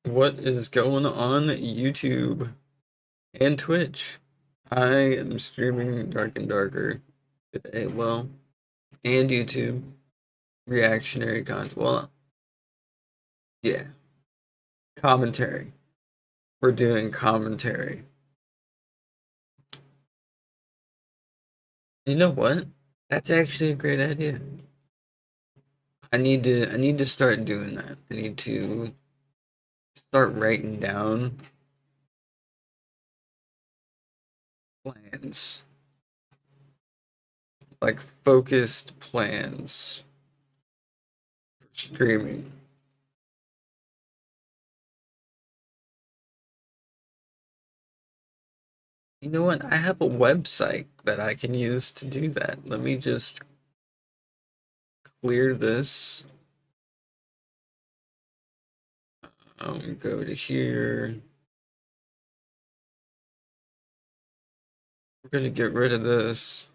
What is going on YouTube and Twitch? I am streaming Dark and Darker today. Well, and YouTube reactionary content. Well, yeah, commentary. We're doing commentary. You know what? That's actually a great idea. I need to start doing that. I need to start writing down plans, like focused plans for streaming. You know what? I have a website that I can use to do that. Let me just clear this. Go to here. We're gonna get rid of this.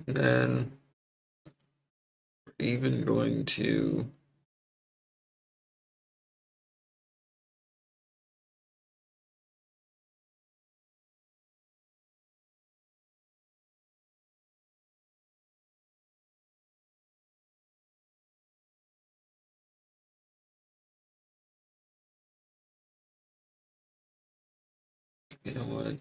And then we're even going to you know what?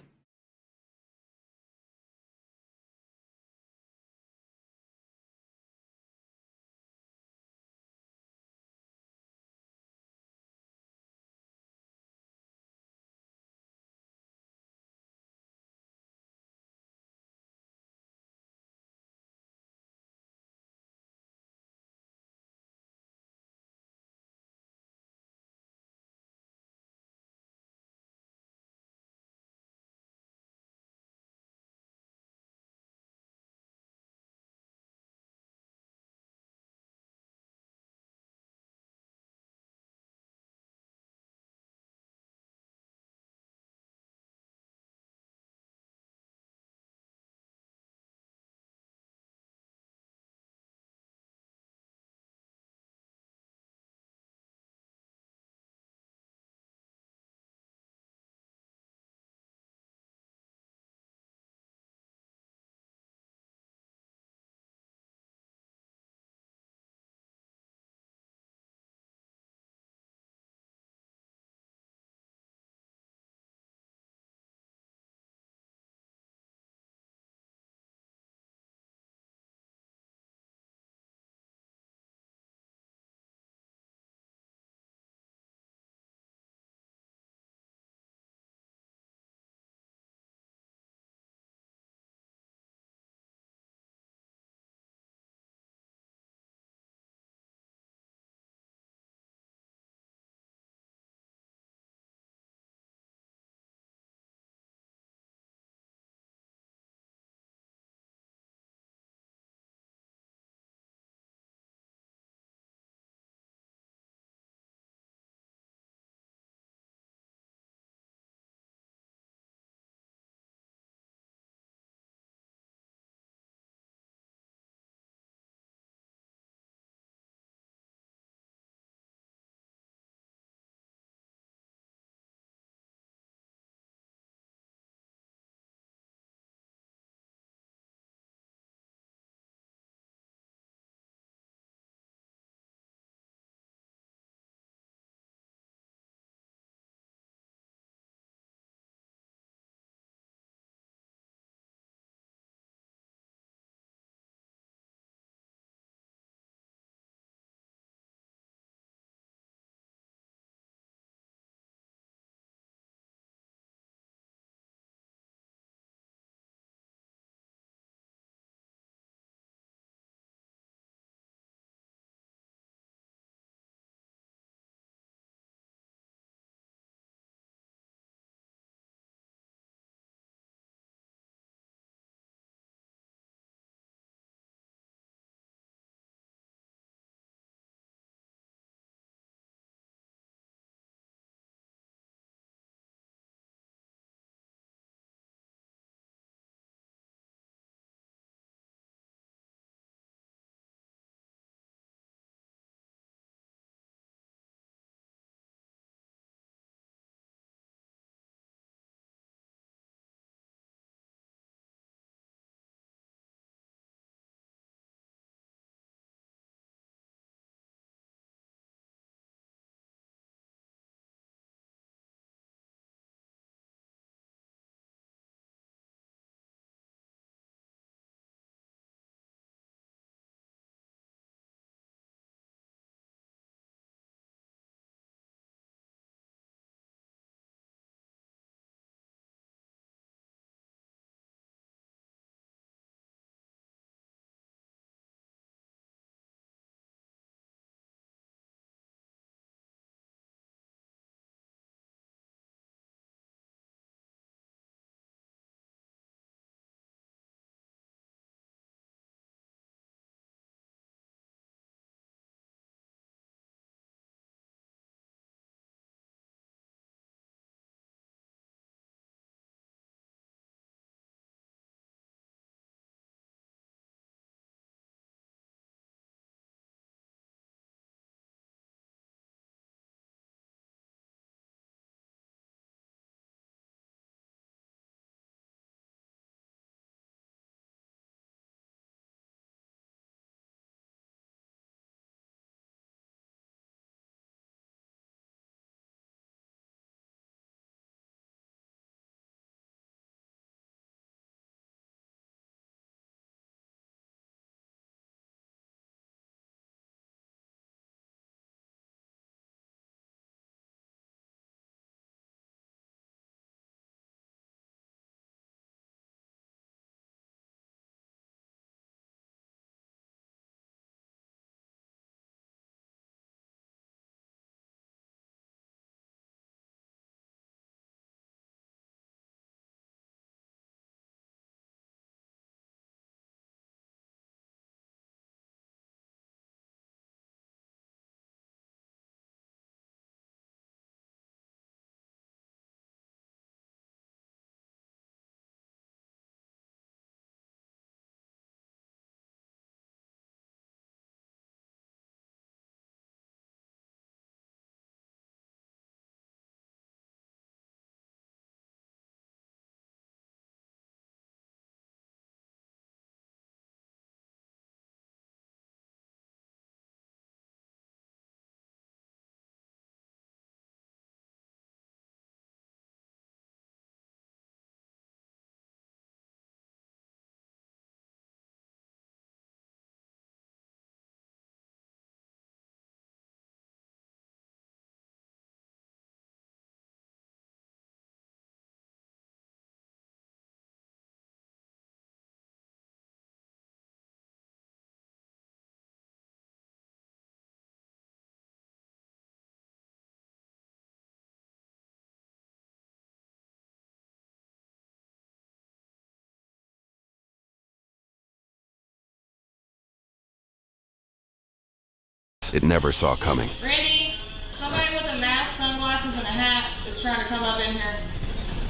threats it never saw coming. Randy, somebody with a mask, sunglasses, and a hat is trying to come up in here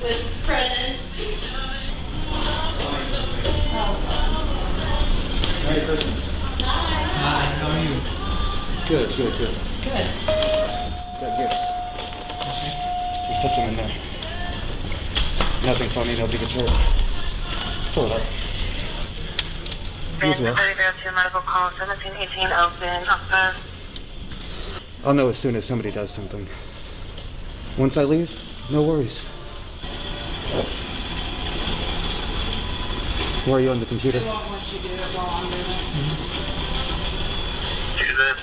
with presents. Merry Christmas. Hi, how are you? Good. Got gifts. Just put them in there. Nothing funny, nobody gets hurt. Pull it up. You as well. Medical call 1718 open. I'll know as soon as somebody does something. Once I leave, no worries. Where are you on the computer? They won't let you do it while I'm doing it. Do this.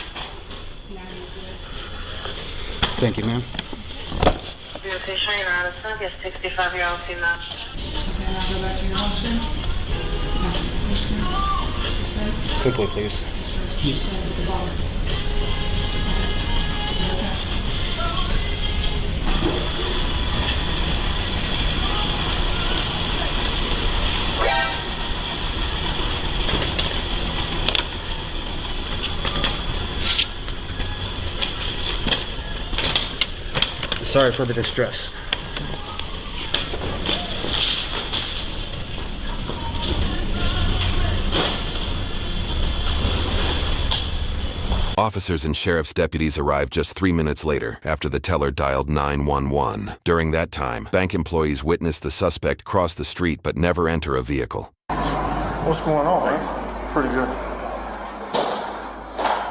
No, you do it. Thank you, ma'am. Your patient, you're out of stuff. Yes, 65-year-old female. Okay, now go back to your hosting. Quickly, please. Sorry for the distress. Officers and sheriff's deputies arrived just 3 minutes later after the teller dialed 911. During that time, bank employees witnessed the suspect cross the street but never enter a vehicle. What's going on, man? Pretty good.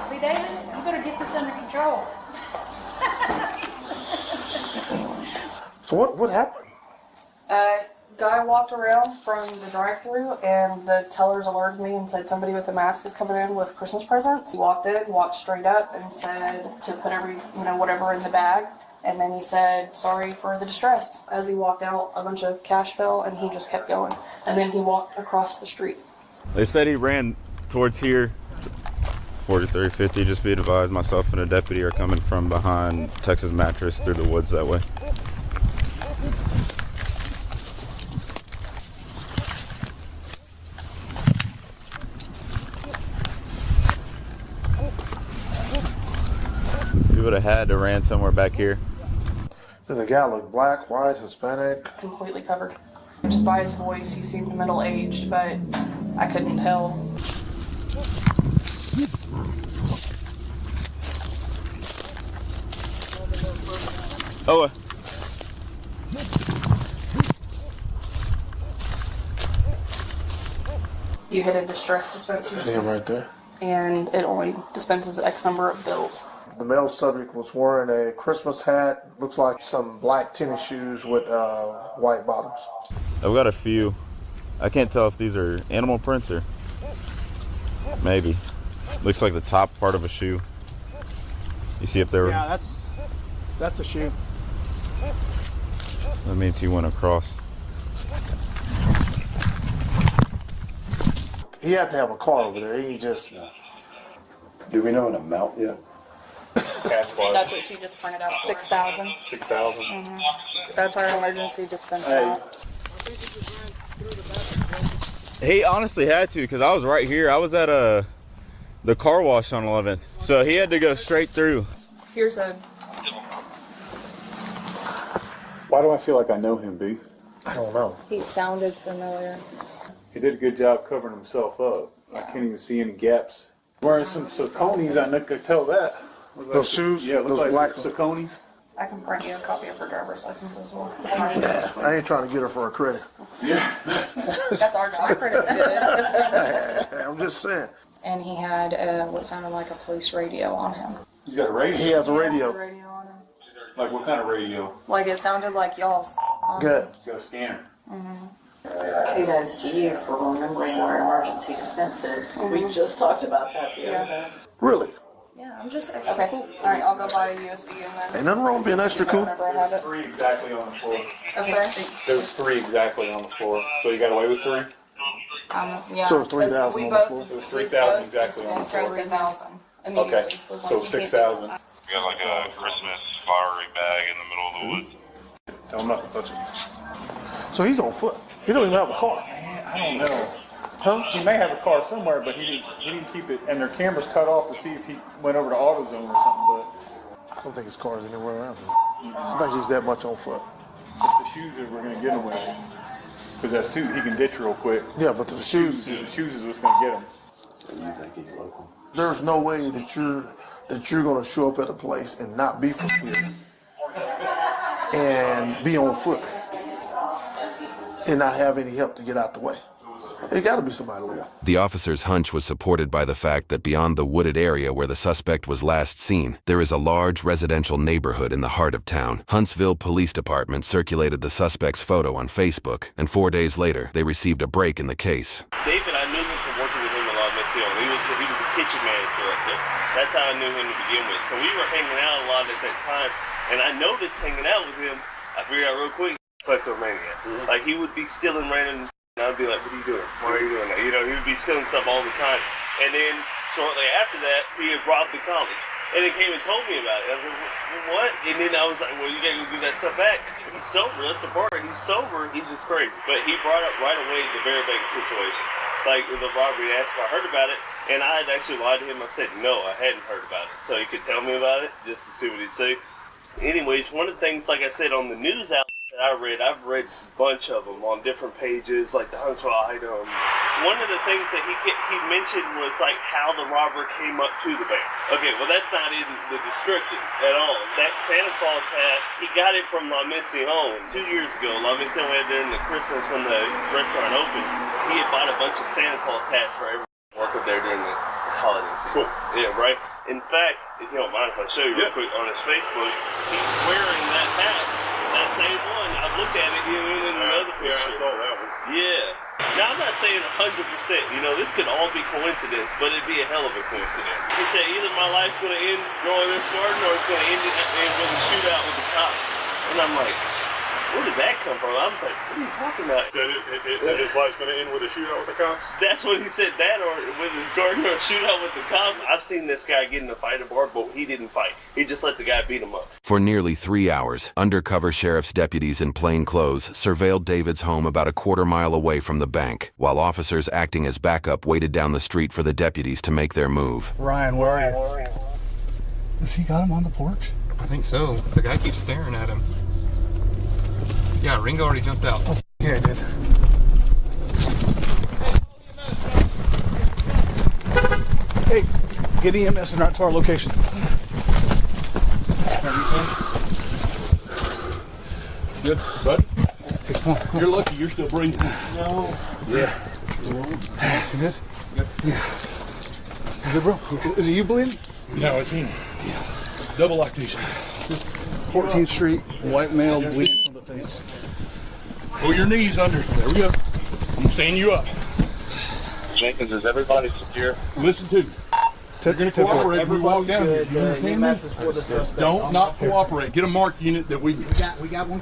Hey, Davis, you better get this under control. So what happened? Guy walked around from the drive-thru and the tellers alerted me and said somebody with a mask is coming in with Christmas presents. He walked in, walked straight up and said to put whatever in the bag. And then he said, sorry for the distress. As he walked out, a bunch of cash fell and he just kept going. And then he walked across the street. They said he ran towards here, 4350, just be advised, myself and a deputy are coming from behind Texas Mattress through the woods that way. We would have had to ran somewhere back here. Did the guy look black, white, Hispanic? Completely covered. Just by his voice, he seemed middle-aged, but I couldn't tell. Oh, You hit a distress dispenser. Damn, right there. And it only dispenses X number of bills. The male subject was wearing a Christmas hat, looks like some black tennis shoes with white bottoms. I've got a few. I can't tell if these are animal prints or maybe. Looks like the top part of a shoe. You see if there were... Yeah, that's a shoe. That means he went across. He had to have a car over there. He just... Do we know an amount yet? That's what she just printed out. 6,000. 6,000? That's our emergency dispenser. Hey. He honestly had to, because I was right here. I was at the car wash on 11th. So he had to go straight through. Here's a... Why do I feel like I know him, B? I don't know. He sounded familiar. He did a good job covering himself up. I can't even see any gaps. Wearing some Sauconys, I could tell that. Those shoes? Yeah, Those like black Sauconys. I can print you a copy of her driver's license as well. I ain't trying to get her for a credit. Yeah. That's our job. Our credit's good. I'm just saying. And he had what sounded like a police radio on him. He's got a radio. He has a He radio. has a radio on him. Like what kind of radio? Like it sounded like y'all's. Good. He's got a scanner. Kudos to you for remembering where emergency dispense is. We just talked about that the other day. Really? Yeah, I'm just extra okay. Cool. All right, I'll go buy a USB and then. Ain't nothing wrong with being extra cool. Whenever I have it. 3 exactly on the floor. I'm sorry? There was 3 exactly on the floor. So you got away with 3? Yeah. So it was 3,000 on the floor? It was 3,000 exactly on the floor. 3,000. Okay, so 6,000. We got like a Christmas flowery bag in the middle of the woods. Tell him not to touch it. So he's on foot. He don't even have a car. Man, I don't know. He may have a car somewhere, but he didn't keep it, and their cameras cut off to see if he went over to AutoZone or something. But I don't think his car's anywhere around here. I think he's that much on foot. it's the shoes that we're gonna get him with. Because that suit he can ditch real quick. Yeah, but the shoes is what's gonna get him. You think he's local? There's no way that you're going to show up at a place and not be from here and be on foot and not have any help to get out the way. It got to be somebody local. The officer's hunch was supported by the fact that beyond the wooded area where the suspect was last seen, there is a large residential neighborhood in the heart of town. Huntsville Police Department circulated the suspect's photo on Facebook, and 4 days later, they received a break in the case. David, I knew him from working with him a lot in Mexico. He was the kitchen manager up there. That's how I knew him to begin with. So we were hanging out a lot at that time, and I noticed hanging out with him, I figured out real quick, kleptomaniac. Like, he would be stealing random. And I'd be like, what are you doing? Why are you doing that? You know, he would be stealing stuff all the time. And then shortly after that, he had robbed the college. And he came and told me about it. I was like, what? And then I was like, well, you gotta go give that stuff back. He's sober, that's the part. He's sober, he's just crazy. But he brought up right away the Bear Bank situation. Like with the robbery, he asked if I heard about it. And I had actually lied to him. I said, no, I hadn't heard about it. So he could tell me about it just to see what he'd say. Anyways, one of the things, like I said, on the news outlets that I've read a bunch of them on different pages, like the Huntsville Item. One of the things that he mentioned was like how the robber came up to the bank. Okay, well that's not in the description at all. That Santa Claus hat, he got it from La Mission 2 years ago. La Mission had during the Christmas when the restaurant opened. He had bought a bunch of Santa Claus hats for everyone working there during the holiday season. Cool. Yeah, right? In fact, if you don't mind if I show you real quick on his Facebook, he's wearing that hat. That same one. I looked at it in another picture. Yeah, I saw that one. Yeah. Now, I'm not saying 100%. You know, this could all be coincidence, but it'd be a hell of a coincidence. He said either my life's going to end growing this garden or it's going to end with a shootout with the cops. And I'm like, where did that come from? I was like, what are you talking about? That his life's going to end with a shootout with the cops? That's what he said, that or with his garden or a shootout with the cops. I've seen this guy get in a fight at a bar, but he didn't fight. He just let the guy beat him up. For nearly 3 hours, undercover sheriff's deputies in plain clothes surveilled David's home about a quarter-mile away from the bank, while officers acting as backup waited down the street for the deputies to make their move. Ryan, where are you? Has he got him on the porch? I think so. The guy keeps staring at him. Yeah, Ringo already jumped out. Oh, yeah, I did. Hey, get EMS and out to our location. Good, bud? Hey, come on. You're lucky you're still breathing. No. Yeah. You good? Yeah. You good, bro? Is it you bleeding? No, it's him. Yeah. Double lactation. 14th Street, white male bleeding from the face. Pull your knees under. There we go. I'm going to stand you up. Jenkins, is everybody secure? Listen to me. You're going to cooperate if we walk down here. You understand me? Don't not cooperate. Get a marked unit that we got one.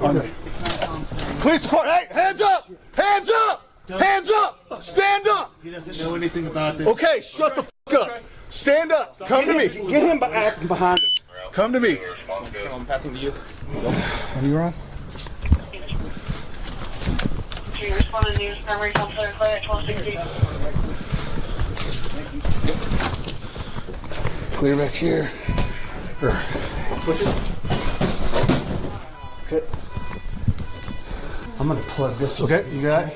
Police department, hey, hands up! Hands up! Hands up! Stand up! He doesn't know anything about this. Okay, shut the f up. Stand up. Come to me. Get him behind us. Come to me. I'm passing to you. Are you on? Do you respond to news summary, Counselor Claire at 1260? Clear back here. Push it. Okay. I'm gonna plug this. Okay, you got it?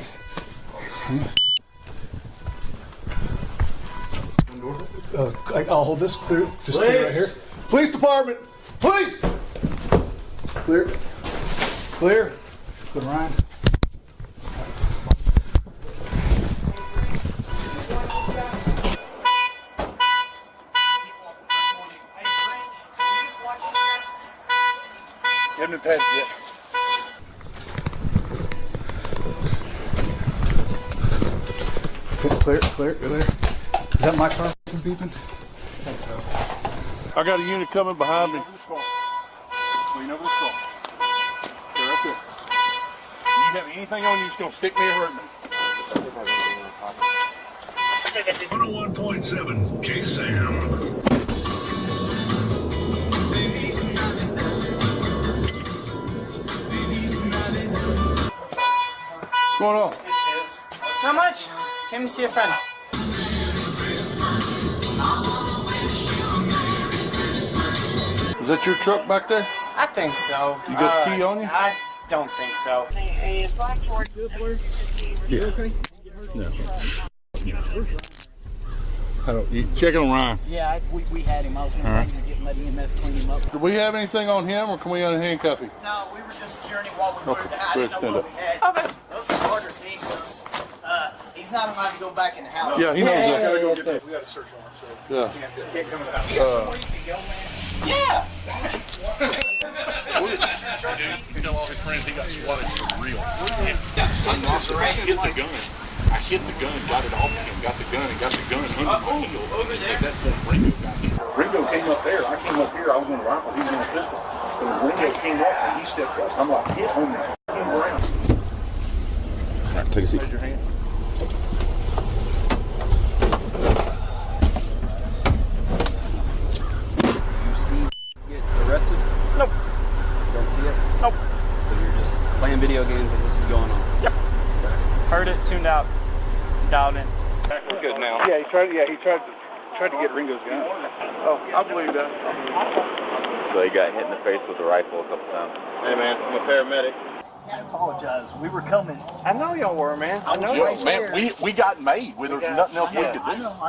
I'll hold this clear. Just clear right here. Police department! Police! Clear. Clear. Good, Ryan. Haven't been passed yet. Clear, clear, clear. Is that my car beeping? I think so. I got a unit coming behind me. Clean over the skull. They're up there. You have anything on you that's going to stick me or hurt me? 101.7 K-Sam. What's going on? How much? Came to see a friend. Is that your truck back there? I think so. You got the key on you? I don't think so. Yeah. Okay? No. You checking on Ryan? Yeah, we had him. I was going to get let EMS clean him up. Do we have anything on him, or can we unhandcuff him? No, we were just securing him while we were Okay, there. I go didn't ahead, know stand what up. we had. Okay. Those are orders he goes. He's not allowed to go back in the house. Yeah, he knows that. We got a search warrant, so. Yeah. Can't come in the house. You got somewhere you can go, man? Yeah. You tell all his friends he got swatted for real. I hit the gun. I hit the gun, got it off him, got the gun, and got the gun under my heel. At that point, Ringo got me. Ringo came up there. I came up here. I was going to rifle. He was in a pistol. But Ringo came up and he stepped up. I'm like, hit on that. Came around. All right, take a seat. Raise your hand. You see get arrested? Nope. Don't see it? Nope. So you're just playing video games as this is going on? Yep. Heard it, tuned out, dialed in. We're good now. Yeah, he tried to get Ringo's gun. Oh, I believe that. So he got hit in the face with a rifle a couple times. Hey man, I'm a paramedic. I apologize. We were coming. I know y'all were, man. I know y'all. Man, we got made. There's nothing else we could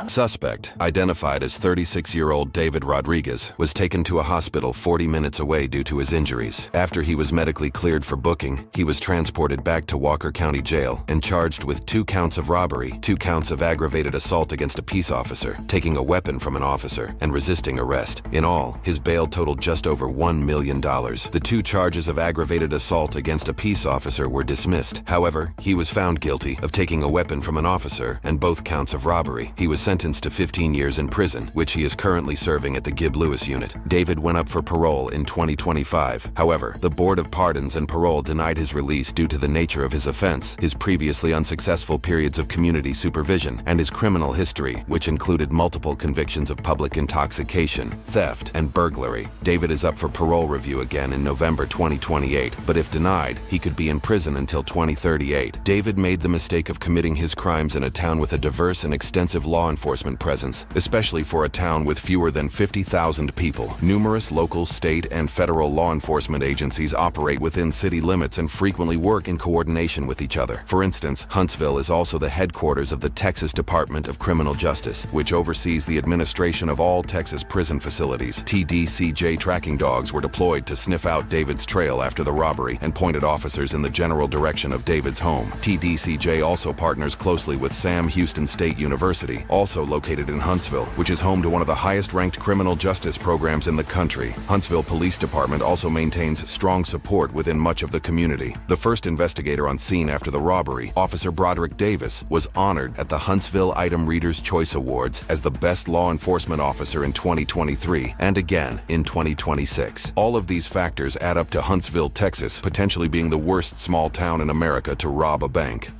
do. Suspect, identified as 36-year-old David Rodriguez, was taken to a hospital 40 minutes away due to his injuries. After he was medically cleared for booking, he was transported back to Walker County Jail and charged with 2 counts of robbery, 2 counts of aggravated assault against a peace officer, taking a weapon from an officer, and resisting arrest. In all, his bail totaled just over $1 million. The 2 charges of aggravated assault against a peace officer were dismissed. However, he was found guilty of taking a weapon from an officer and both counts of robbery. He was sentenced to 15 years in prison, which he is currently serving at the Gibb Lewis unit. David went up for parole in 2025. However, the Board of Pardons and Parole denied his release due to the nature of his offense, his previously unsuccessful periods of community supervision, and his criminal history, which included multiple convictions of public intoxication, theft, and burglary. David is up for parole review again in November 2028, but if denied, he could be in prison until 2038. David made the mistake of committing his crimes in a town with a diverse and extensive law enforcement presence, especially for a town with fewer than 50,000 people. Numerous local, state, and federal law enforcement agencies operate within city limits and frequently work in coordination with each other. For instance, Huntsville is also the headquarters of the Texas Department of Criminal Justice, which oversees the administration of all Texas prison facilities. TDCJ tracking dogs were deployed to sniff out David's trail after the robbery and pointed officers in the general direction of David's home. TDCJ also partners closely with Sam Houston State University, also located in Huntsville, which is home to one of the highest-ranked criminal justice programs in the country. Huntsville Police Department also maintains strong support within much of the community. The first investigator on scene after the robbery, Officer Broderick Davis, was honored at the Huntsville Item Reader's Choice Awards as the best law enforcement officer in 2023 and again in 2026. All of these factors add up to Huntsville, Texas, potentially being the worst small town in America to rob a bank.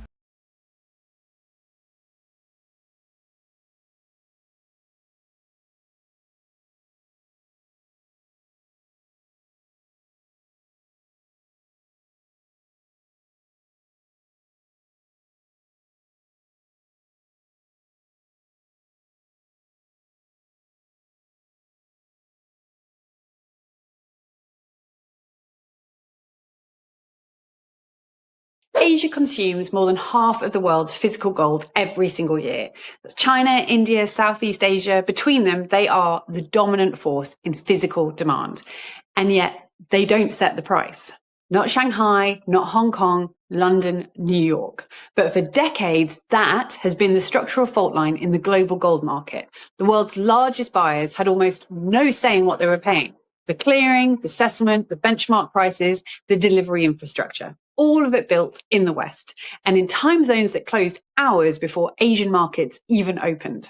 Asia consumes more than half of the world's physical gold every single year. That's China, India, Southeast Asia. Between them, they are the dominant force in physical demand. And yet, they don't set the price. Not Shanghai, not Hong Kong, London, New York. But for decades, that has been the structural fault line in the global gold market. The world's largest buyers had almost no say in what they were paying. The clearing, the settlement, the benchmark prices, the delivery infrastructure. All of it built in the West and in time zones that closed hours before Asian markets even opened.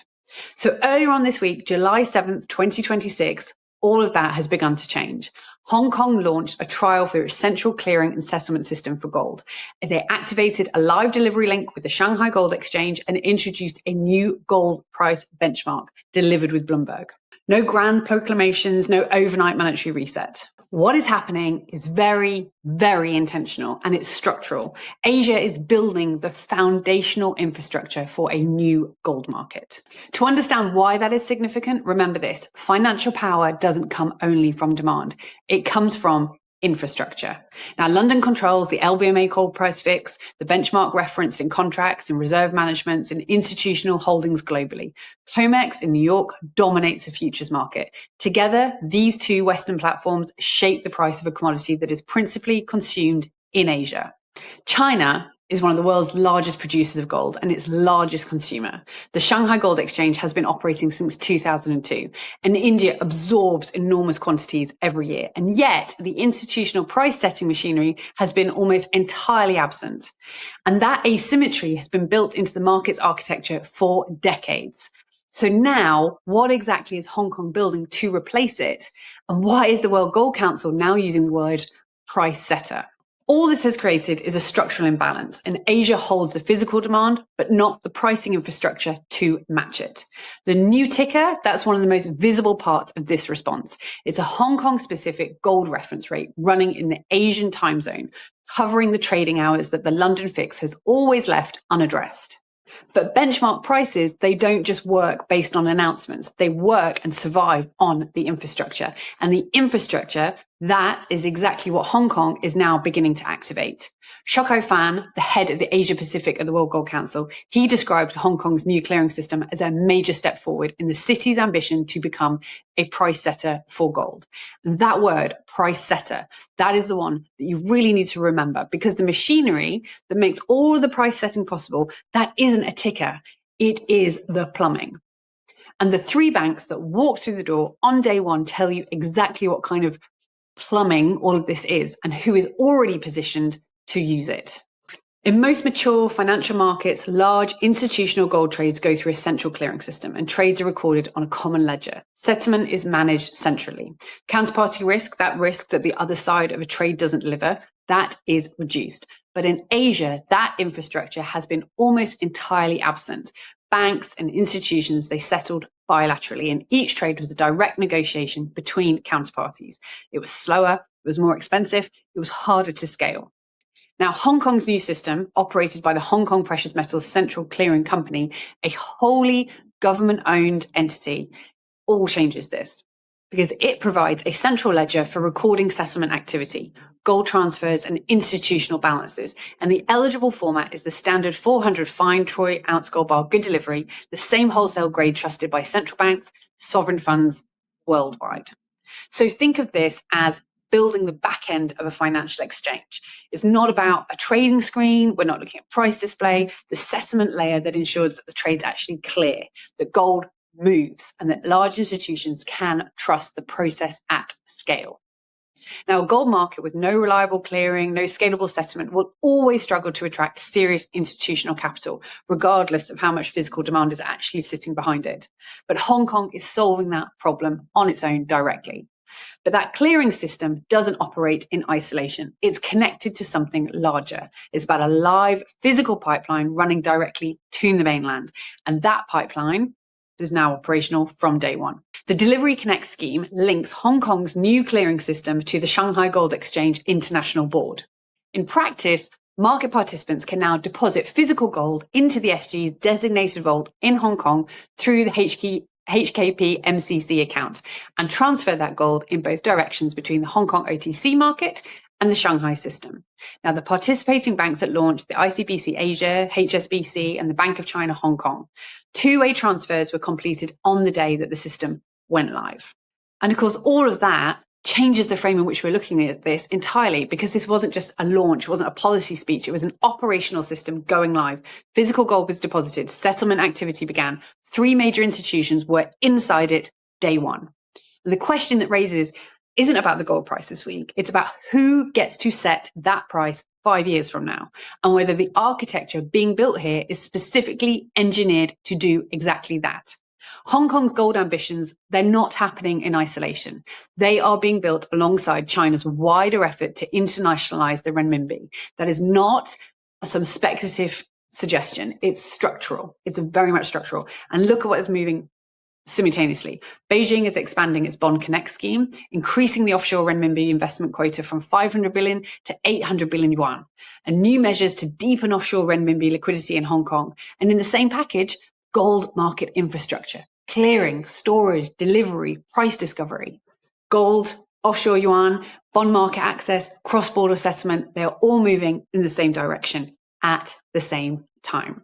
So earlier on this week, July 7th, 2026, all of that has begun to change. Hong Kong launched a trial for its central clearing and settlement system for gold. They activated a live delivery link with the Shanghai Gold Exchange and introduced a new gold price benchmark delivered with Bloomberg. No grand proclamations, no overnight monetary reset. What is happening is very, very intentional and it's structural. Asia is building the foundational infrastructure for a new gold market. To understand why that is significant, remember this: financial power doesn't come only from demand. It comes from infrastructure. Now, London controls the LBMA gold price fix, the benchmark referenced in contracts and reserve managements and institutional holdings globally. COMEX in New York dominates the futures market. Together, these two Western platforms shape the price of a commodity that is principally consumed in Asia. China is one of the world's largest producers of gold and its largest consumer. The Shanghai Gold Exchange has been operating since 2002, and India absorbs enormous quantities every year. And yet, the institutional price-setting machinery has been almost entirely absent. And that asymmetry has been built into the market's architecture for decades. So now, what exactly is Hong Kong building to replace it? And why is the World Gold Council now using the word price setter? All this has created is a structural imbalance, and Asia holds the physical demand, but not the pricing infrastructure to match it. The new ticker, that's one of the most visible parts of this response. It's a Hong Kong-specific gold reference rate running in the Asian time zone, covering the trading hours that the London fix has always left unaddressed. But benchmark prices, they don't just work based on announcements. They work and survive on the infrastructure. And the infrastructure, that is exactly what Hong Kong is now beginning to activate. Shoko Fan, the head of the Asia Pacific of the World Gold Council, he described Hong Kong's new clearing system as a major step forward in the city's ambition to become a price setter for gold. And that word, price setter, that is the one that you really need to remember, because the machinery that makes all of the price setting possible, that isn't a ticker, it is the plumbing. And the three banks that walk through the door on day one tell you exactly what kind of plumbing all of this is and who is already positioned to use it. In most mature financial markets, large institutional gold trades go through a central clearing system and trades are recorded on a common ledger. Settlement is managed centrally. Counterparty risk, that risk that the other side of a trade doesn't deliver, that is reduced. But in Asia, that infrastructure has been almost entirely absent. Banks and institutions, they settled bilaterally, and each trade was a direct negotiation between counterparties. It was slower, it was more expensive, it was harder to scale. Now, Hong Kong's new system, operated by the Hong Kong Precious Metals Central Clearing Company, a wholly government-owned entity, all changes this, because it provides a central ledger for recording settlement activity, gold transfers and institutional balances. And the eligible format is the standard 400 fine troy ounce gold bar good delivery, the same wholesale grade trusted by central banks, sovereign funds worldwide. So think of this as building the back end of a financial exchange. It's not about a trading screen. We're not looking at price display, the settlement layer that ensures that the trade's actually clear, that gold moves, and that large institutions can trust the process at scale. Now, a gold market with no reliable clearing, no scalable settlement will always struggle to attract serious institutional capital, regardless of how much physical demand is actually sitting behind it. But Hong Kong is solving that problem on its own directly. But that clearing system doesn't operate in isolation. It's connected to something larger. It's about a live physical pipeline running directly to the mainland. And that pipeline is now operational from day one. The Delivery Connect scheme links Hong Kong's new clearing system to the Shanghai Gold Exchange International Board. In practice, market participants can now deposit physical gold into the SG's designated vault in Hong Kong through the HKP MCC account and transfer that gold in both directions between the Hong Kong OTC market and the Shanghai system. Now, the participating banks that launched, the ICBC Asia, HSBC, and the Bank of China Hong Kong, two-way transfers were completed on the day that the system went live. And of course, all of that changes the frame in which we're looking at this entirely, because this wasn't just a launch, it wasn't a policy speech, it was an operational system going live. Physical gold was deposited, settlement activity began. Three major institutions were inside it day one. And the question that raises isn't about the gold price this week, it's about who gets to set that price 5 years from now, and whether the architecture being built here is specifically engineered to do exactly that. Hong Kong's gold ambitions, they're not happening in isolation. They are being built alongside China's wider effort to internationalize the renminbi. That is not some speculative suggestion. It's structural. It's very much structural. And look at what is moving simultaneously. Beijing is expanding its Bond Connect scheme, increasing the offshore renminbi investment quota from 500 billion to 800 billion yuan, and new measures to deepen offshore renminbi liquidity in Hong Kong. And in the same package, gold market infrastructure, clearing, storage, delivery, price discovery. Gold, offshore yuan, bond market access, cross-border settlement, they are all moving in the same direction at the same time.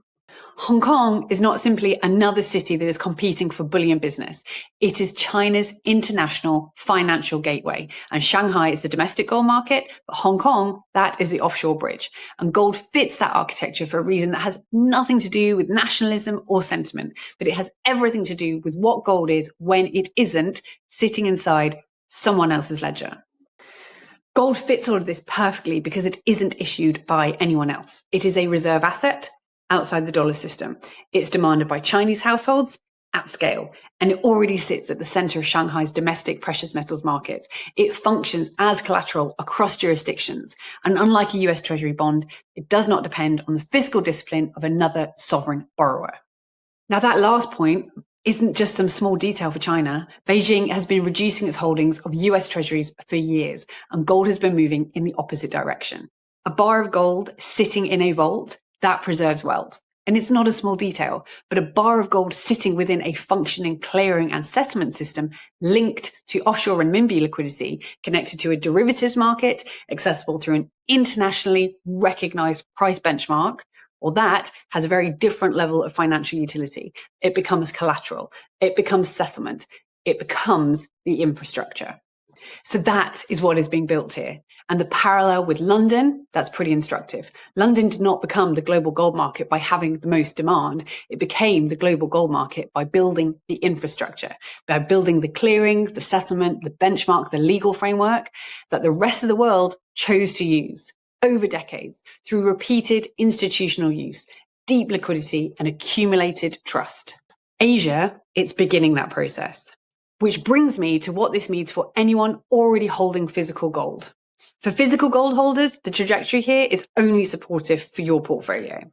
Hong Kong is not simply another city that is competing for bullion business. It is China's international financial gateway. And Shanghai is the domestic gold market, but Hong Kong, that is the offshore bridge. And gold fits that architecture for a reason that has nothing to do with nationalism or sentiment, but it has everything to do with what gold is when it isn't sitting inside someone else's ledger. Gold fits all of this perfectly because it isn't issued by anyone else. It is a reserve asset outside the dollar system. It's demanded by Chinese households at scale, and it already sits at the center of Shanghai's domestic precious metals market. It functions as collateral across jurisdictions, and unlike a US Treasury bond, it does not depend on the fiscal discipline of another sovereign borrower. Now, that last point isn't just some small detail for China. Beijing has been reducing its holdings of US Treasuries for years, and gold has been moving in the opposite direction. A bar of gold sitting in a vault, that preserves wealth. And it's not a small detail, but a bar of gold sitting within a functioning clearing and settlement system linked to offshore renminbi liquidity, connected to a derivatives market, accessible through an internationally recognized price benchmark, or that has a very different level of financial utility. It becomes collateral, it becomes settlement, it becomes the infrastructure. So that is what is being built here. And the parallel with London, that's pretty instructive. London did not become the global gold market by having the most demand. It became the global gold market by building the infrastructure, by building the clearing, the settlement, the benchmark, the legal framework that the rest of the world chose to use over decades through repeated institutional use, deep liquidity, and accumulated trust. Asia, it's beginning that process. Which brings me to what this means for anyone already holding physical gold. For physical gold holders, the trajectory here is only supportive for your portfolio.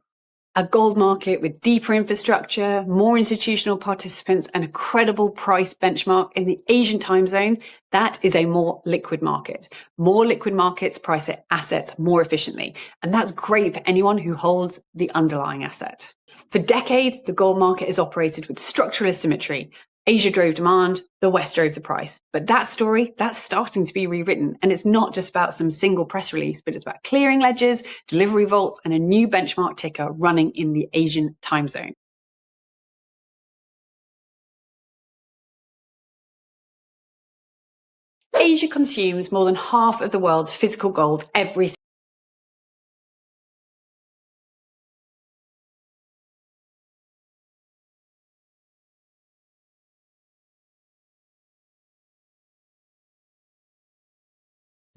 A gold market with deeper infrastructure, more institutional participants, and a credible price benchmark in the Asian time zone, that is a more liquid market. More liquid markets price assets more efficiently, and that's great for anyone who holds the underlying asset. For decades, the gold market has operated with structural asymmetry. Asia drove demand, the West drove the price. But that story, that's starting to be rewritten. And it's not just about some single press release, but it's about clearing ledgers, delivery vaults, and a new benchmark ticker running in the Asian time zone. Asia consumes more than half of the world's physical gold every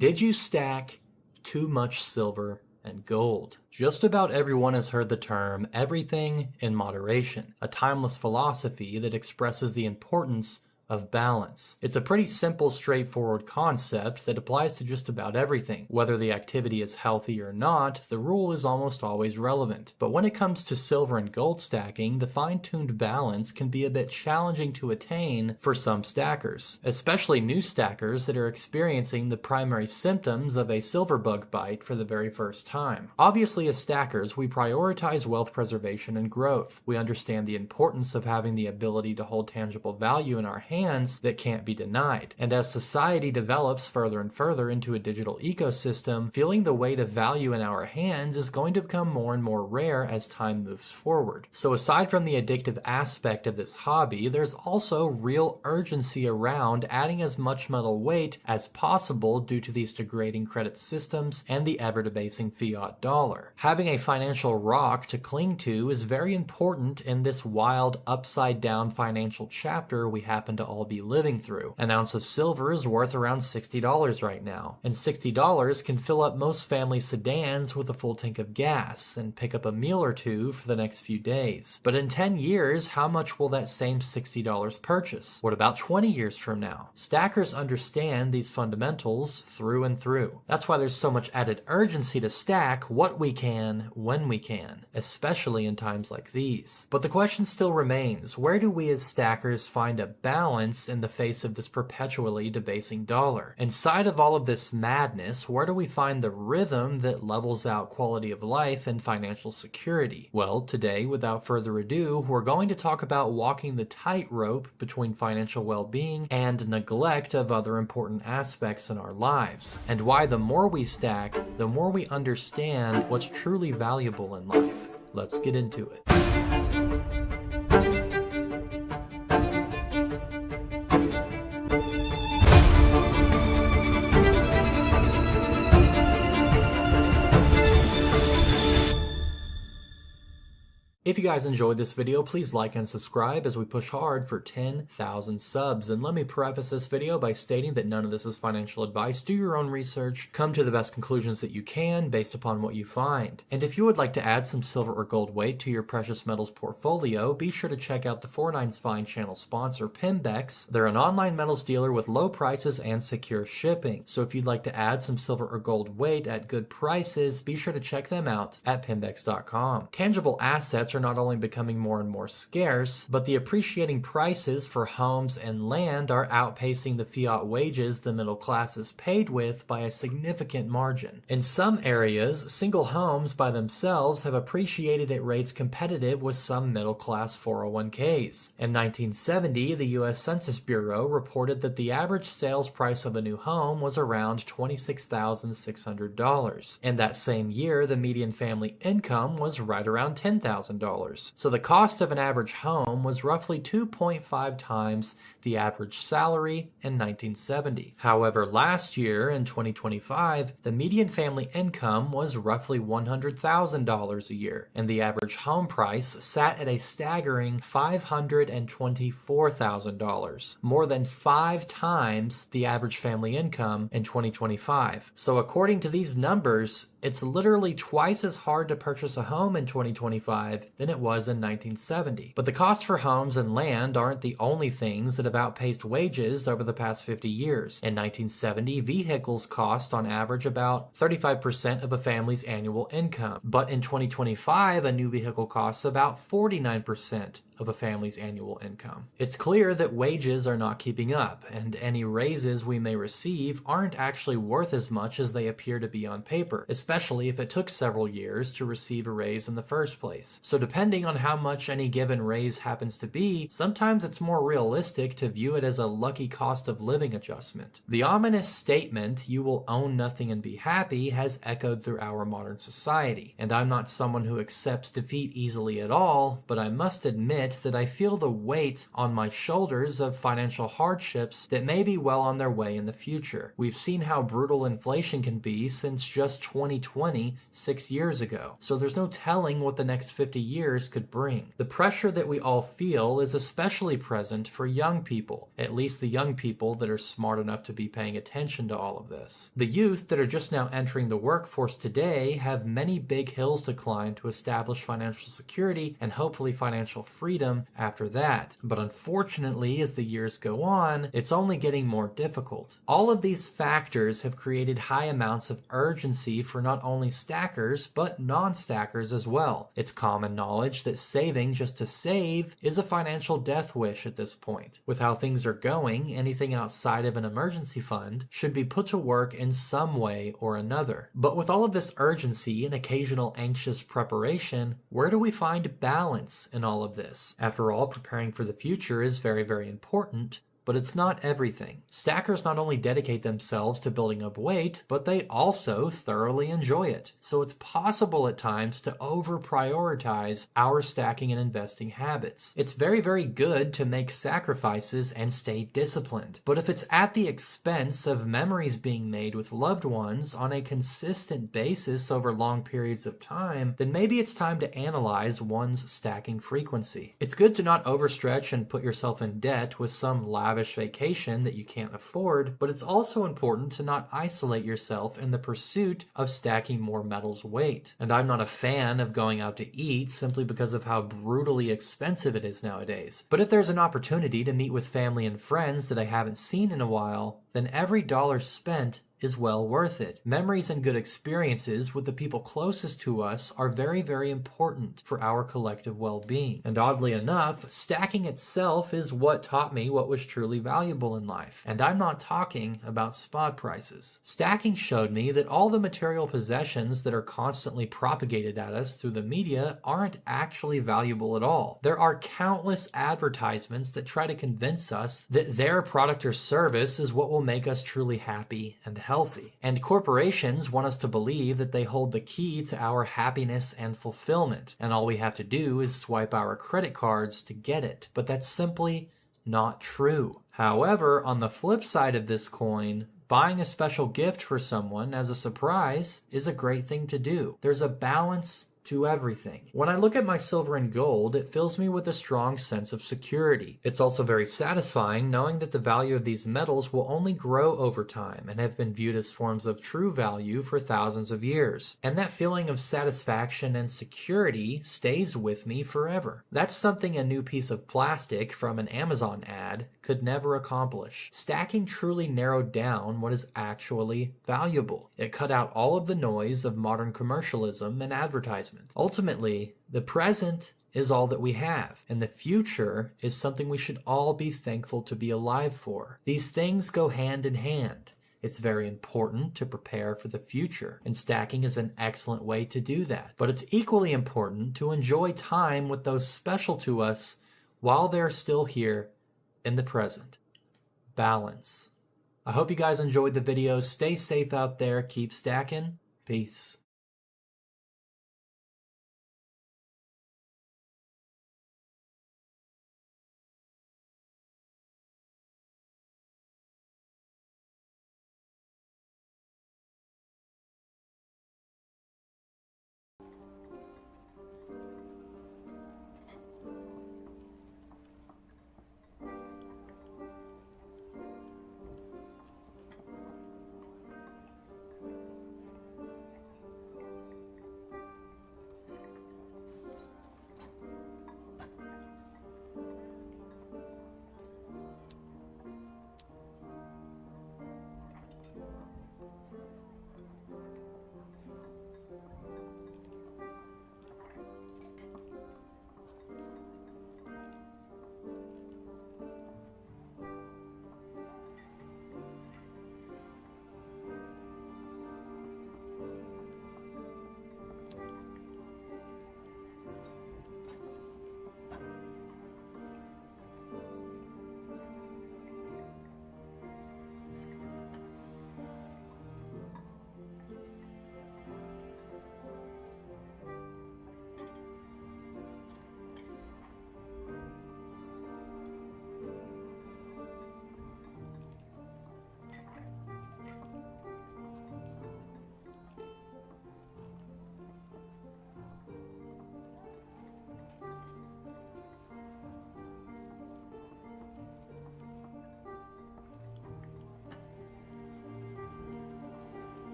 Did you stack too much silver and gold? Just about everyone has heard the term everything in moderation, a timeless philosophy that expresses the importance of balance. It's a pretty simple, straightforward concept that applies to just about everything. Whether the activity is healthy or not, the rule is almost always relevant. But when it comes to silver and gold stacking, the fine-tuned balance can be a bit challenging to attain for some stackers, especially new stackers that are experiencing the primary symptoms of a silver bug bite for the very first time. Obviously, as stackers, we prioritize wealth preservation and growth. We understand the importance of having the ability to hold tangible value in our hands that can't be denied. And as society develops further and further into a digital ecosystem, feeling the weight of value in our hands is going to become more and more rare as time moves forward. So aside from the addictive aspect of this hobby, there's also real urgency around adding as much metal weight as possible due to these degrading credit systems and the ever-debasing fiat dollar. Having a financial rock to cling to is very important in this wild upside-down financial chapter we happen to all be living through. An ounce of silver is worth around $60 right now, and $60 can fill up most family sedans with a full tank of gas and pick up a meal or two for the next few days. But in 10 years, how much will that same $60 purchase? What about 20 years from now? Stackers understand these fundamentals through and through. That's why there's so much added urgency to stack what we can when we can, especially in times like these. But the question still remains, where do we as stackers find a balance in the face of this perpetually debasing dollar? Inside of all of this madness, where do we find the rhythm that levels out quality of life and financial security? Well, today, without further ado, we're going to talk about walking the tightrope between financial well-being and neglect of other important aspects in our lives, and why the more we stack, the more we understand what's truly valuable in life. Let's get into it. If you guys enjoyed this video, please like and subscribe as we push hard for 10,000 subs. And let me preface this video by stating that none of this is financial advice. Do your own research, come to the best conclusions that you can based upon what you find. And if you would like to add some silver or gold weight to your precious metals portfolio, be sure to check out the 49's Fine channel sponsor, Pembex. They're an online metals dealer with low prices and secure shipping. So if you'd like to add some silver or gold weight at good prices, be sure to check them out at Pembex.com. Tangible assets are not only becoming more and more scarce, but the appreciating prices for homes and land are outpacing the fiat wages the middle class is paid with by a significant margin. In some areas, single homes by themselves have appreciated at rates competitive with some middle class 401ks. In 1970, the U.S. Census Bureau reported that the average sales price of a new home was around $26,600. And that same year, the median family income was right around $10,000. So the cost of an average home was roughly 2.5 times the average salary in 1970. However, last year in 2025, the median family income was roughly $100,000 a year, and the average home price sat at a staggering $524,000, more than 5 times the average family income in 2025. So according to these numbers, it's literally twice as hard to purchase a home in 2025 than it was in 1970. But the cost for homes and land aren't the only things that have outpaced wages over the past 50 years. In 1970, vehicles cost on average about 35% of a family's annual income. But in 2025, a new vehicle costs about 49% of a family's annual income. It's clear that wages are not keeping up, and any raises we may receive aren't actually worth as much as they appear to be on paper, especially if it took several years to receive a raise in the first place. So depending on how much any given raise happens to be, sometimes it's more realistic to view it as a lucky cost of living adjustment. The ominous statement, "you will own nothing and be happy," has echoed through our modern society. And I'm not someone who accepts defeat easily at all, but I must admit that I feel the weight on my shoulders of financial hardships that may be well on their way in the future. We've seen how brutal inflation can be since just 2020, 6 years ago. So there's no telling what the next 50 years could bring. The pressure that we all feel is especially present for young people, at least the young people that are smart enough to be paying attention to all of this. The youth that are just now entering the workforce today have many big hills to climb to establish financial security and hopefully financial freedom after that. But unfortunately, as the years go on, it's only getting more difficult. All of these factors have created high amounts of urgency for not only stackers, but non-stackers as well. It's common knowledge that saving just to save is a financial death wish at this point. With how things are going, anything outside of an emergency fund should be put to work in some way or another. But with all of this urgency and occasional anxious preparation, where do we find balance in all of this? After all, preparing for the future is very, very important, but it's not everything. Stackers not only dedicate themselves to building up weight, but they also thoroughly enjoy it. So it's possible at times to over-prioritize our stacking and investing habits. It's very, very good to make sacrifices and stay disciplined. But if it's at the expense of memories being made with loved ones on a consistent basis over long periods of time, then maybe it's time to analyze one's stacking frequency. It's good to not overstretch and put yourself in debt with some lavish lavish vacation that you can't afford, but it's also important to not isolate yourself in the pursuit of stacking more metal's weight. And I'm not a fan of going out to eat simply because of how brutally expensive it is nowadays. But if there's an opportunity to meet with family and friends that I haven't seen in a while, then every dollar spent is well worth it. Memories and good experiences with the people closest to us are very, very important for our collective well-being. And oddly enough, stacking itself is what taught me what was truly valuable in life. And I'm not talking about spot prices. Stacking showed me that all the material possessions that are constantly propagated at us through the media aren't actually valuable at all. There are countless advertisements that try to convince us that their product or service is what will make us truly happy and healthy. And corporations want us to believe that they hold the key to our happiness and fulfillment, and all we have to do is swipe our credit cards to get it. But that's simply not true. However, on the flip side of this coin, buying a special gift for someone as a surprise is a great thing to do. There's a balance to everything. When I look at my silver and gold, it fills me with a strong sense of security. It's also very satisfying knowing that the value of these metals will only grow over time and have been viewed as forms of true value for thousands of years. And that feeling of satisfaction and security stays with me forever. That's something a new piece of plastic from an Amazon ad could never accomplish. Stacking truly narrowed down what is actually valuable. It cut out all of the noise of modern commercialism and advertising. Ultimately, the present is all that we have, and the future is something we should all be thankful to be alive for. These things go hand in hand. It's very important to prepare for the future, and stacking is an excellent way to do that. But it's equally important to enjoy time with those special to us while they're still here in the present. Balance. I hope you guys enjoyed the video. Stay safe out there. Keep stacking. Peace.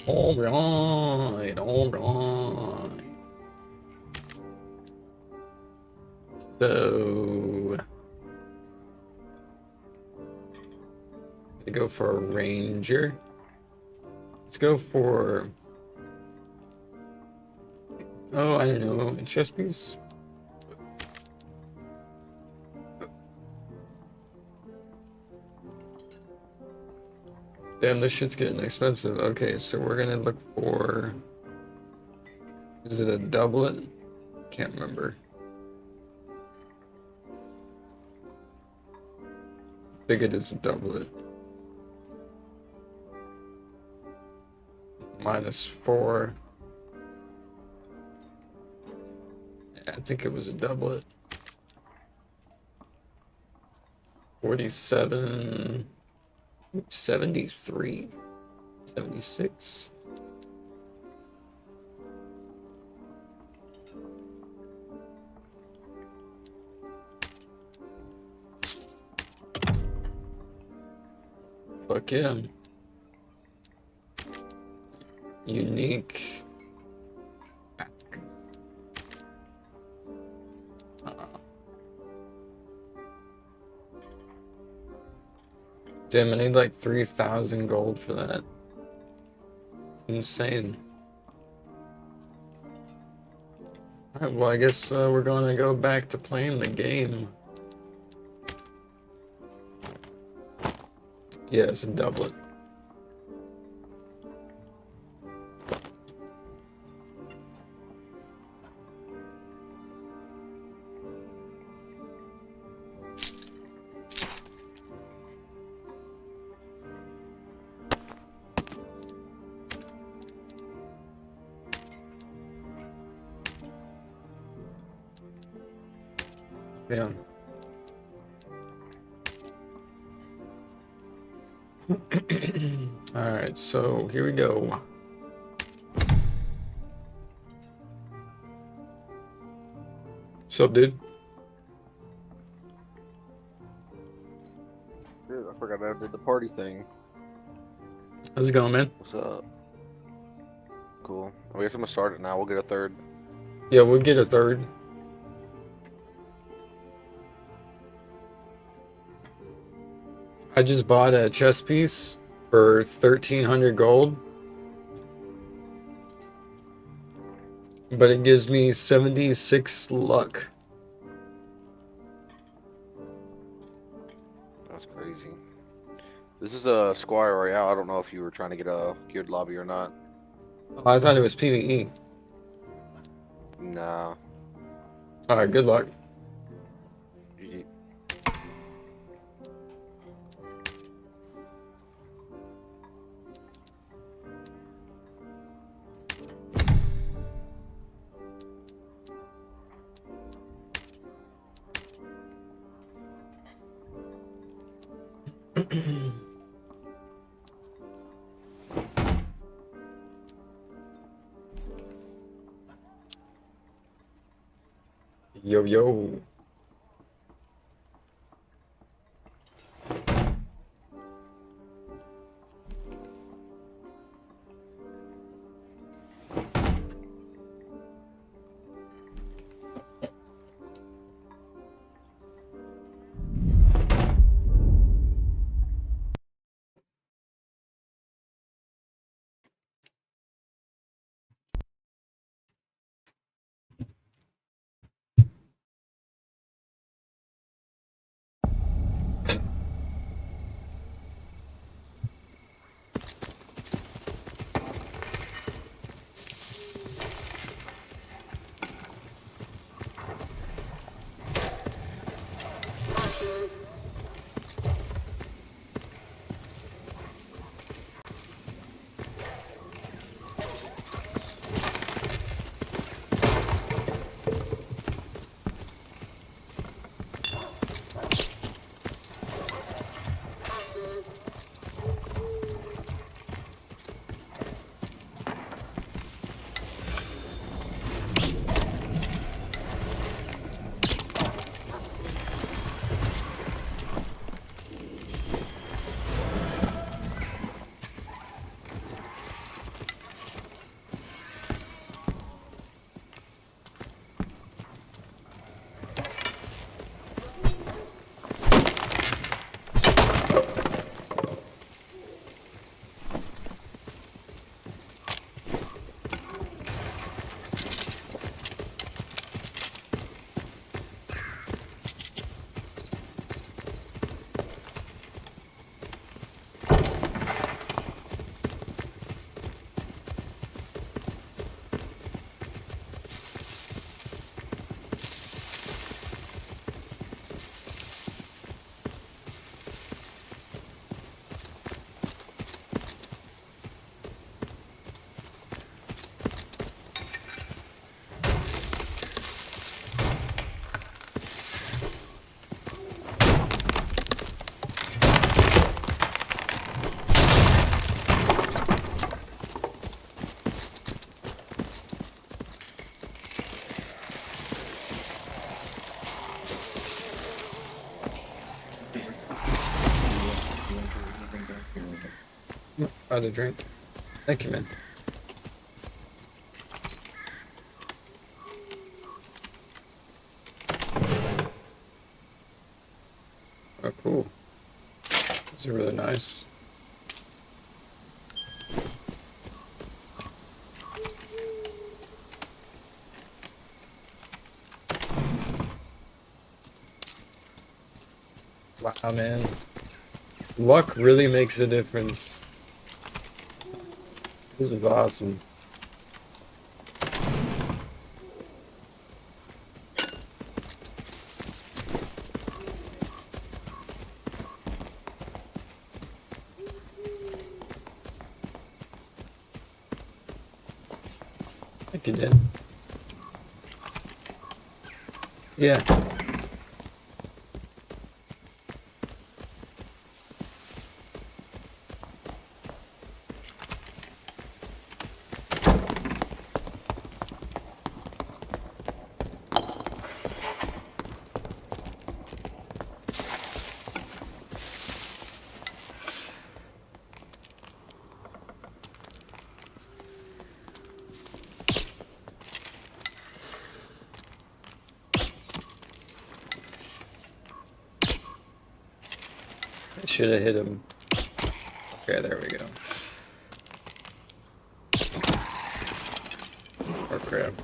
All right. So, I go for a ranger. Let's go for, oh, I don't know, a chess piece. Damn, this shit's getting expensive. Okay, so we're gonna look for, is it a doublet? Can't remember. I think it is a doublet. -4. Yeah, I think it was a doublet. 47. 73, 76. Fuck yeah. Unique. Damn, I need like 3,000 gold for that. Insane. Alright, well, I guess we're gonna go back to playing the game. Yeah, it's a doublet. Yeah. Alright, so here we go. What's up, dude? Dude, I forgot I did the party thing. How's it going, man? What's up? Cool. I guess I'm gonna start it now. We'll get a third. Yeah, we'll get a third. I just bought a chess piece for 1,300 gold. But it gives me 76 luck. That's crazy. This is a Squire Royale. I don't know if you were trying to get a geared lobby or not. Oh, I thought it was PvE. Nah. Alright, good luck. GG. Yo, yo. Buy the drink. Thank you, man. Oh, cool. These are really nice. Wow, man. Luck really makes a difference. This is awesome. Thank you, Dan. Yeah. I should have hit him. Okay, there we go. Oh crap.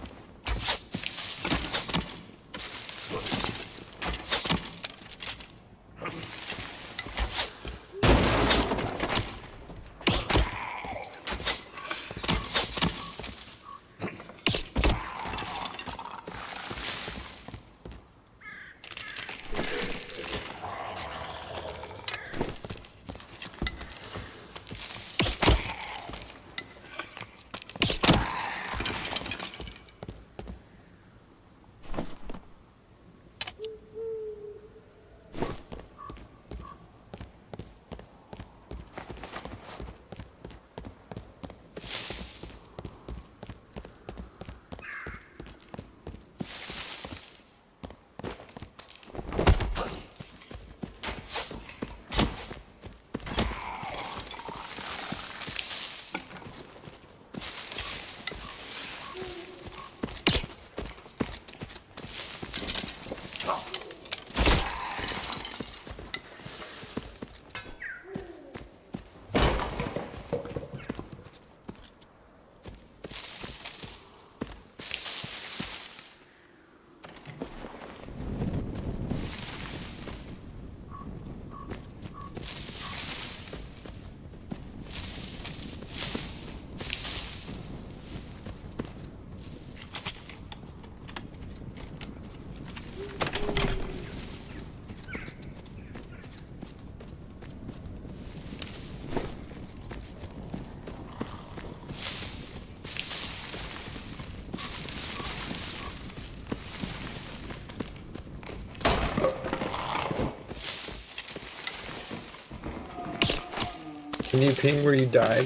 Can you ping where you died?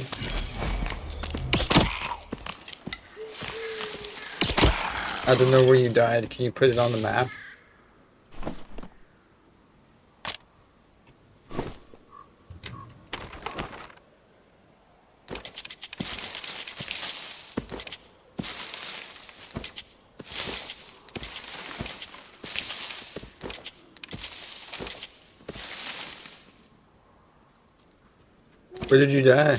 I don't know where you died. Can you put it on the map? Where did you die?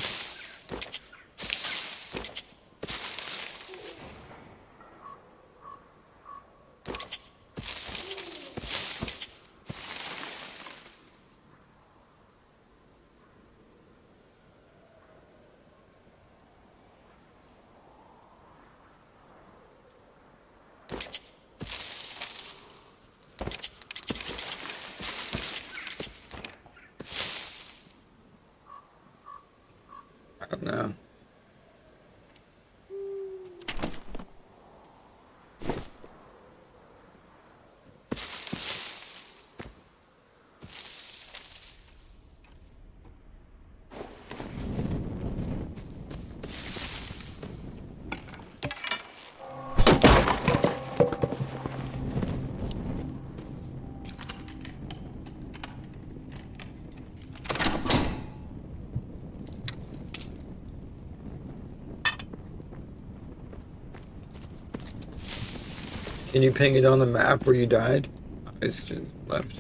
I don't know. Can you ping it on the map where you died? Oh, it's just left.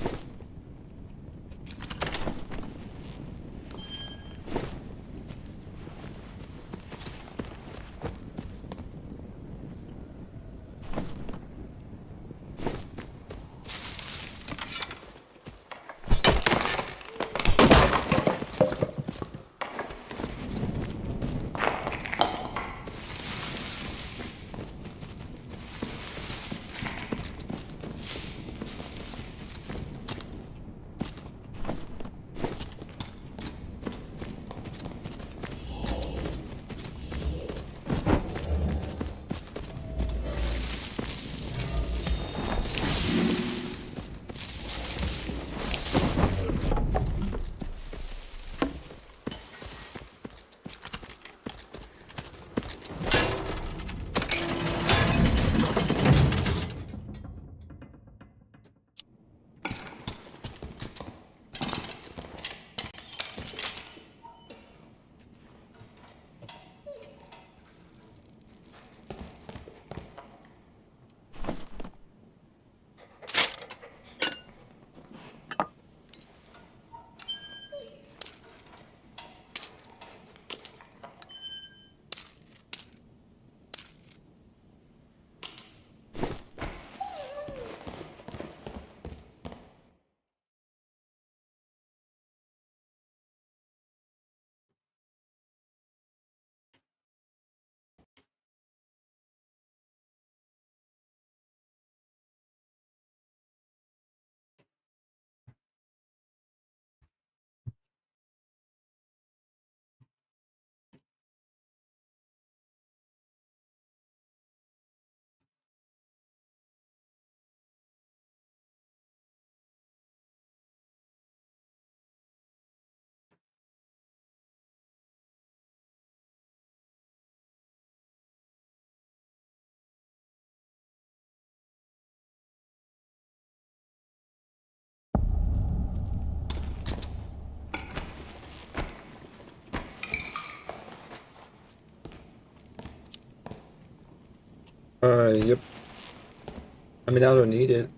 Yep. I mean, I don't need it.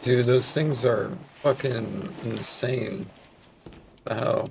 Dude, those things are fucking insane. The hell?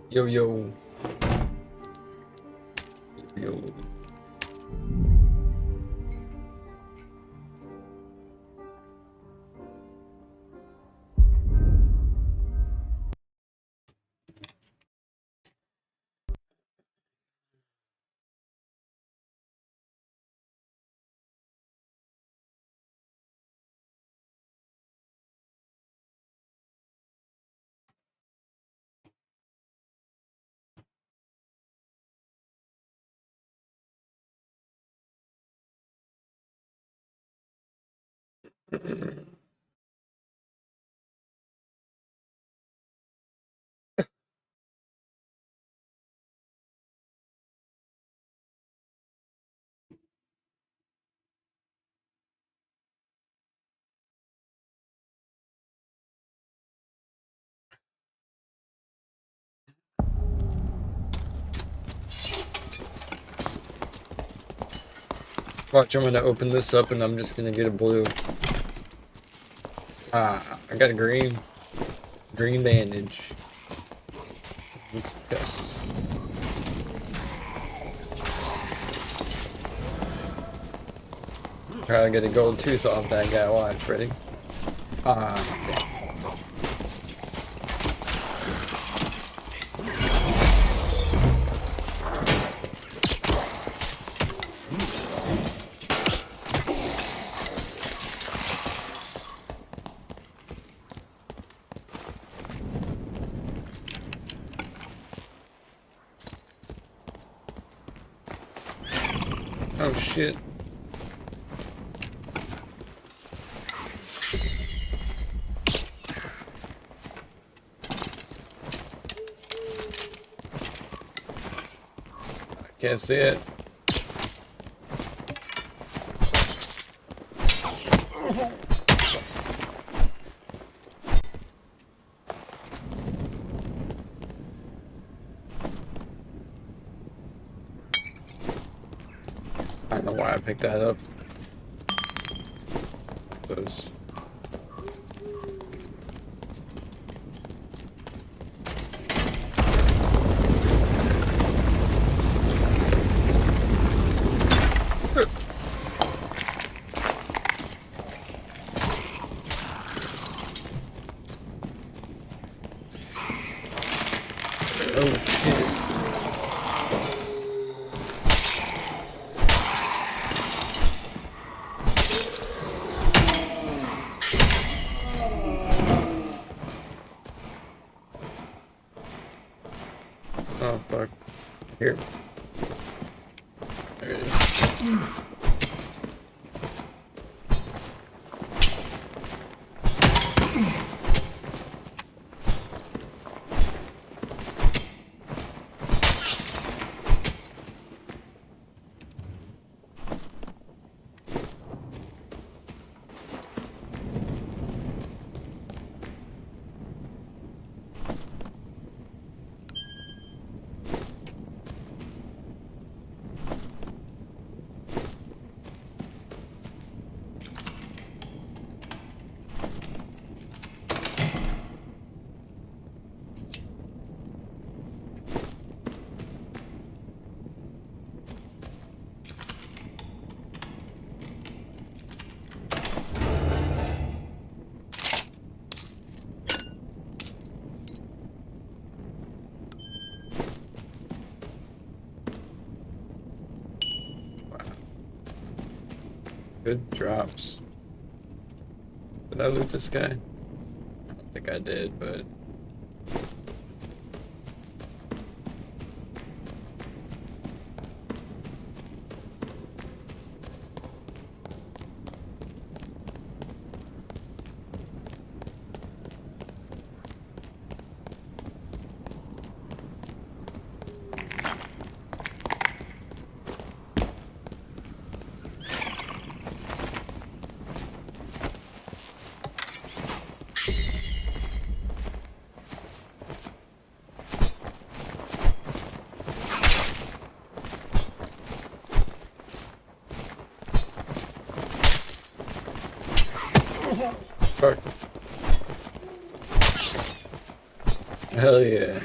Yo, yo. Yo. Watch, I'm gonna open this up and I'm just gonna get a blue. Ah, I got a green. Green bandage. Yes. Try to get a gold tooth off that guy. Watch, ready? Ah. Oh shit. I can't see it. I don't know why I picked that up. Those. Oh shit. Oh fuck. Here. There it is. Good drops. Did I loot this guy? I don't think I did, but... Fuck. Hell yeah.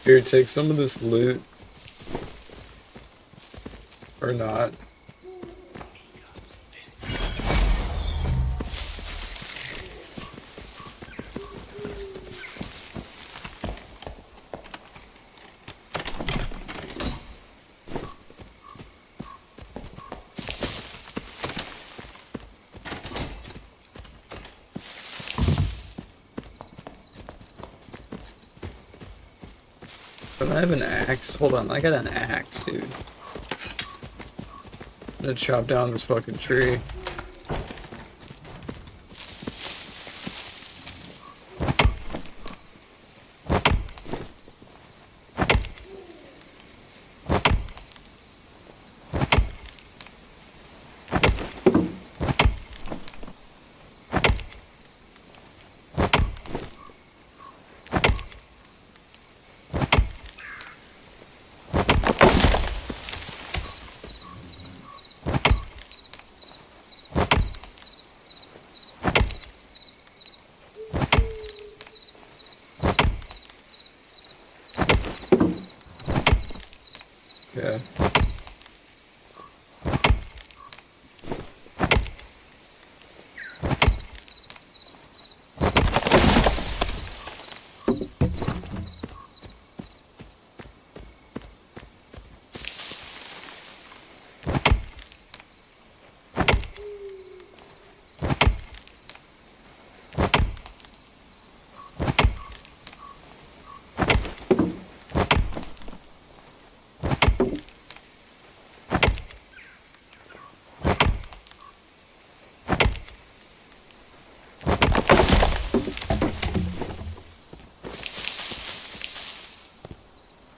Here, take some of this loot. Or not. But I have an axe. Hold on, I got an axe, dude. I'm gonna chop down this fucking tree. Yeah.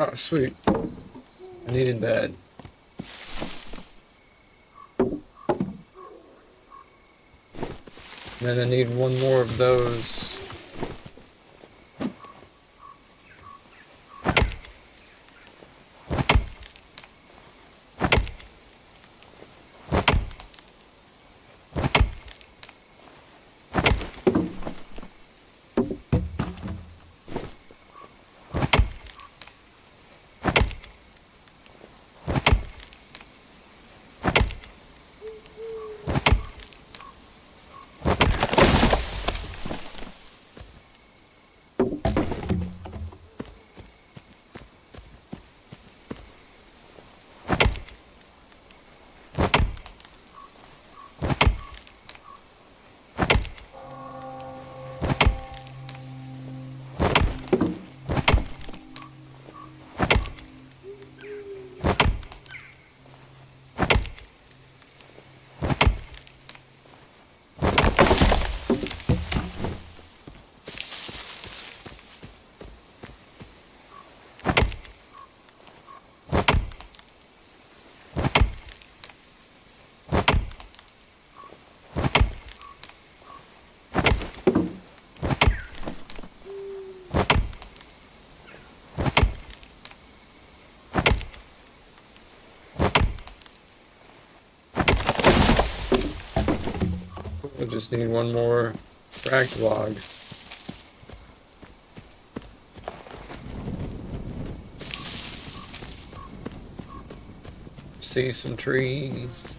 Oh, sweet. I needed that. And then I need one more of those. I just need one more cracked log. See some trees.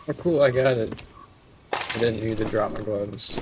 Oh cool, I got it. I didn't need to drop my gloves.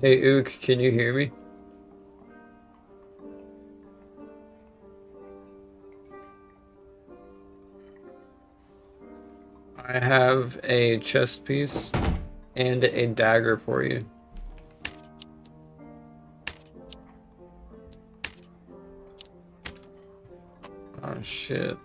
Hey, Ook, can you hear me? I have a chest piece and a dagger for you. Oh shit.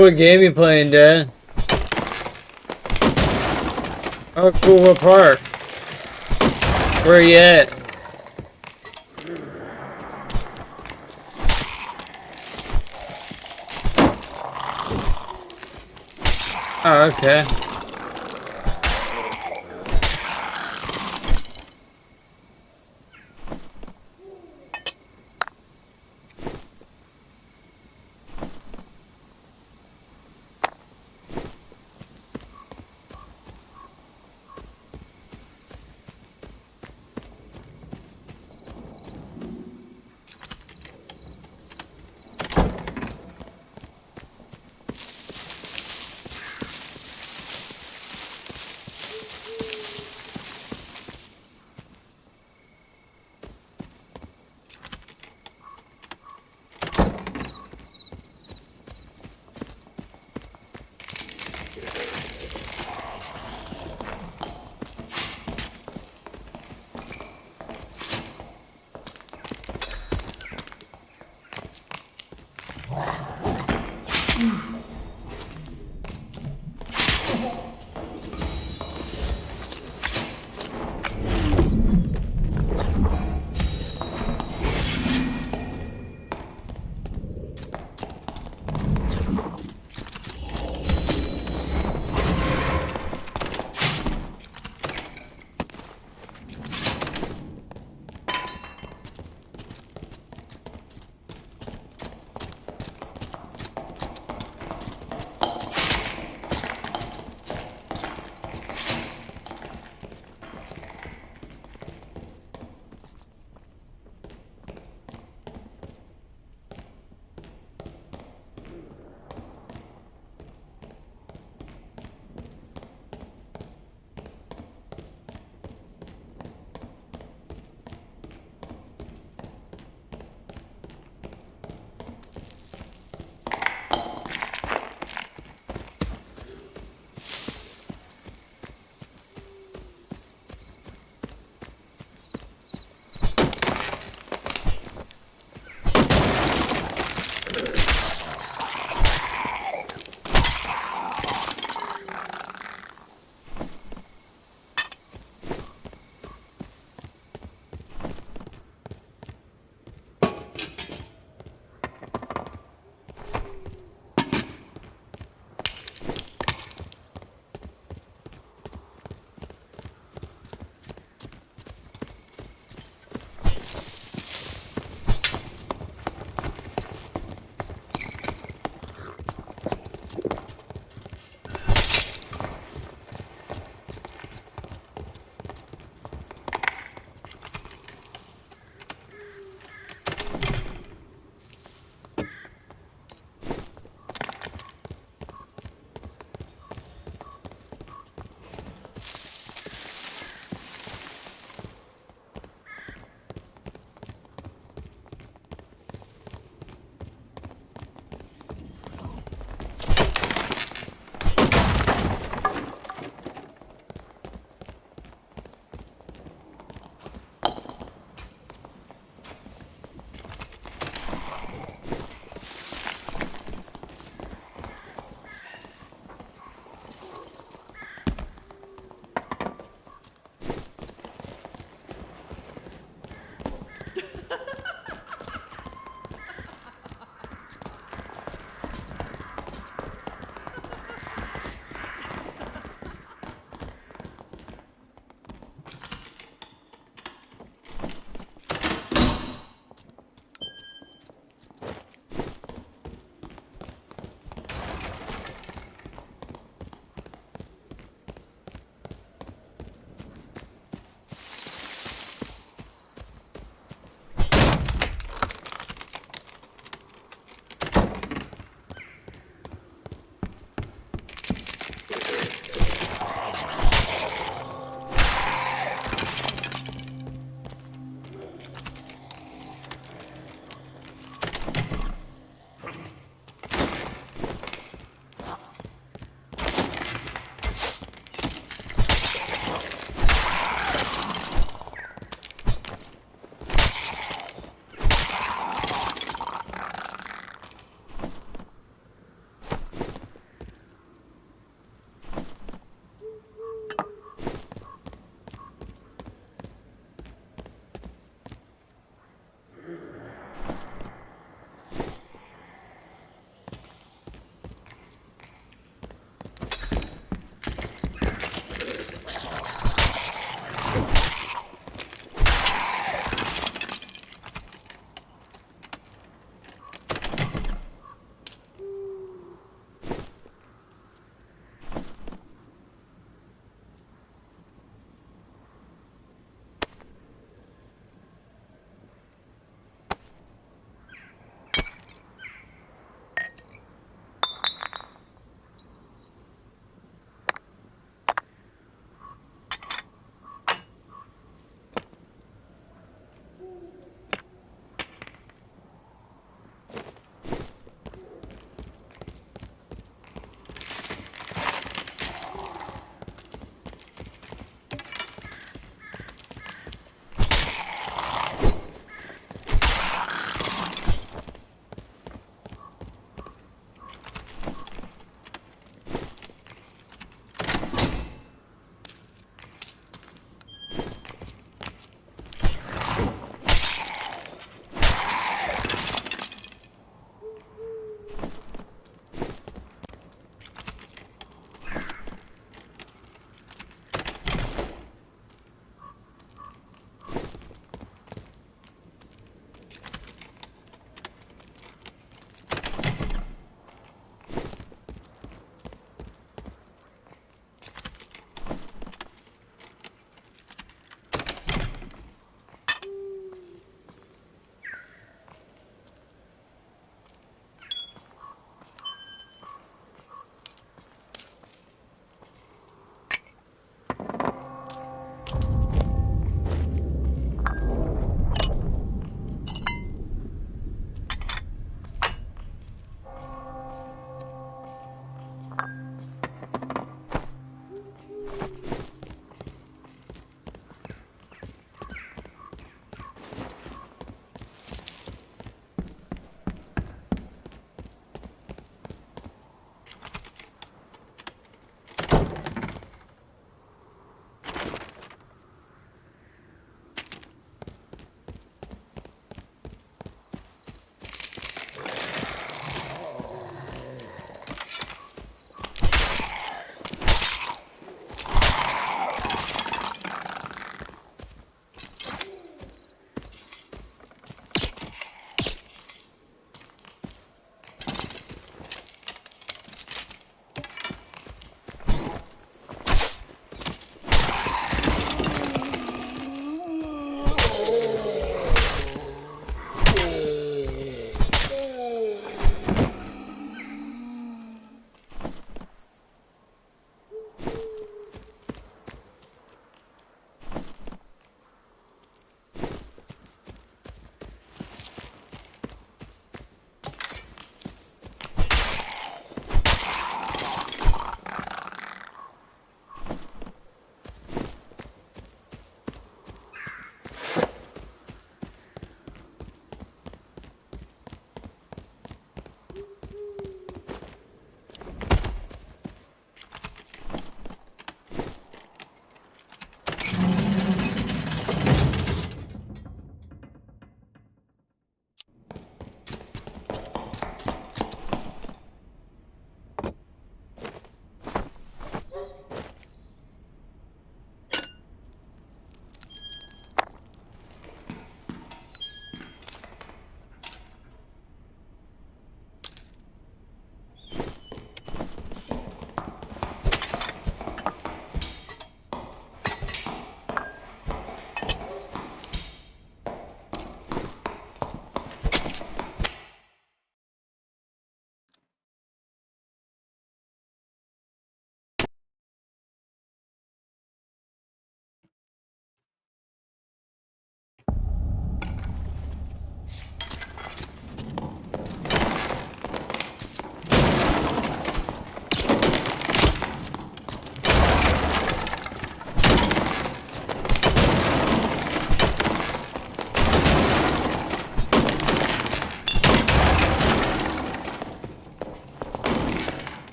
What game you playing, Dad? Oh, cool. What part? Where you at? Oh, okay.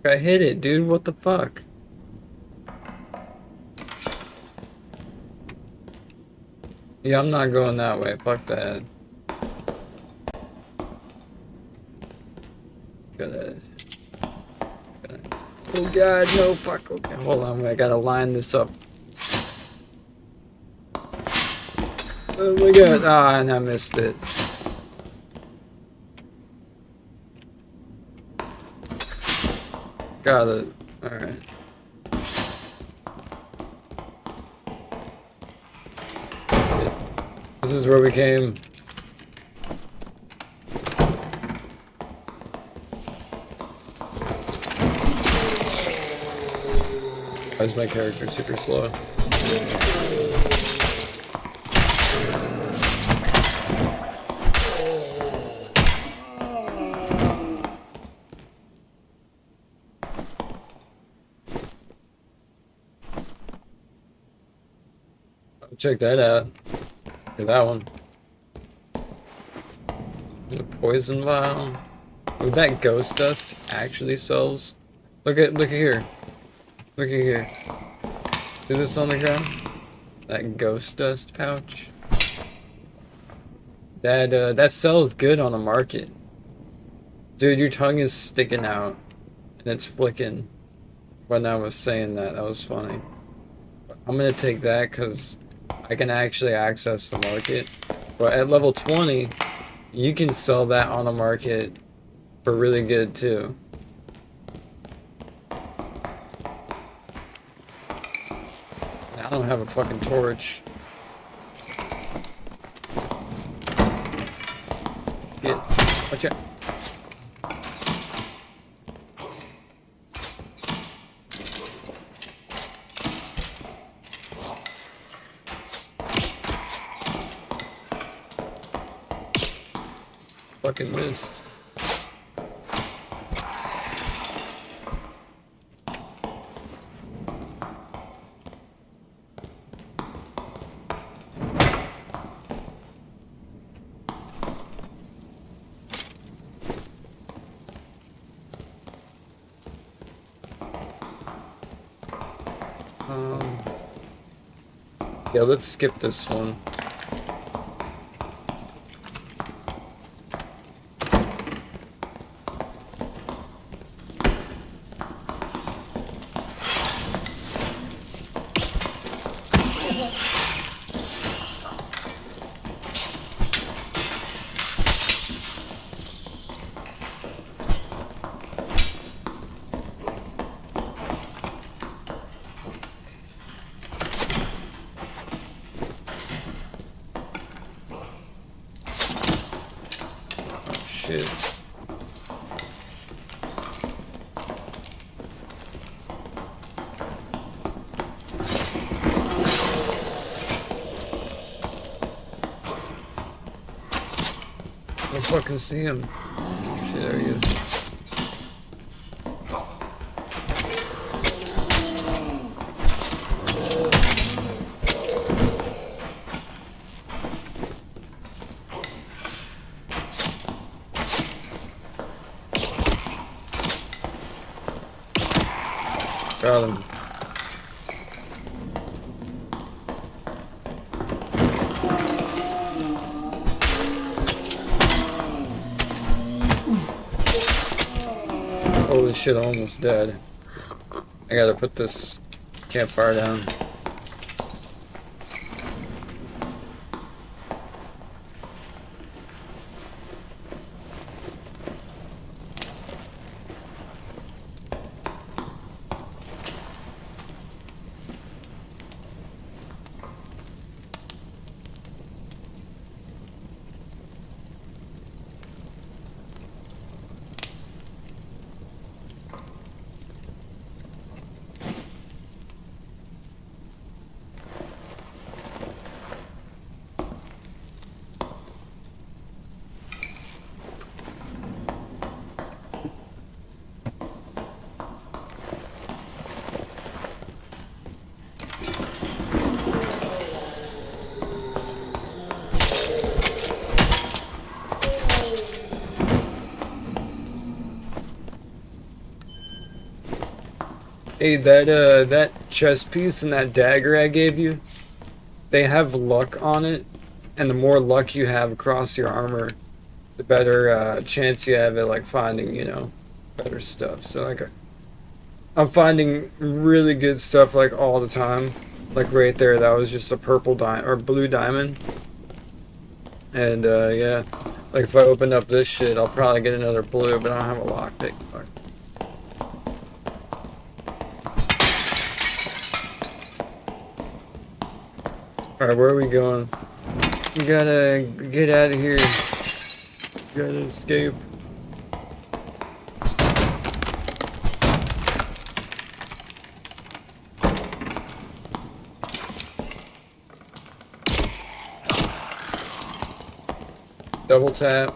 I hit it, dude. What the fuck? Yeah, I'm not going that way. Fuck that. Oh god, no, fuck. Okay, hold on. I gotta line this up. Oh my god. Ah, and I missed it. Got it. Alright. This is where we came. Why is my character super slow? Check that out. Look at that one. The poison vial. Would that ghost dust actually sells? Look at here. Look at here. See this on the ground? That ghost dust pouch. That sells good on the market. Dude, your tongue is sticking out and it's flicking. When I was saying that, that was funny. I'm gonna take that because I can actually access the market. But at level 20, you can sell that on the market for really good too. I don't have a fucking torch. Watch out. Fucking missed. Yeah, let's skip this one. Shit. I fucking see him. Shit, there he is. Got him. Holy shit, I'm almost dead. I gotta put this campfire down. Hey, that chest piece and that dagger I gave you, they have luck on it, and the more luck you have across your armor, the better chance you have at like finding, you know, better stuff. So like, I'm finding really good stuff like all the time. Like right there, that was just a purple diamond or blue diamond. And yeah, like if I open up this shit, I'll probably get another blue, but I don't have a lockpick. Fuck. Alright, where are we going? We gotta get out of here. We gotta escape. Double tap.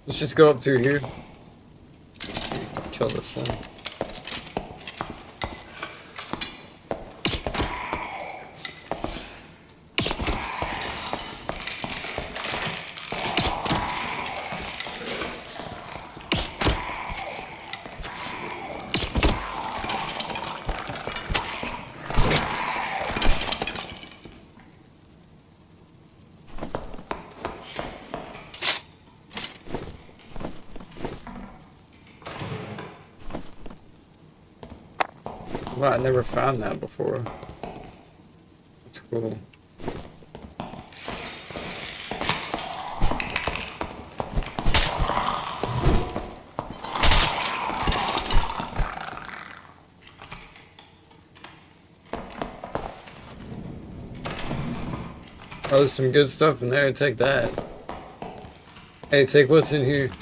Let's just go up through here. Kill this thing. Wow, I never found that before. That's cool. Oh, there's some good stuff in there. Take that. Hey, take what's in here.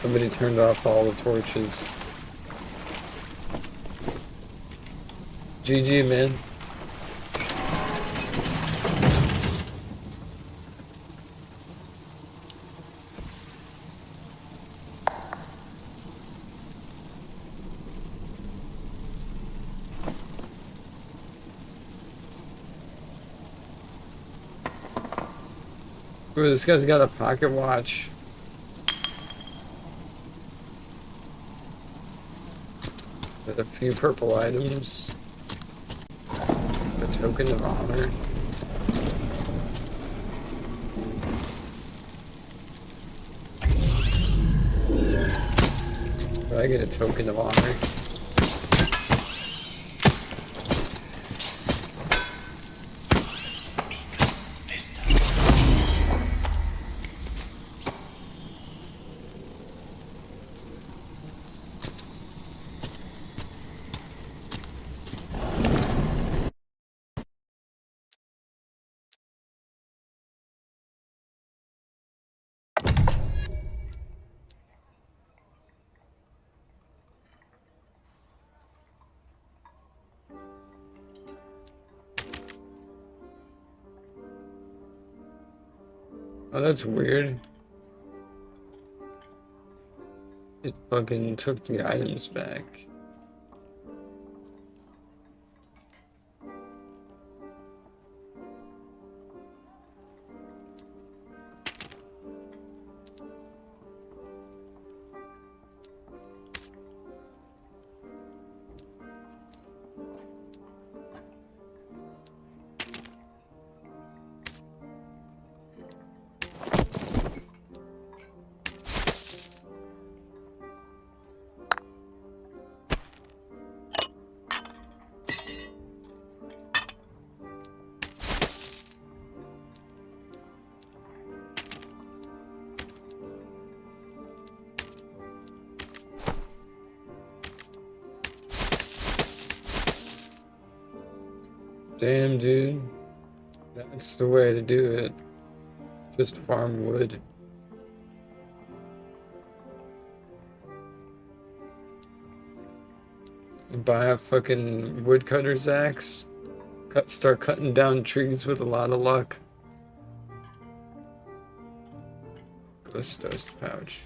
Somebody turned off all the torches. GG, man. Ooh, this guy's got a pocket watch. With a few purple items. A token of honor. I get a token of honor. Oh, that's weird. It fucking took the items back. Damn, dude. That's the way to do it. Just farm wood. And buy a fucking woodcutter's axe. Start cutting down trees with a lot of luck. Ghost dust pouch.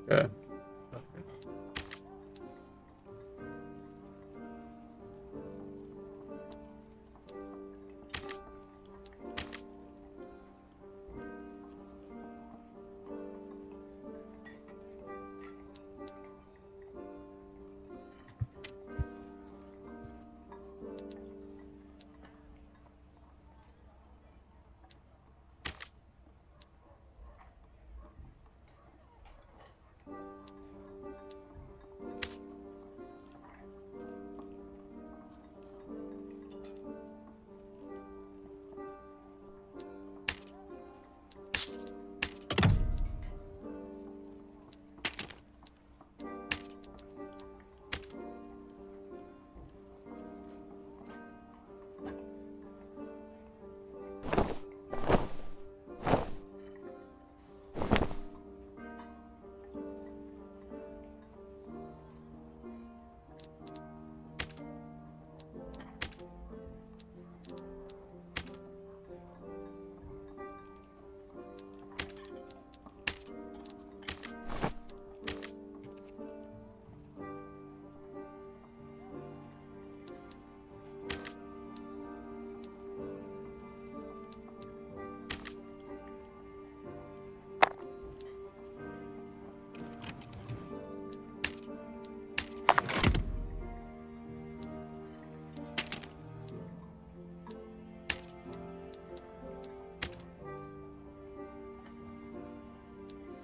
Yeah.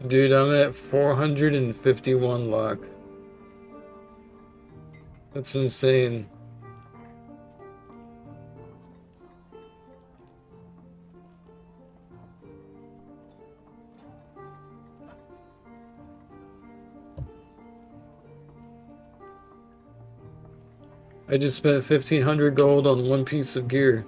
Dude, I'm at 451 luck. That's insane. I just spent 1,500 gold on one piece of gear.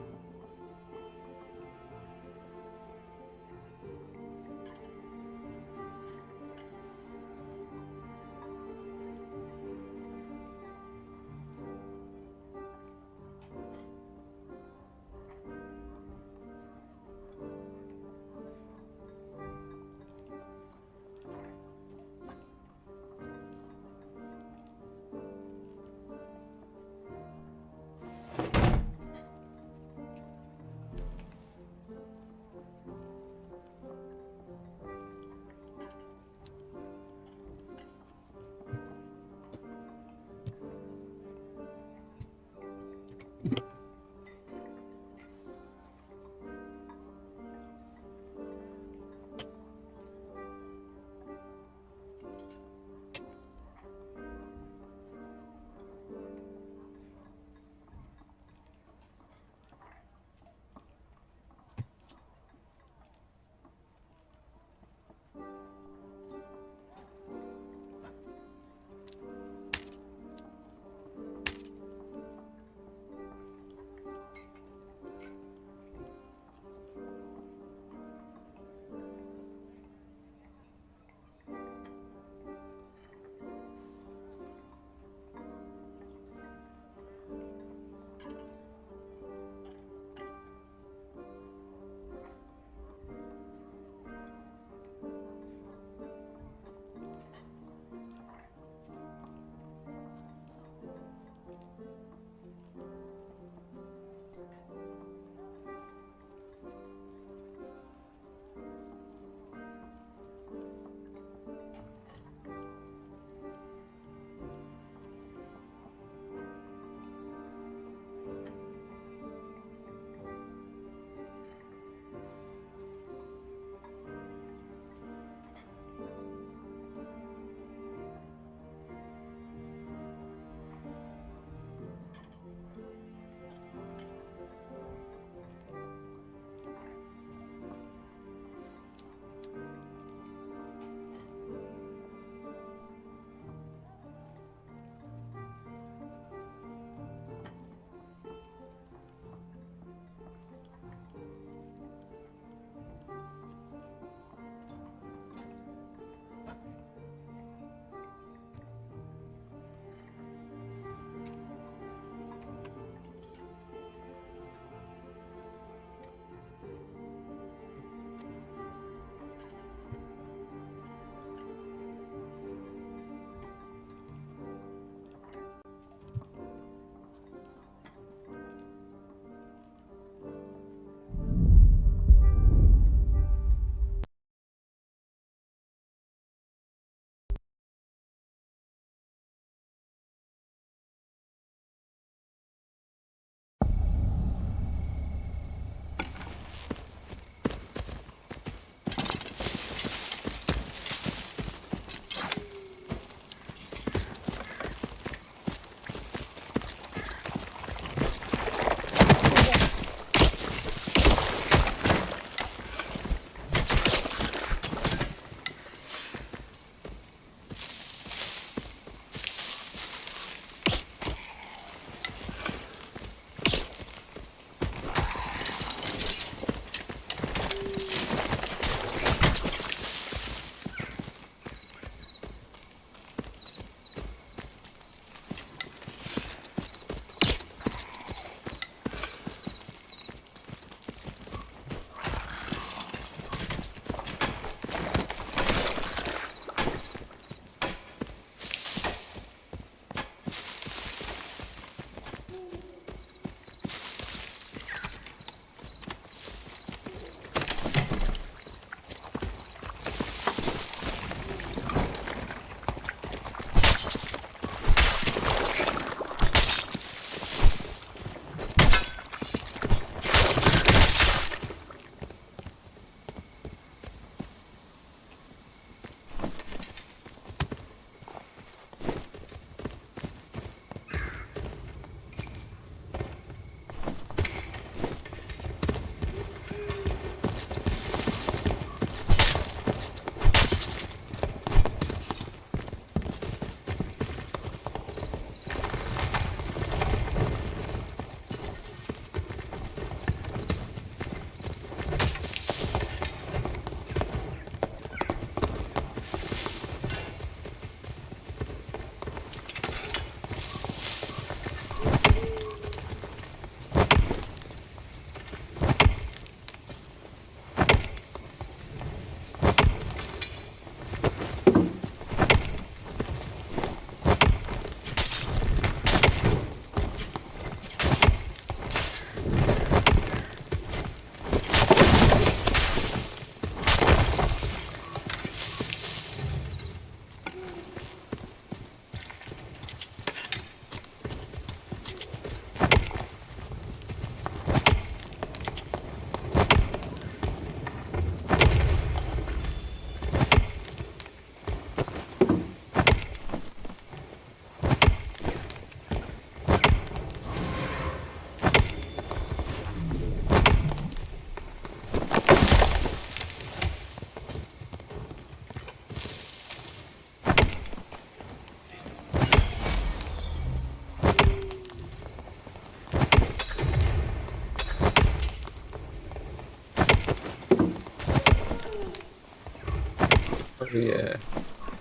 Yeah.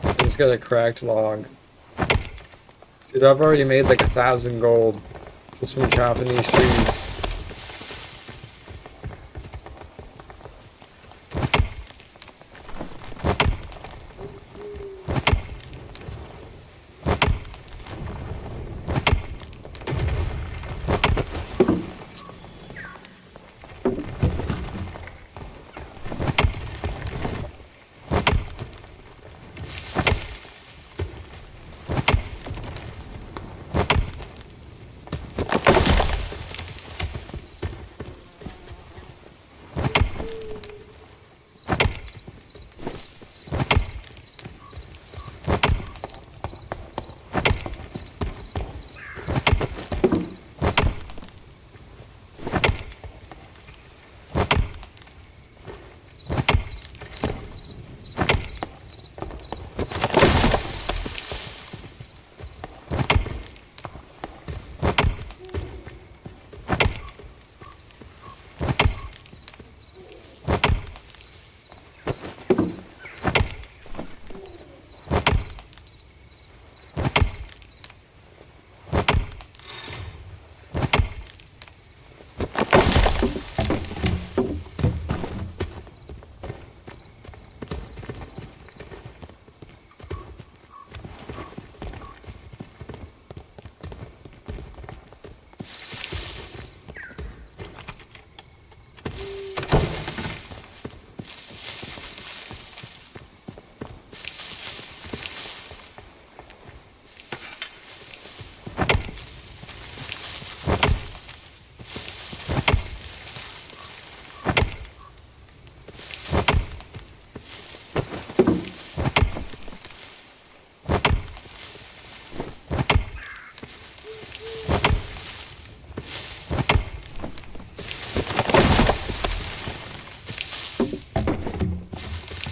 I just got a cracked log. Dude, I've already made like 1,000 gold just from chopping these trees.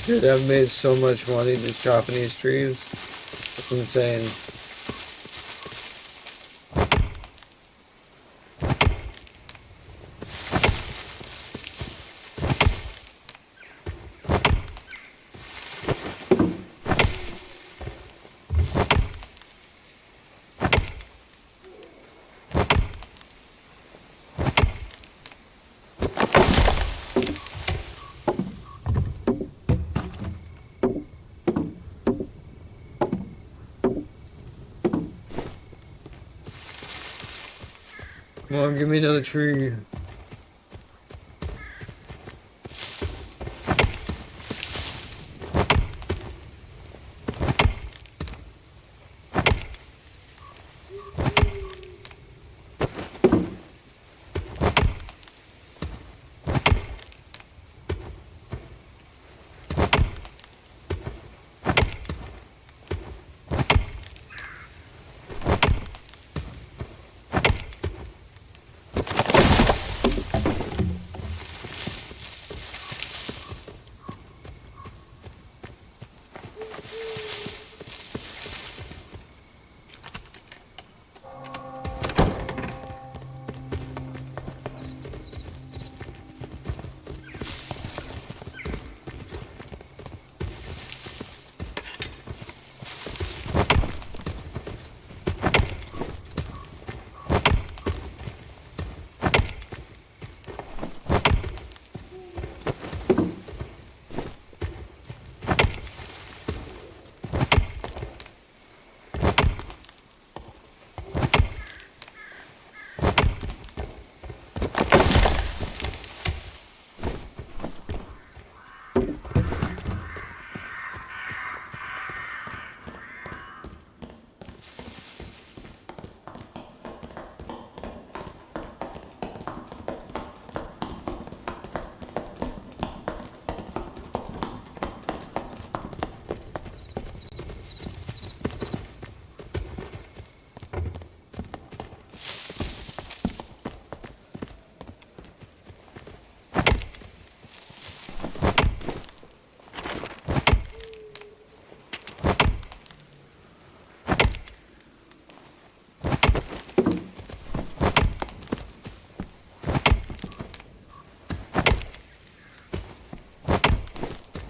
Dude, I've made so much money just chopping these trees. It's insane. Come on, give me another tree.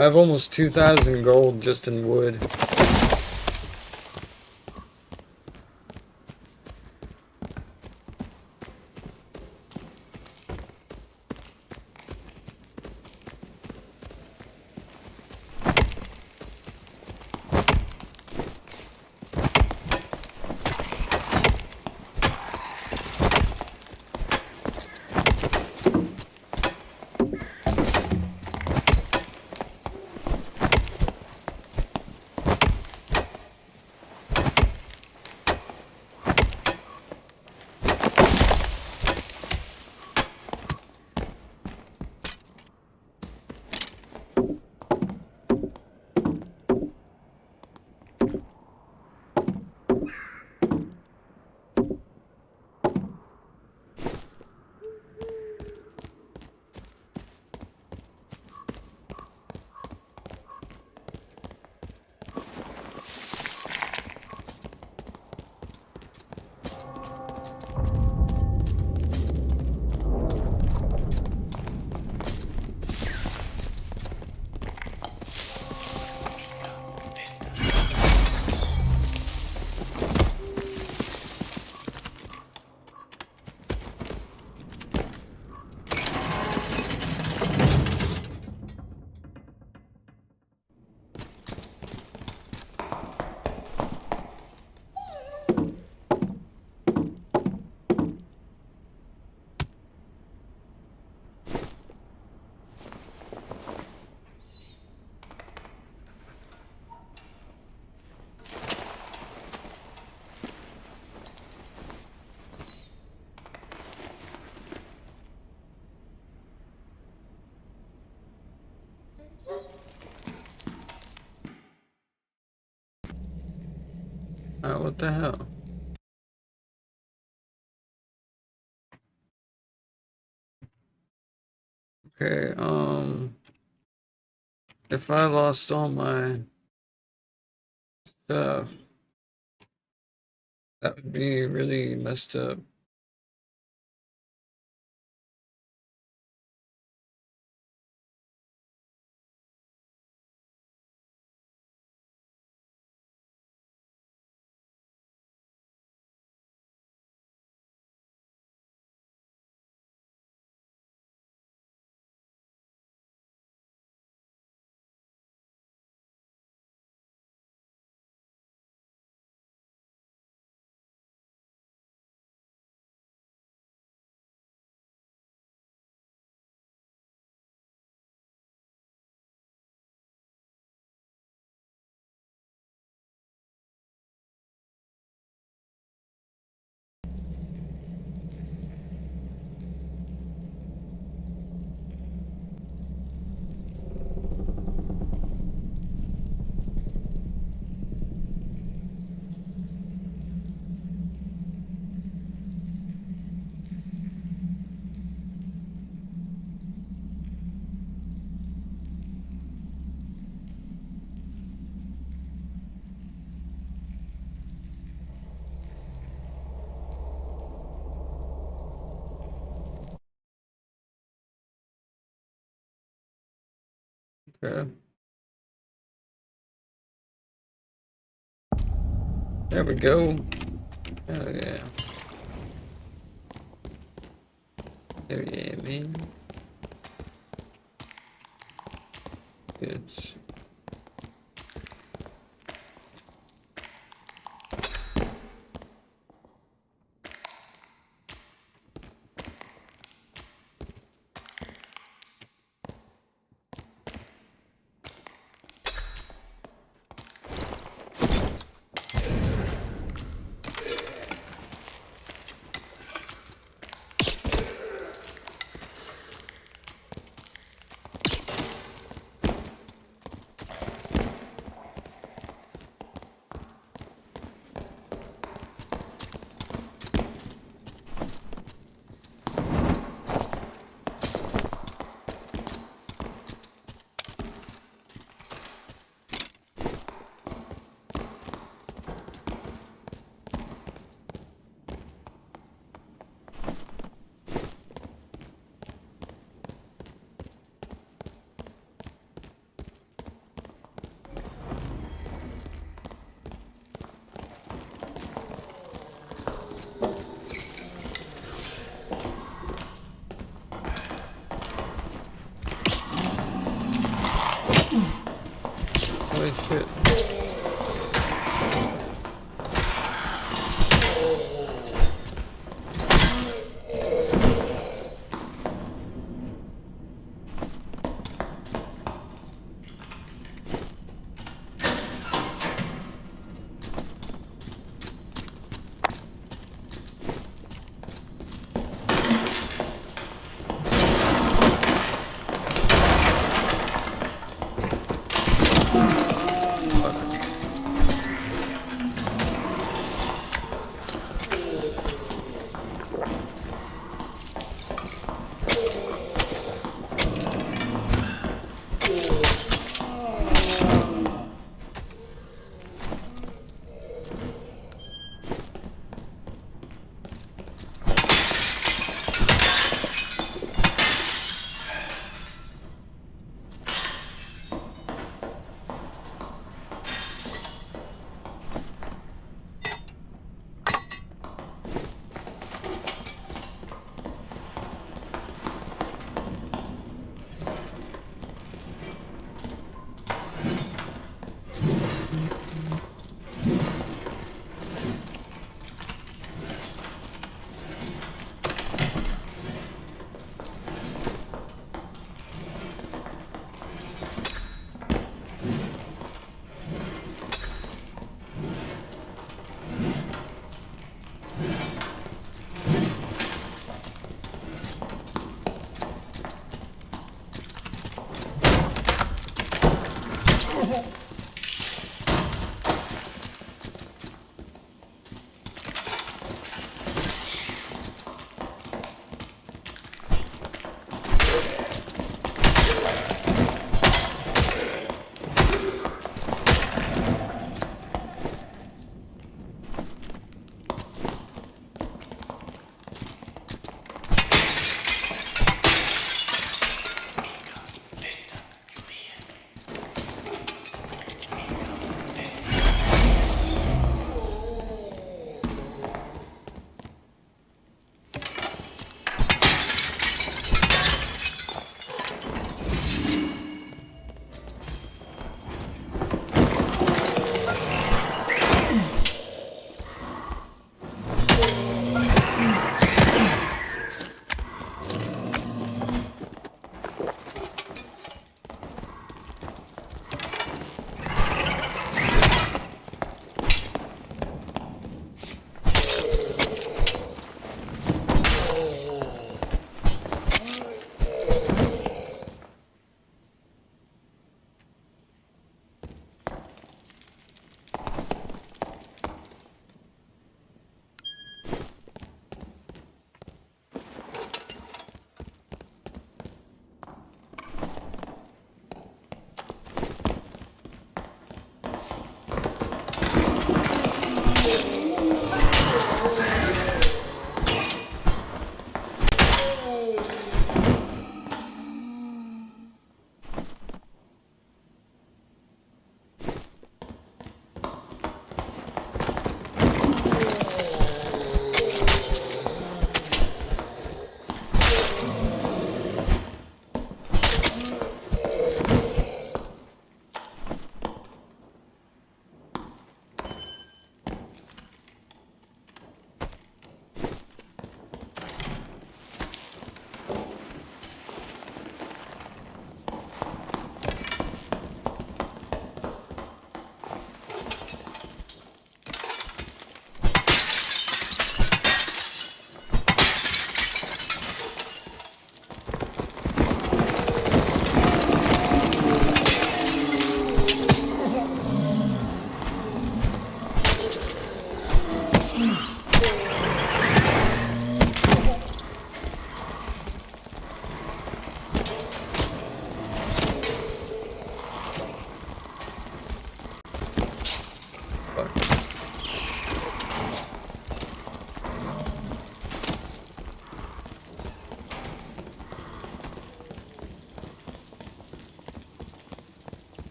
I have almost 2,000 gold just in wood. Oh, what the hell? Okay, if I lost all my stuff, that would be really messed up. Okay. There we go. Oh yeah. Oh yeah, man. Good. Holy shit.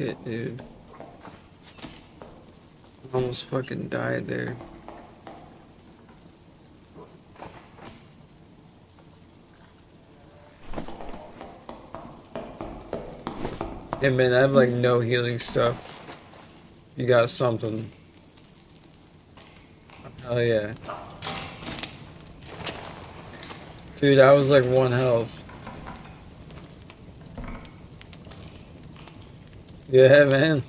shit, dude. Almost fucking died there. Hey man, I have like no healing stuff. You got something. Oh yeah. Dude, I was like 1 health. Yeah, man.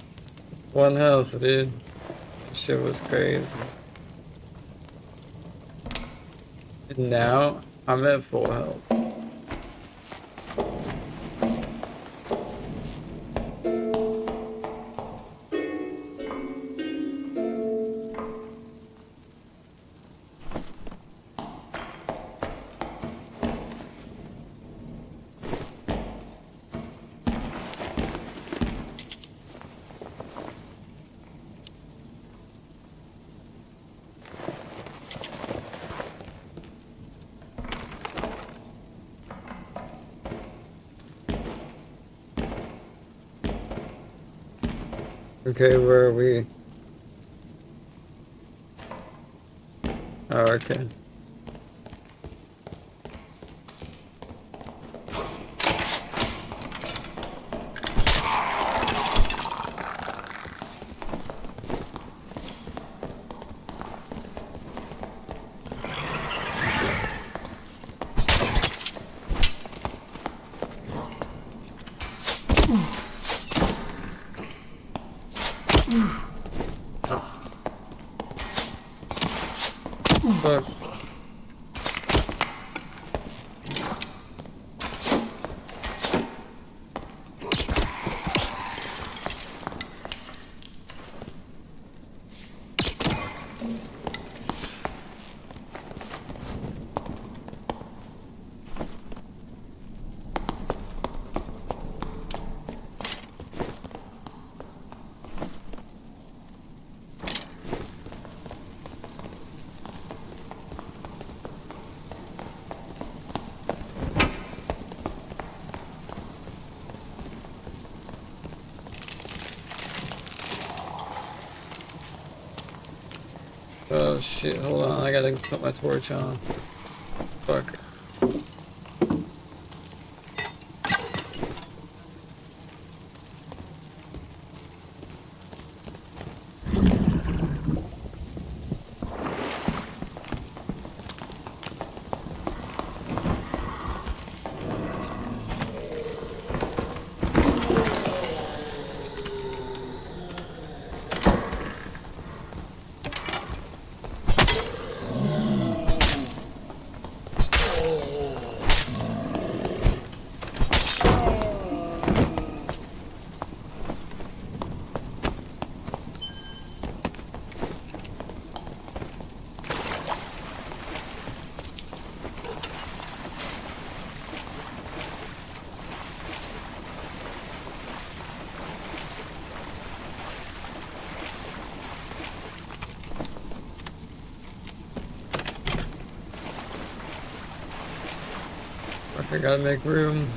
1 health, dude. Shit was crazy. And now, I'm at full health. Okay, where are we? Oh, okay. Fuck. Oh shit, hold on, I gotta put my torch on. Fuck. I gotta make room.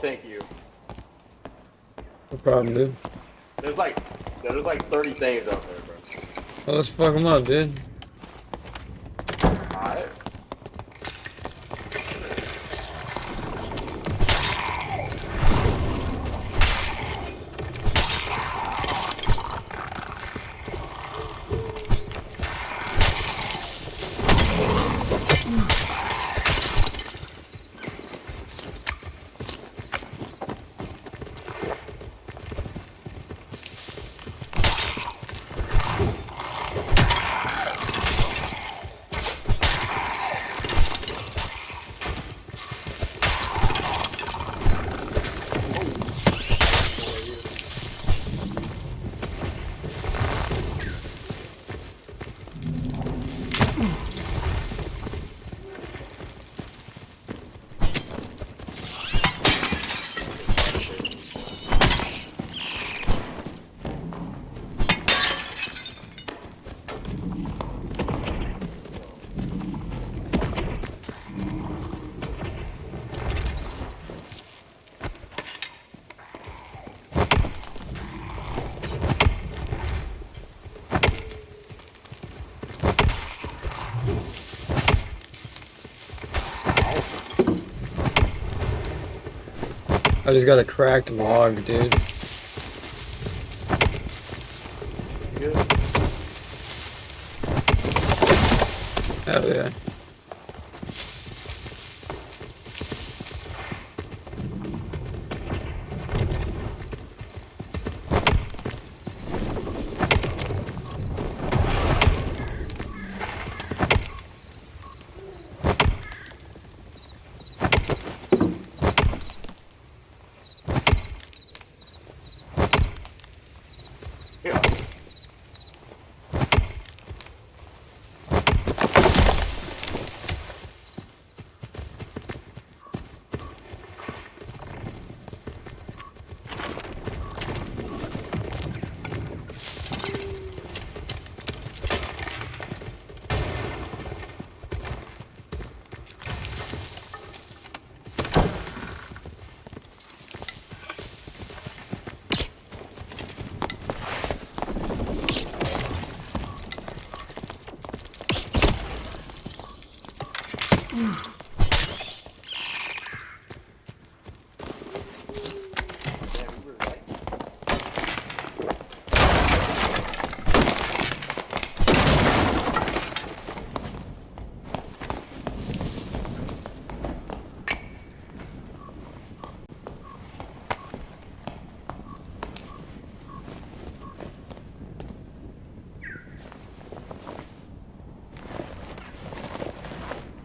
thank you. No problem, dude. There's like 30 things out there, bro. Well, let's fuck them up, dude. Alright. I just got a cracked log, dude. Good. Hell yeah. Yeah.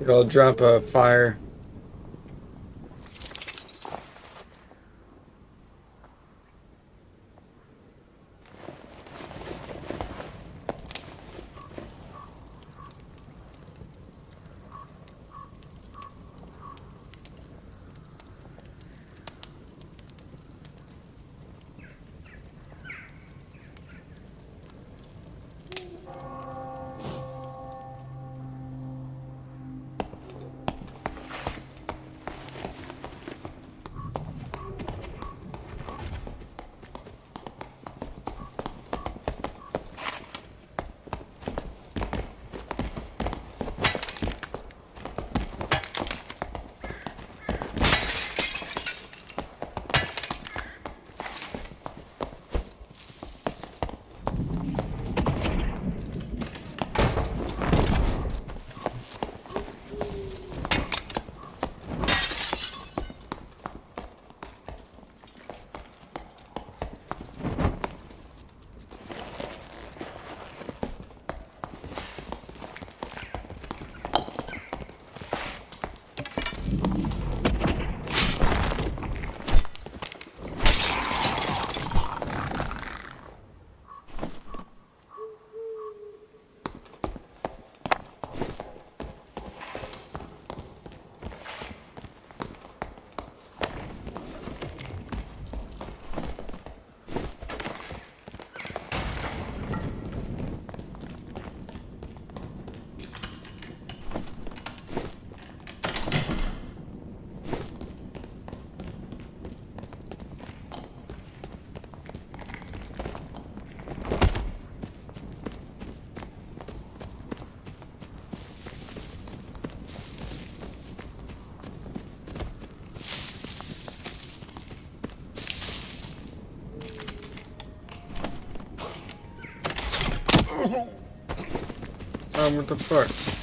I'll drop a fire. What the fuck?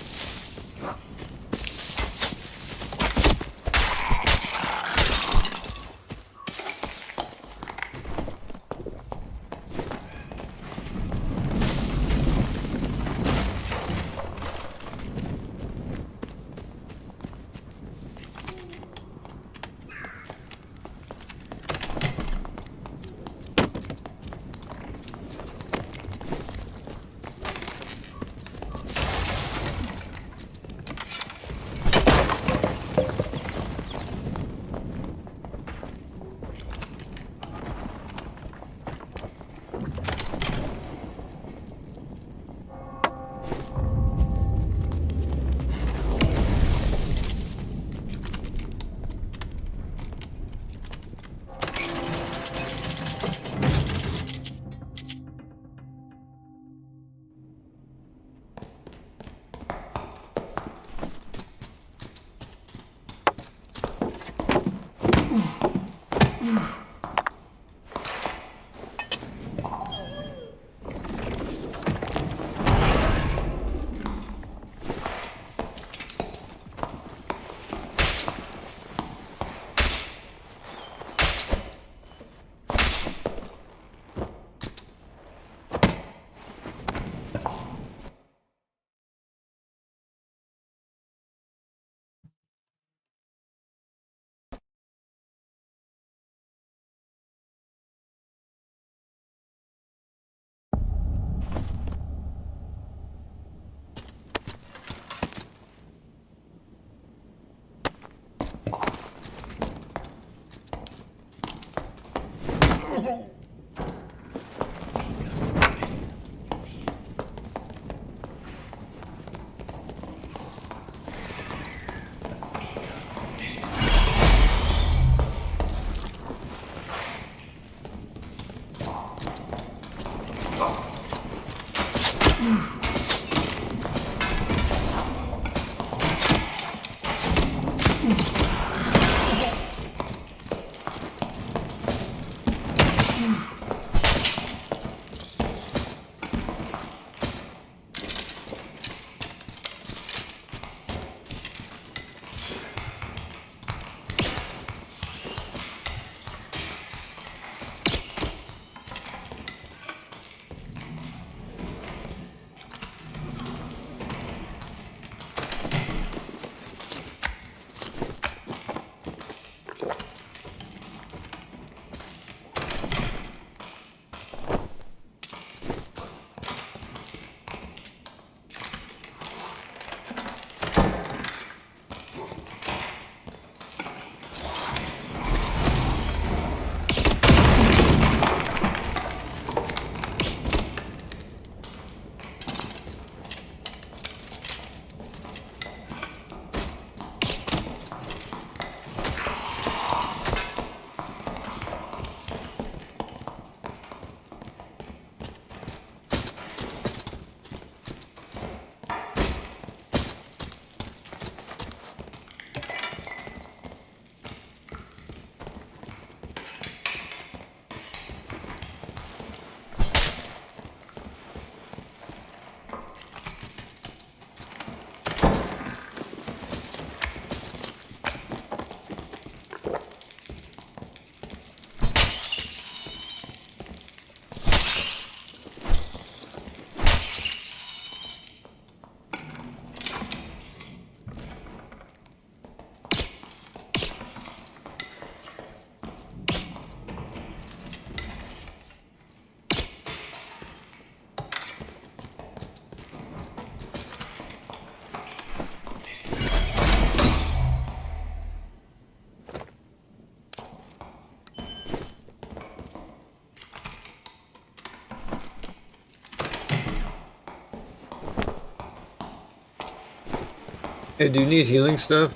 Hey, do you need healing stuff?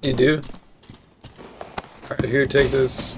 You do? Alright, here, take this.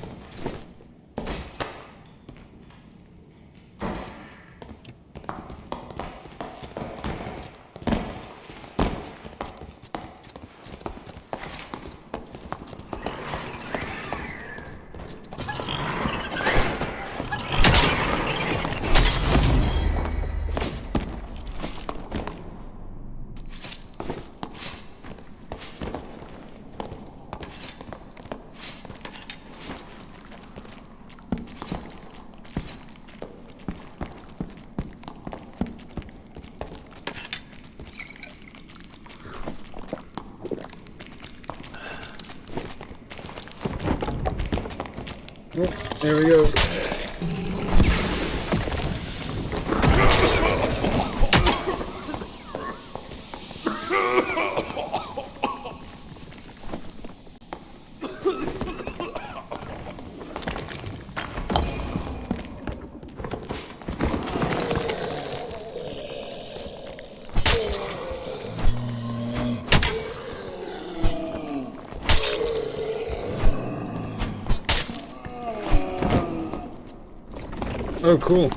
There we go. Oh, cool.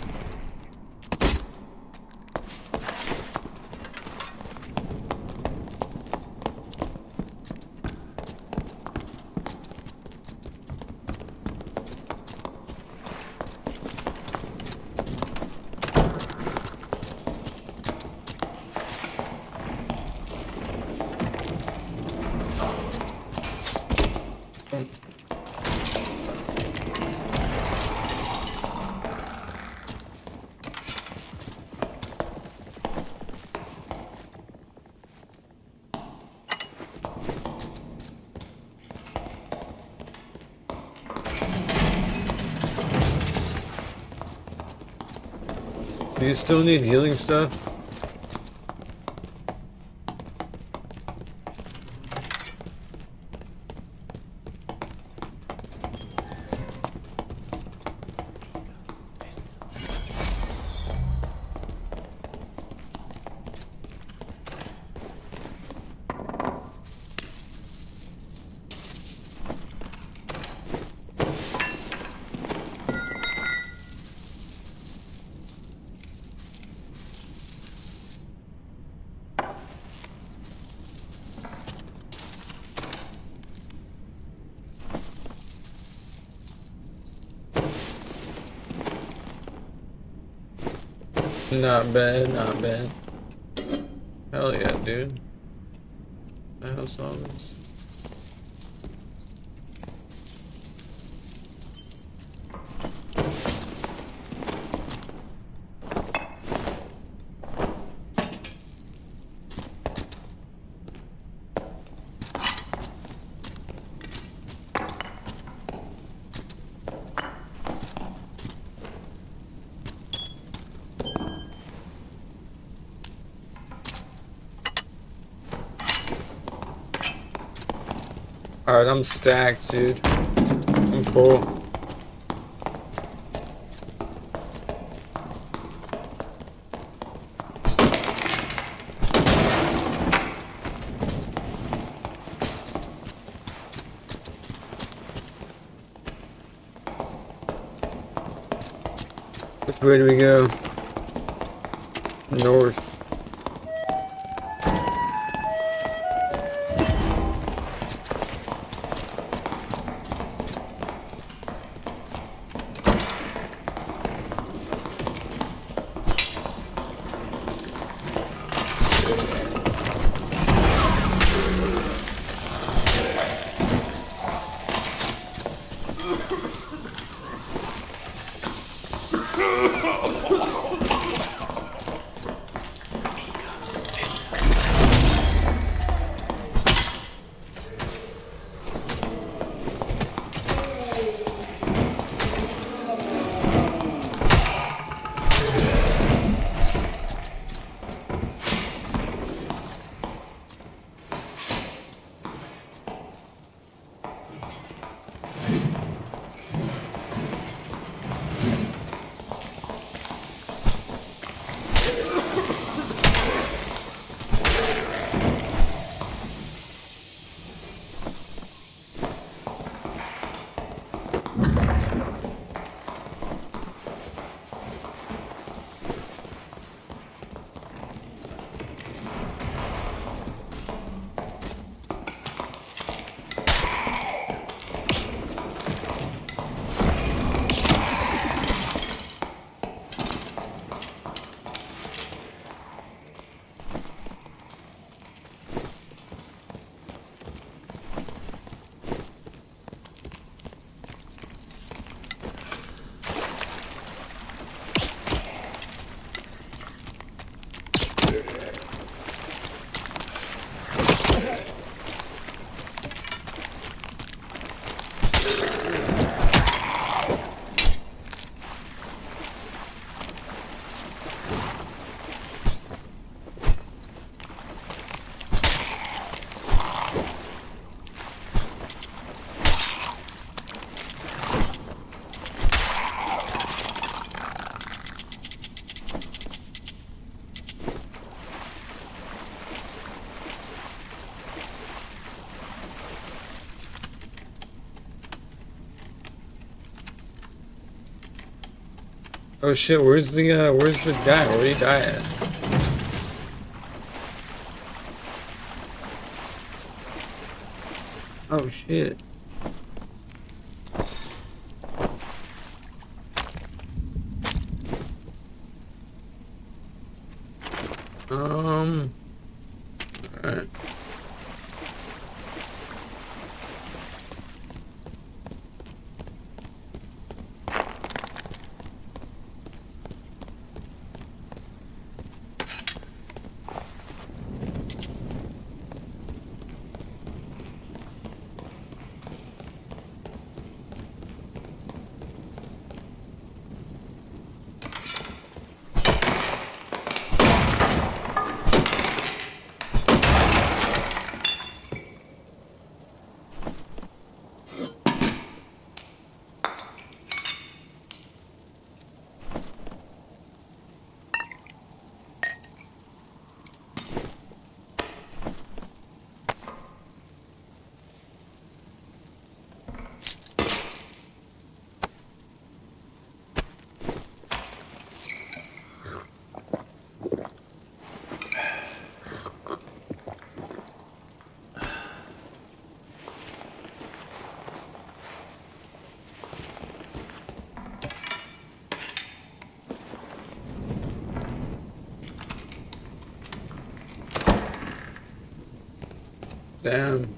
Do you still need healing stuff? Not bad, not bad. Hell yeah, dude. I have some of this. Alright, I'm stacked, dude. I'm full. Which way do we go? North. Oh shit, where's the guy? Where'd he die at? Oh shit. Alright. Damn.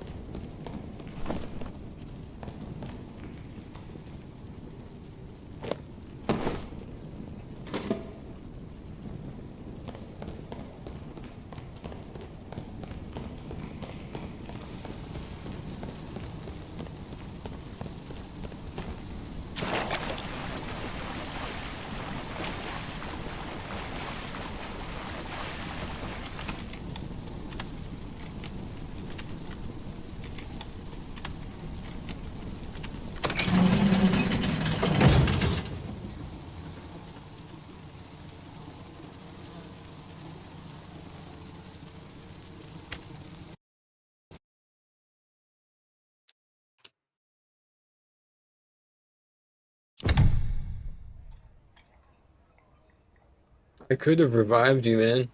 I could have revived you, man.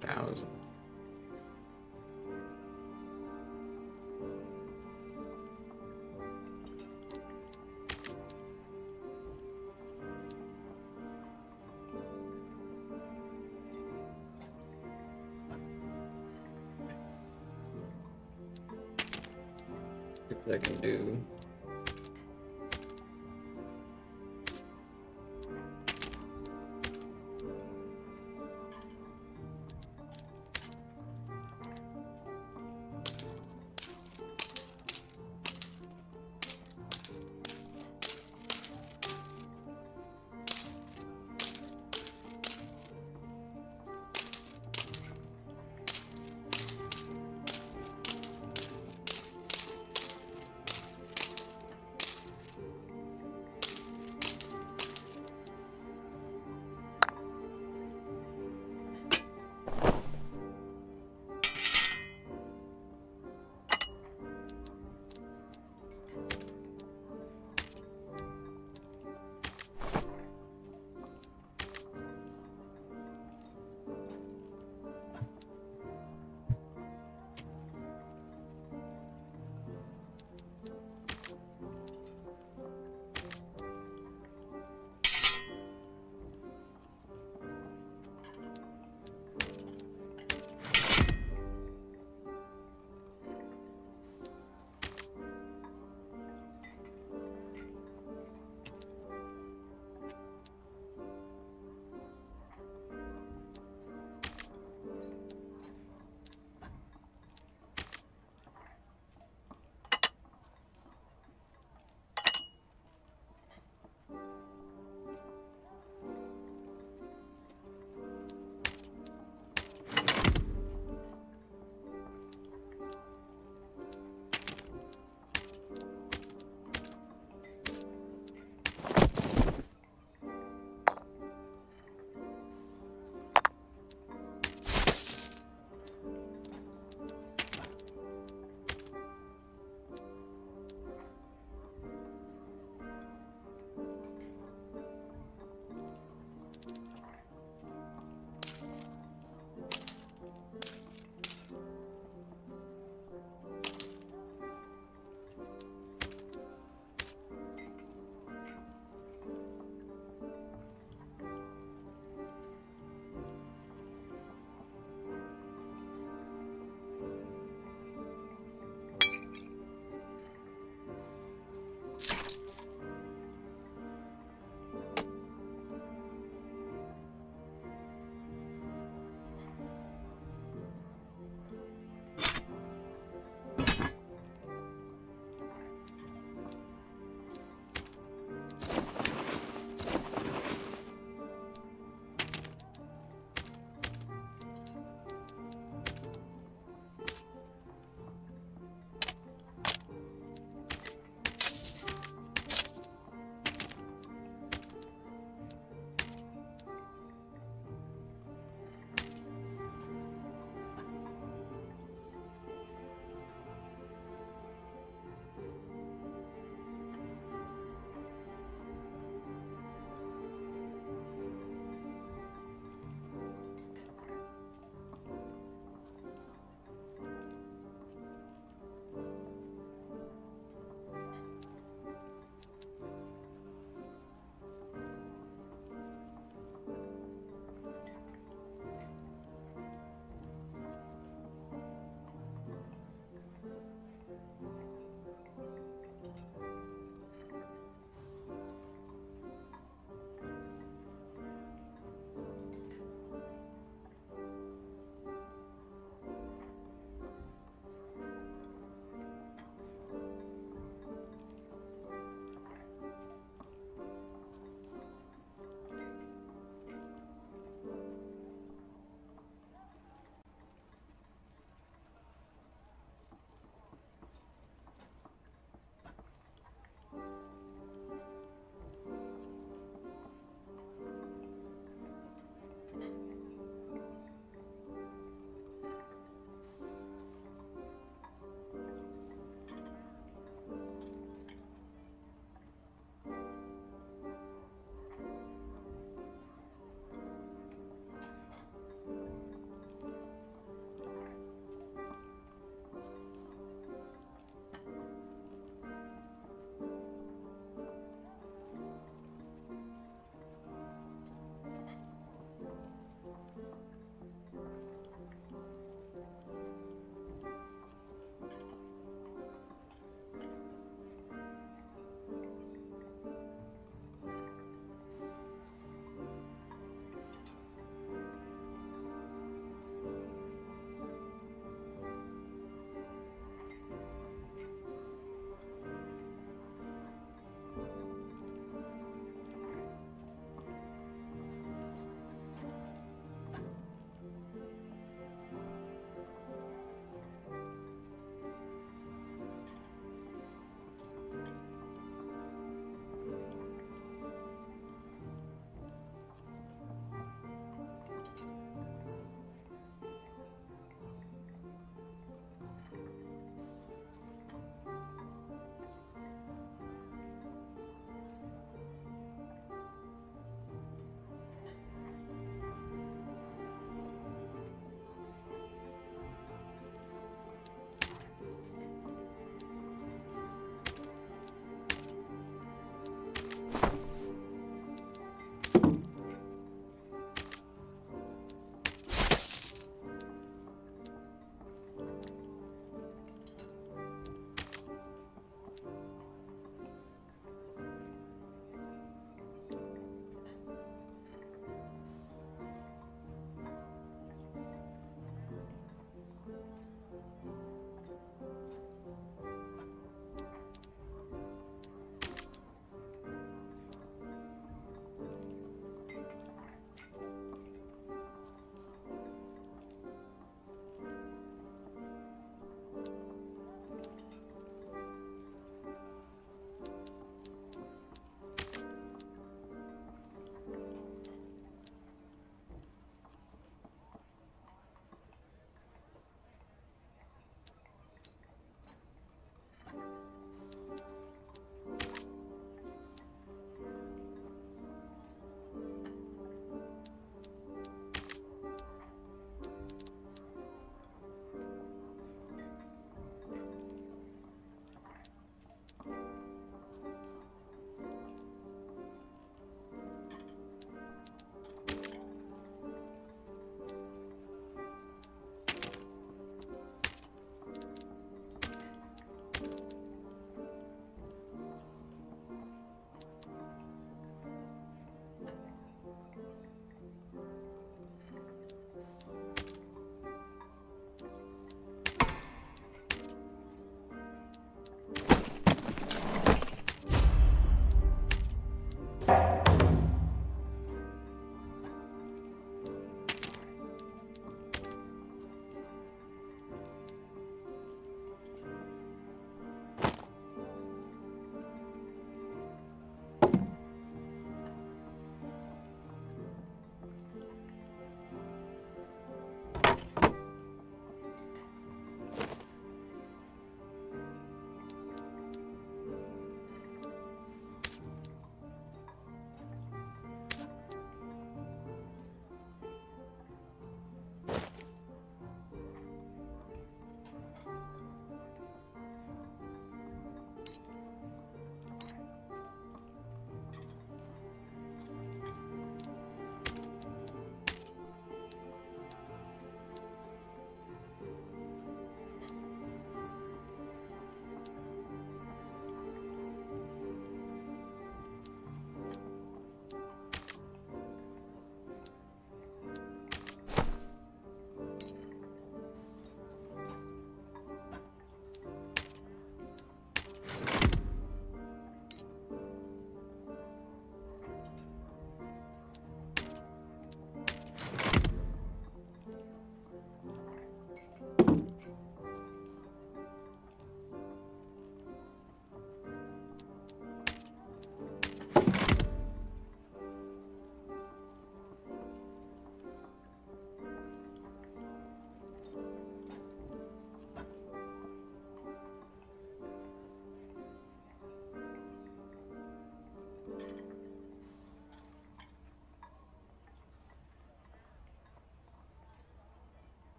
3,000. See what I can do.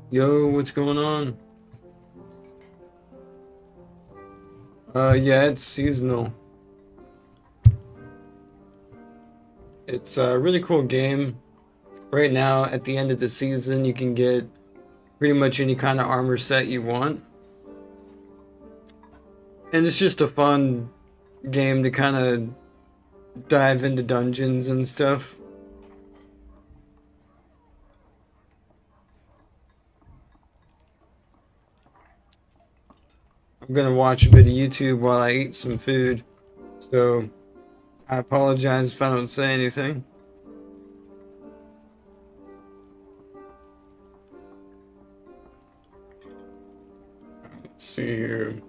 Yo, what's going on? Yeah, it's seasonal. It's a really cool game. Right now, at the end of the season, you can get pretty much any kind of armor set you want. And it's just a fun game to kind of dive into dungeons and stuff. I'm gonna watch a bit of YouTube while I eat some food, so I apologize if I don't say anything. Let's see here.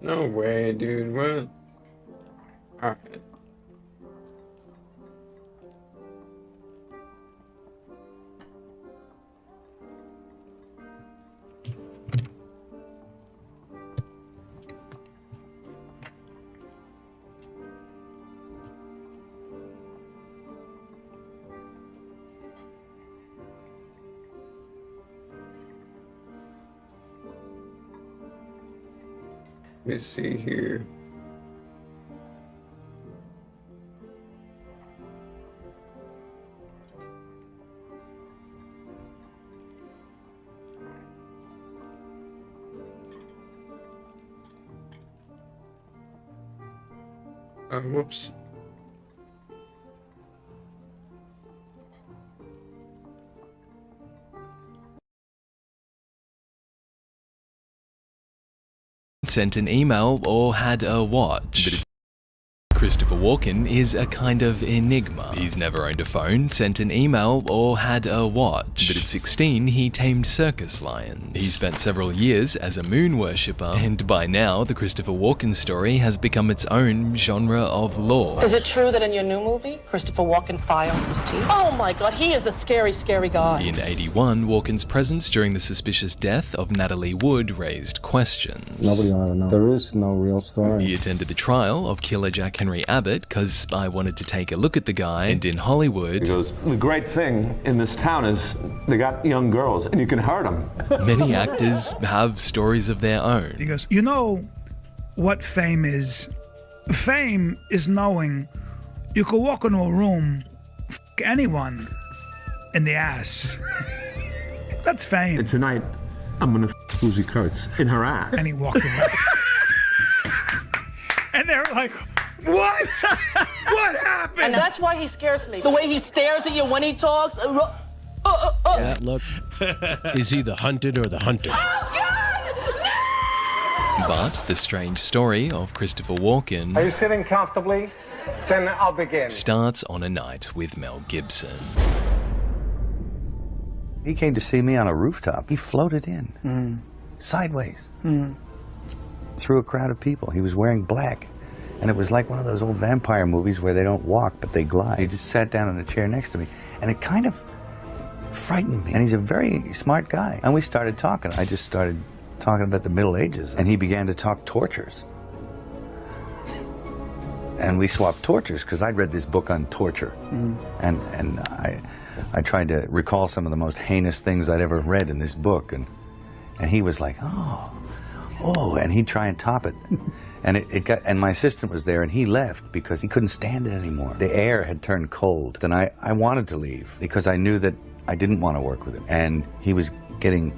No way, dude. What? Alright. Let me see here. Whoops. Sent an email or had a watch. Christopher Walken is a kind of enigma. He's never owned a phone, sent an email, or had a watch. But at 16, he tamed circus lions. He spent several years as a moon worshipper, and by now, the Christopher Walken story has become its own genre of lore. Is it true that in your new movie, Christopher Walken filed his teeth? Oh my God, he is a scary, scary guy. In '81, Walken's presence during the suspicious death of Natalie Wood raised questions. Nobody will ever know. There is no real story. He attended the trial of killer Jack Henry Henry Abbott because I wanted to take a look at the guy, and in Hollywood, He goes, the great thing in this town is they got young girls and you can hurt them. many actors have stories of their own. He goes, you know what fame is? Fame is knowing you could walk into a room, f anyone in the ass. That's fame. And tonight, I'm gonna f Susie Kurtz in her ass. And he walked away. And they're like, what? What happened? And that's why he scares me. The way he stares at you when he talks. That look. Is he the hunted or the hunter? But the strange story of Christopher Walken Are you sitting comfortably? Then I'll begin. starts on a night with Mel Gibson. He came to see me on a rooftop. He floated in, sideways, through a crowd of people. He was wearing black, and it was like one of those old vampire movies where they don't walk, but they glide. He just sat down in a chair next to me, and it kind of frightened me. And he's a very smart guy. And we started talking. I just started talking about the Middle Ages, and he began to talk tortures. And we swapped tortures, because I'd read this book on torture, and I tried to recall some of the most heinous things I'd ever read in this book, and he was like, oh, and he'd try and top it. And my assistant was there, and he left because he couldn't stand it anymore. The air had turned cold, and I wanted to leave because I knew that I didn't want to work with him, and he was getting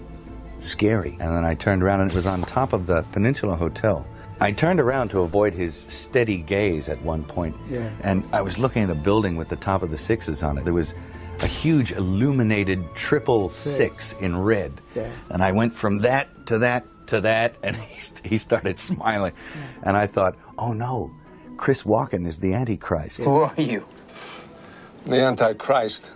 scary. And then I turned around, and it was on top of the Peninsula Hotel. I turned around to avoid his steady gaze at one point, and I was looking at a building with the top of the sixes on it. There was a huge illuminated 666 in red, and I went from that to that to that, and he started smiling, and I thought, oh no, Chris Walken is the Antichrist. Who are you? The Antichrist.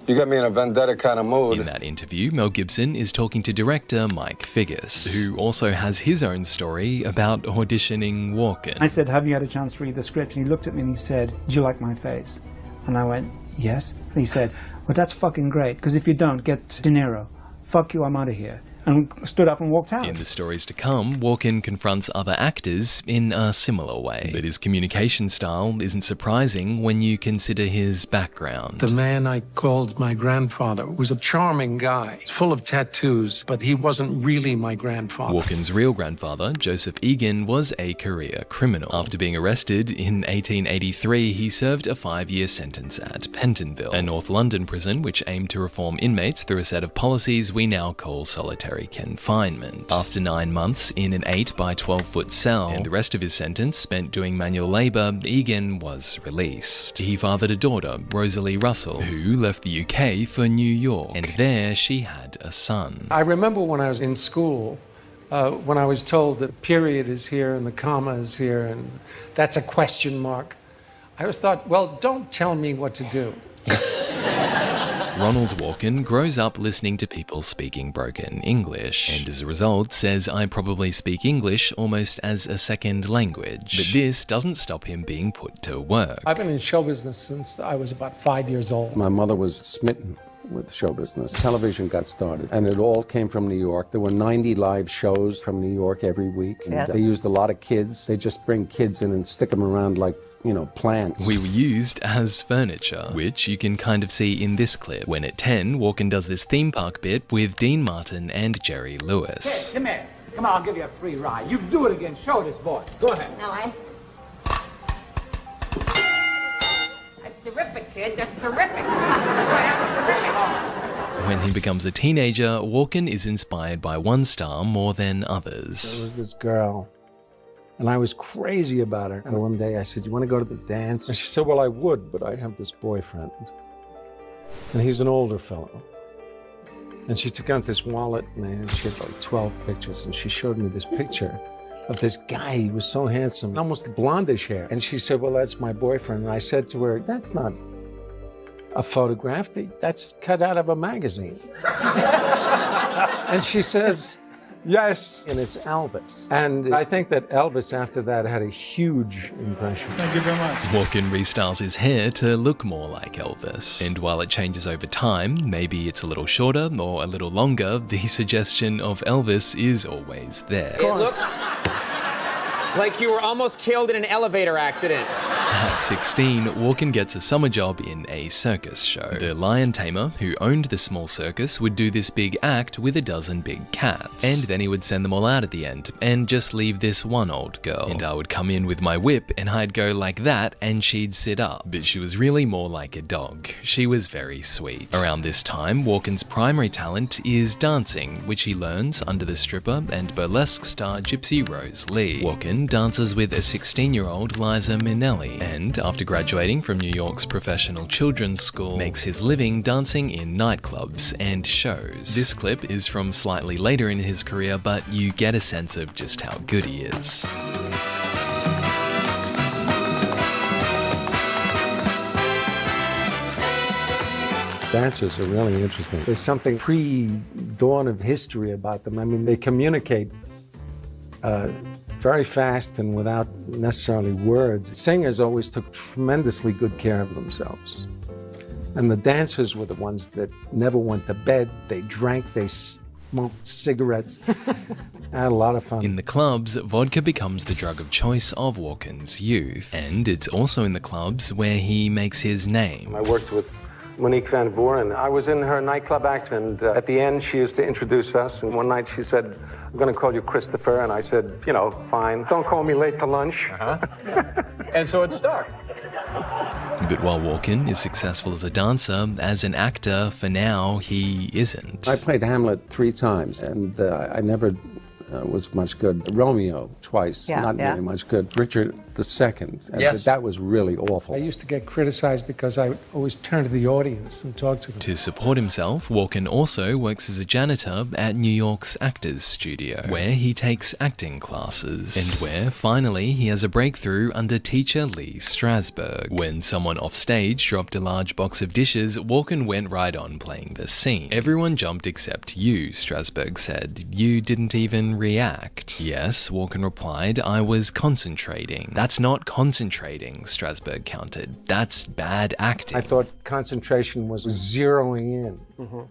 You got me in a vendetta kind of mood. In that interview, Mel Gibson is talking to director Mike Figgis, who also has his own story about auditioning Walken. I said, have you had a chance to read the script? And he looked at me and he said, do you like my face? And I went, yes. And he said, well, that's fucking great, because if you don't, get De Niro. Fuck you, I'm out of here. And stood up and walked out. In the stories to come, Walken confronts other actors in a similar way. But his communication style isn't surprising when you consider his background. The man I called my grandfather was a charming guy. He's full of tattoos, but he wasn't really my grandfather. Walken's real grandfather, Joseph Egan, was a career criminal. After being arrested in 1883, he served a 5-year sentence at Pentonville, a North London prison which aimed to reform inmates through a set of policies we now call solitary confinement. After 9 months in an 8 by 12-foot cell and the rest of his sentence spent doing manual labor, Egan was released. He fathered a daughter, Rosalie Russell, who left the UK for New York, and there she had a son. I remember when I was in school, when I was told that the period is here and the comma is here and that's a question mark. I always thought, well, don't tell me what to do. Ronald Walken grows up listening to people speaking broken English, and as a result says, I probably speak English almost as a second language. But this doesn't stop him being put to work. I've been in show business since I was about 5 years old. My mother was smitten with show business. Television got started, and it all came from New York. There were 90 live shows from New York every week. And they used a lot of kids. They just bring kids in and stick them around like, you know, plants. We were used as furniture, which you can kind of see in this clip, when at 10, Walken does this theme park bit with Dean Martin and Jerry Lewis. Hey, come here. Come on, I'll give you a free ride. You do it again. Show this boy. Go ahead. No, That's terrific, kid. That's terrific. When he becomes a teenager, Walken is inspired by one star more than others. There was this girl, and I was crazy about her. And one day I said, you want to go to the dance? And she said, well, I would, but I have this boyfriend. And he's an older fellow. And she took out this wallet, and she had like 12 pictures, and she showed me this picture of this guy. He was so handsome, almost blondish hair. And she said, well, that's my boyfriend. And I said to her, that's not a photograph, that's cut out of a magazine. And she says, yes, and it's Elvis. And I think that Elvis, after that, had a huge impression. Thank you very much. Walken restyles his hair to look more like Elvis. And while it changes over time, maybe it's a little shorter or a little longer, the suggestion of Elvis is always there. It looks Like you were almost killed in an elevator accident. At 16, Walken gets a summer job in a circus show. The lion tamer, who owned the small circus, would do this big act with a dozen big cats. And then he would send them all out at the end, and just leave this one old girl. And I would come in with my whip, and I'd go like that, and she'd sit up. But she was really more like a dog. She was very sweet. Around this time, Walken's primary talent is dancing, which he learns under the stripper and burlesque star Gypsy Rose Lee. Walken dances with a 16-year-old Liza Minnelli, and after graduating from New York's professional children's school, makes his living dancing in nightclubs and shows. This clip is from slightly later in his career, but you get a sense of just how good he is. Dancers are really interesting. There's something pre-dawn of history about them. I mean, they communicate very fast and without necessarily words. Singers always took tremendously good care of themselves. And the dancers were the ones that never went to bed. They drank, they smoked cigarettes. I had a lot of fun. In the clubs, vodka becomes the drug of choice of Walken's youth. And it's also in the clubs where he makes his name. I worked with Monique Van Boeren. I was in her nightclub act, and at the end she used to introduce us, and one night she said, "I'm going to call you Christopher," and I said, "You know, fine. Don't call me late to lunch." And so it stuck. But while Walken is successful as a dancer, as an actor, for now, he isn't. I played Hamlet 3 times, and I never was much good. Romeo twice, not very much good. Richard II, that was really awful. I used to get criticized because I always turned to the audience and talked to them. To support himself, Walken also works as a janitor at New York's Actors Studio, where he takes acting classes, and where, finally, he has a breakthrough under teacher Lee Strasberg. When someone off stage dropped a large box of dishes, Walken went right on playing the scene. Everyone jumped except you, Strasberg said. You didn't even react. Yes, Walken replied, I was concentrating. That's not concentrating, Strasberg countered. That's bad acting. I thought concentration was zeroing in.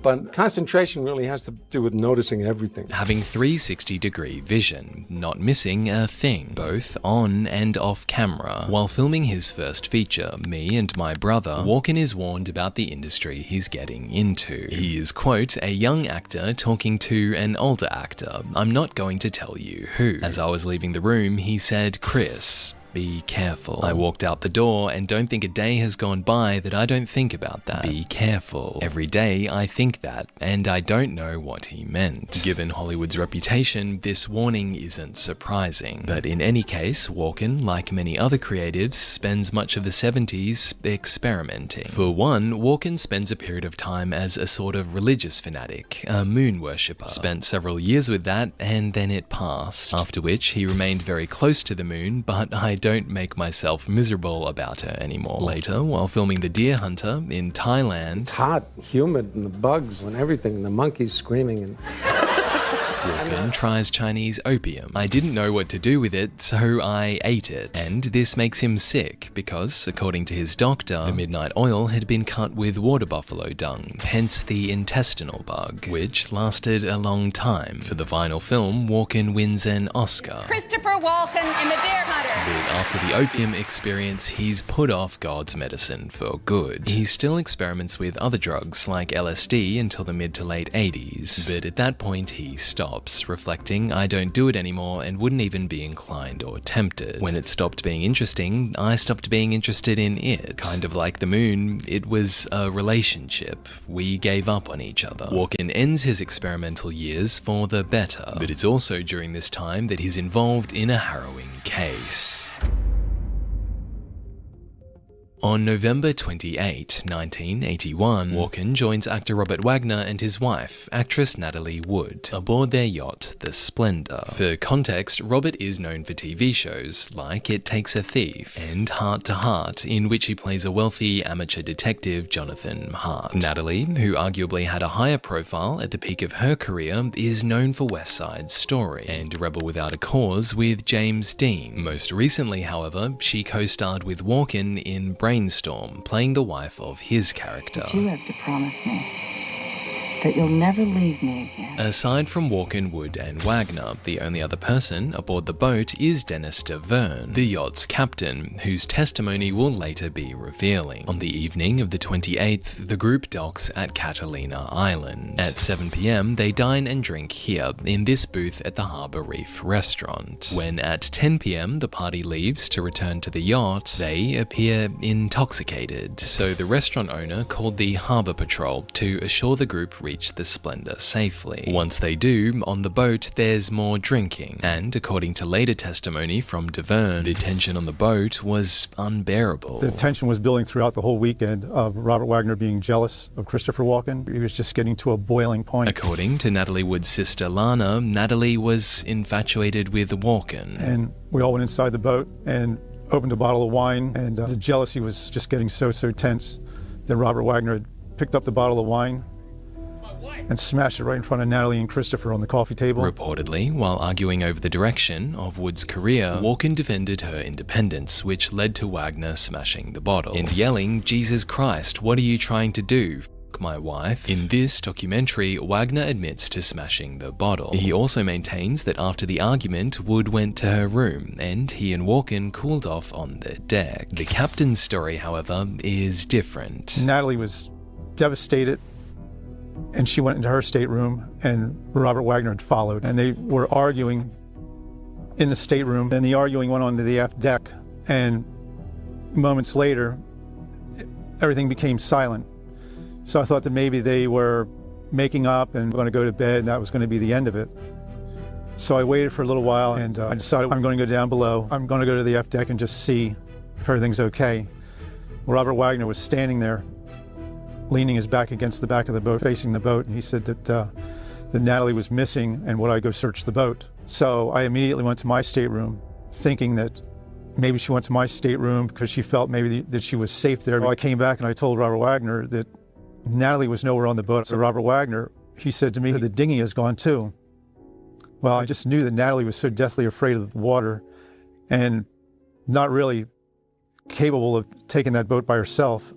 But concentration really has to do with noticing everything. Having 360-degree vision, not missing a thing, both on and off camera. While filming his first feature, Me and My Brother, Walken is warned about the industry he's getting into. He is, quote, a young actor talking to an older actor. I'm not going to tell you who. As I was leaving the room, he said, Chris, be careful. I walked out the door and don't think a day has gone by that I don't think about that. Be careful. Every day I think that, and I don't know what he meant. Given Hollywood's reputation, this warning isn't surprising. But in any case, Walken, like many other creatives, spends much of the 70s experimenting. For one, Walken spends a period of time as a sort of religious fanatic, a moon worshipper. Spent several years with that, and then it passed. After which, he remained very close to the moon, but I don't make myself miserable about her anymore. Later, while filming The Deer Hunter in Thailand... It's hot, humid, and the bugs and everything, and the monkeys screaming and... Walken tries Chinese opium. I didn't know what to do with it, so I ate it. And this makes him sick, because, according to his doctor, the midnight oil had been cut with water buffalo dung, hence the intestinal bug, which lasted a long time. For the final film, Walken wins an Oscar. Christopher Walken in The Deer Hunter. But after the opium experience, he's put off God's medicine for good. He still experiments with other drugs like LSD until the mid to late 80s, but at that point he stops, reflecting, I don't do it anymore and wouldn't even be inclined or tempted. When it stopped being interesting, I stopped being interested in it. Kind of like the moon, it was a relationship. We gave up on each other. Walken ends his experimental years for the better, but it's also during this time that he's involved in a harrowing case. On November 28, 1981, Walken joins actor Robert Wagner and his wife, actress Natalie Wood, aboard their yacht, the Splendor. For context, Robert is known for TV shows like It Takes a Thief and Heart to Heart, in which he plays a wealthy amateur detective, Jonathan Hart. Natalie, who arguably had a higher profile at the peak of her career, is known for West Side Story and Rebel Without a Cause with James Dean. Most recently, however, she co-starred with Walken in Brainstorm, playing the wife of his character. But you have to promise me that you'll never leave me again. Aside from Walken, Wood, and Wagner, the only other person aboard the boat is Dennis Deverne, the yacht's captain, whose testimony will later be revealing. On the evening of the 28th, the group docks at Catalina Island. At 7 p.m, they dine and drink here, in this booth at the Harbour Reef restaurant. When at 10 p.m, the party leaves to return to the yacht, they appear intoxicated, so the restaurant owner called the Harbour Patrol to assure the group reach the Splendor safely. Once they do, on the boat there's more drinking, and according to later testimony from Deverne, the tension on the boat was unbearable. The tension was building throughout the whole weekend of Robert Wagner being jealous of Christopher Walken. He was just getting to a boiling point. According to Natalie Wood's sister Lana, Natalie was infatuated with Walken. And we all went inside the boat and opened a bottle of wine, and the jealousy was just getting so tense that Robert Wagner had picked up the bottle of wine and smashed it right in front of Natalie and Christopher on the coffee table. Reportedly, while arguing over the direction of Wood's career, Walken defended her independence, which led to Wagner smashing the bottle and yelling, "Jesus Christ, what are you trying to do? F*** my wife." In this documentary, Wagner admits to smashing the bottle. He also maintains that after the argument, Wood went to her room, and he and Walken cooled off on the deck. The captain's story, however, is different. Natalie was devastated, and she went into her stateroom, and Robert Wagner had followed, and they were arguing in the stateroom, and the arguing went on to the aft deck, and moments later, everything became silent. So I thought that maybe they were making up and going to go to bed, and that was going to be the end of it. So I waited for a little while, and I decided I'm going to go down below. I'm going to go to the aft deck and just see if everything's okay. Robert Wagner was standing there, leaning his back against the back of the boat, facing the boat, and he said that Natalie was missing and would I go search the boat. So I immediately went to my stateroom, thinking that maybe she went to my stateroom because she felt maybe that she was safe there. Well, I came back and I told Robert Wagner that Natalie was nowhere on the boat. So Robert Wagner, he said to me that the dinghy has gone too. Well, I just knew that Natalie was so deathly afraid of the water and not really capable of taking that boat by herself.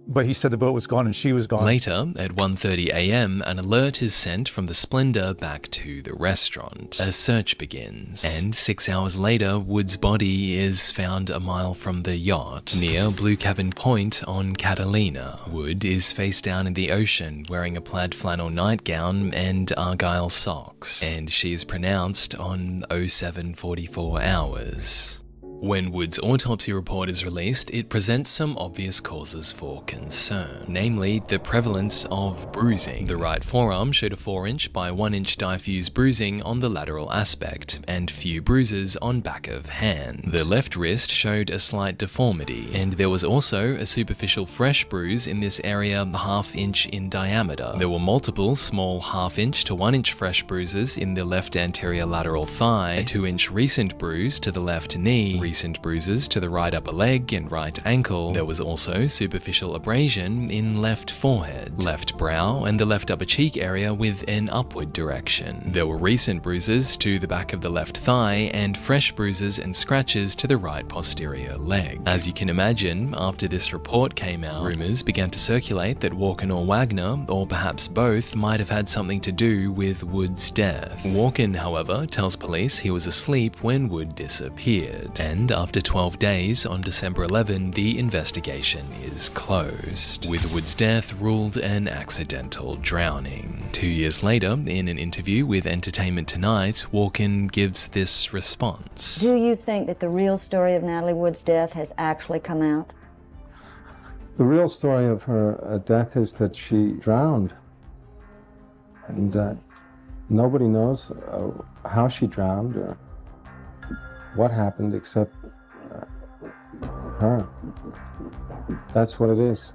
But he said the boat was gone and she was gone. Later, at 1:30 a.m, an alert is sent from the Splendor back to the restaurant. A search begins, and 6 hours later, Wood's body is found a mile from the yacht, near Blue Cavern Point on Catalina. Wood is face down in the ocean, wearing a plaid flannel nightgown and argyle socks, and she is pronounced on 0744 hours. When Wood's autopsy report is released, it presents some obvious causes for concern, namely the prevalence of bruising. The right forearm showed a 4-inch by 1-inch diffuse bruising on the lateral aspect, and few bruises on back of hand. The left wrist showed a slight deformity, and there was also a superficial fresh bruise in this area 1/2 inch in diameter. There were multiple small 1/2 inch to 1 inch fresh bruises in the left anterior lateral thigh, a 2-inch recent bruise to the left knee, recent bruises to the right upper leg and right ankle. There was also superficial abrasion in left forehead, left brow, and the left upper cheek area with an upward direction. There were recent bruises to the back of the left thigh and fresh bruises and scratches to the right posterior leg. As you can imagine, after this report came out, rumors began to circulate that Walken or Wagner, or perhaps both, might have had something to do with Wood's death. Walken, however, tells police he was asleep when Wood disappeared, and after 12 days, on December 11, the investigation is closed, with Wood's death ruled an accidental drowning. 2 years later, in an interview with Entertainment Tonight, Walken gives this response. Do you think that the real story of Natalie Wood's death has actually come out? The real story of her death is that she drowned. And nobody knows how she drowned or what happened except her. That's what it is.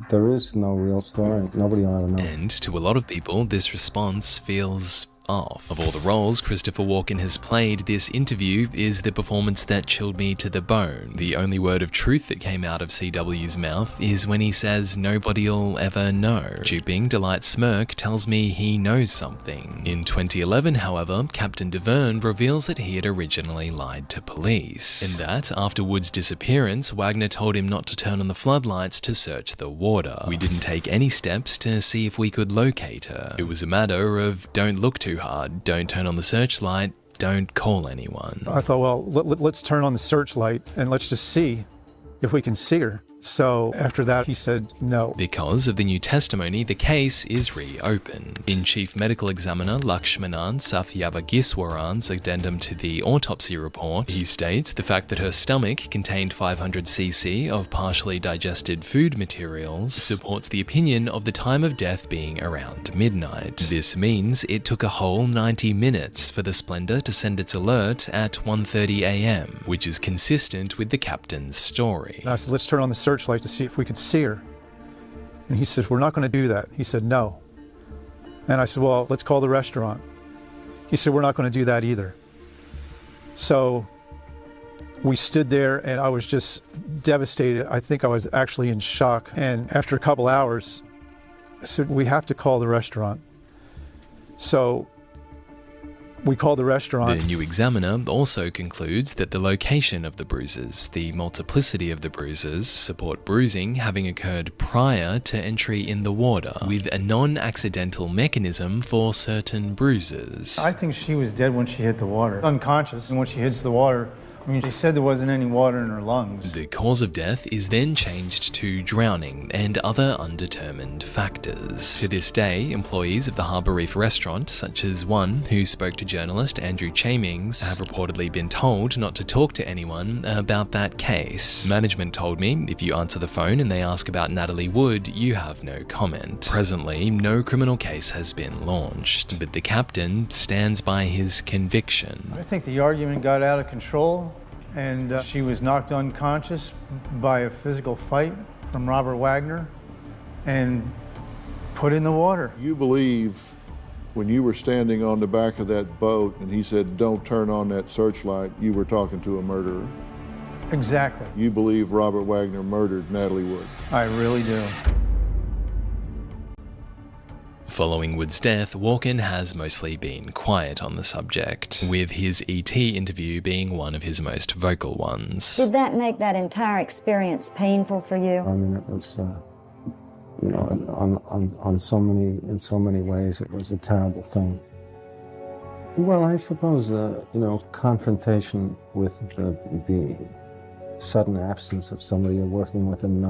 There is no real story. Nobody will ever know. And to a lot of people, this response feels off. Of all the roles Christopher Walken has played, this interview is the performance that chilled me to the bone. The only word of truth that came out of CW's mouth is when he says nobody'll ever know. Duping Delight's smirk tells me he knows something. In 2011, however, Captain DeVerne reveals that he had originally lied to police, and that after Wood's disappearance, Wagner told him not to turn on the floodlights to search the water. We didn't take any steps to see if we could locate her. It was a matter of don't look too hard, don't turn on the searchlight, don't call anyone. I thought, well, let's turn on the searchlight and let's just see if we can see her. So after that, he said no. Because of the new testimony, the case is reopened. In Chief Medical Examiner Lakshmanan Sathyabagiswaran's addendum to the autopsy report, he states the fact that her stomach contained 500 cc of partially digested food materials supports the opinion of the time of death being around midnight. This means it took a whole 90 minutes for the Splendor to send its alert at 1:30 a.m., which is consistent with the captain's story. I said, let's turn on the searchlight to see if we could see her. And he says, we're not going to do that. He said, no. And I said, well, let's call the restaurant. He said, we're not going to do that either. So we stood there and I was just devastated. I think I was actually in shock. And after a couple hours, I said, we have to call the restaurant. So we called the restaurant. The new examiner also concludes that the location of the bruises, the multiplicity of the bruises, support bruising having occurred prior to entry in the water, with a non-accidental mechanism for certain bruises. I think she was dead when she hit the water, unconscious, and when she hits the water, I mean, she said there wasn't any water in her lungs. The cause of death is then changed to drowning and other undetermined factors. To this day, employees of the Harbour Reef restaurant, such as one who spoke to journalist Andrew Chamings, have reportedly been told not to talk to anyone about that case. Management told me, if you answer the phone and they ask about Natalie Wood, you have no comment. Presently, no criminal case has been launched, but the captain stands by his conviction. I think the argument got out of control, and she was knocked unconscious by a physical fight from Robert Wagner and put in the water. You believe when you were standing on the back of that boat and he said, don't turn on that searchlight, you were talking to a murderer? Exactly. You believe Robert Wagner murdered Natalie Wood? I really do. Following Wood's death, Walken has mostly been quiet on the subject, with his E.T. interview being one of his most vocal ones. Did that make that entire experience painful for you? I mean, it was, you know, in so many ways, it was a terrible thing. Well, I suppose, you know, confrontation with the sudden absence of somebody you're working with and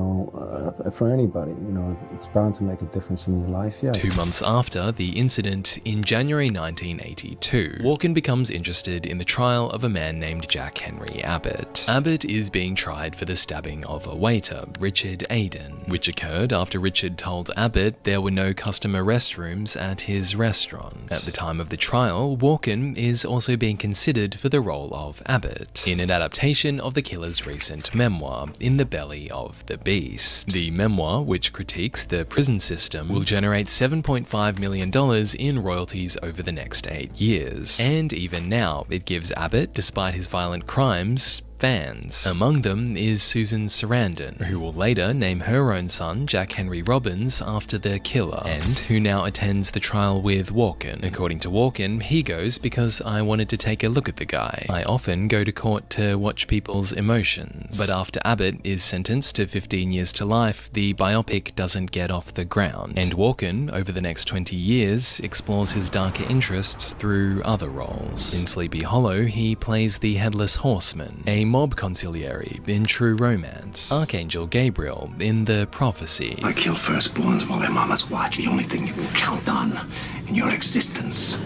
for anybody, you know, it's bound to make a difference in your life, yeah. 2 months after the incident, in January 1982, Walken becomes interested in the trial of a man named Jack Henry Abbott. Abbott is being tried for the stabbing of a waiter, Richard Aden, which occurred after Richard told Abbott there were no customer restrooms at his restaurant. At the time of the trial, Walken is also being considered for the role of Abbott, in an adaptation of the killer's recent memoir, In the Belly of the Beast. The memoir, which critiques the prison system, will generate $7.5 million in royalties over the next 8 years. And even now, it gives Abbott, despite his violent crimes, fans. Among them is Susan Sarandon, who will later name her own son, Jack Henry Robbins, after the killer, and who now attends the trial with Walken. According to Walken, he goes because I wanted to take a look at the guy. I often go to court to watch people's emotions. But after Abbott is sentenced to 15 years to life, the biopic doesn't get off the ground. And Walken, over the next 20 years, explores his darker interests through other roles. In Sleepy Hollow, he plays the Headless Horseman, a mob consigliere in True Romance, Archangel Gabriel in The Prophecy. I kill firstborns while their mamas watch. The only thing you can count on in your existence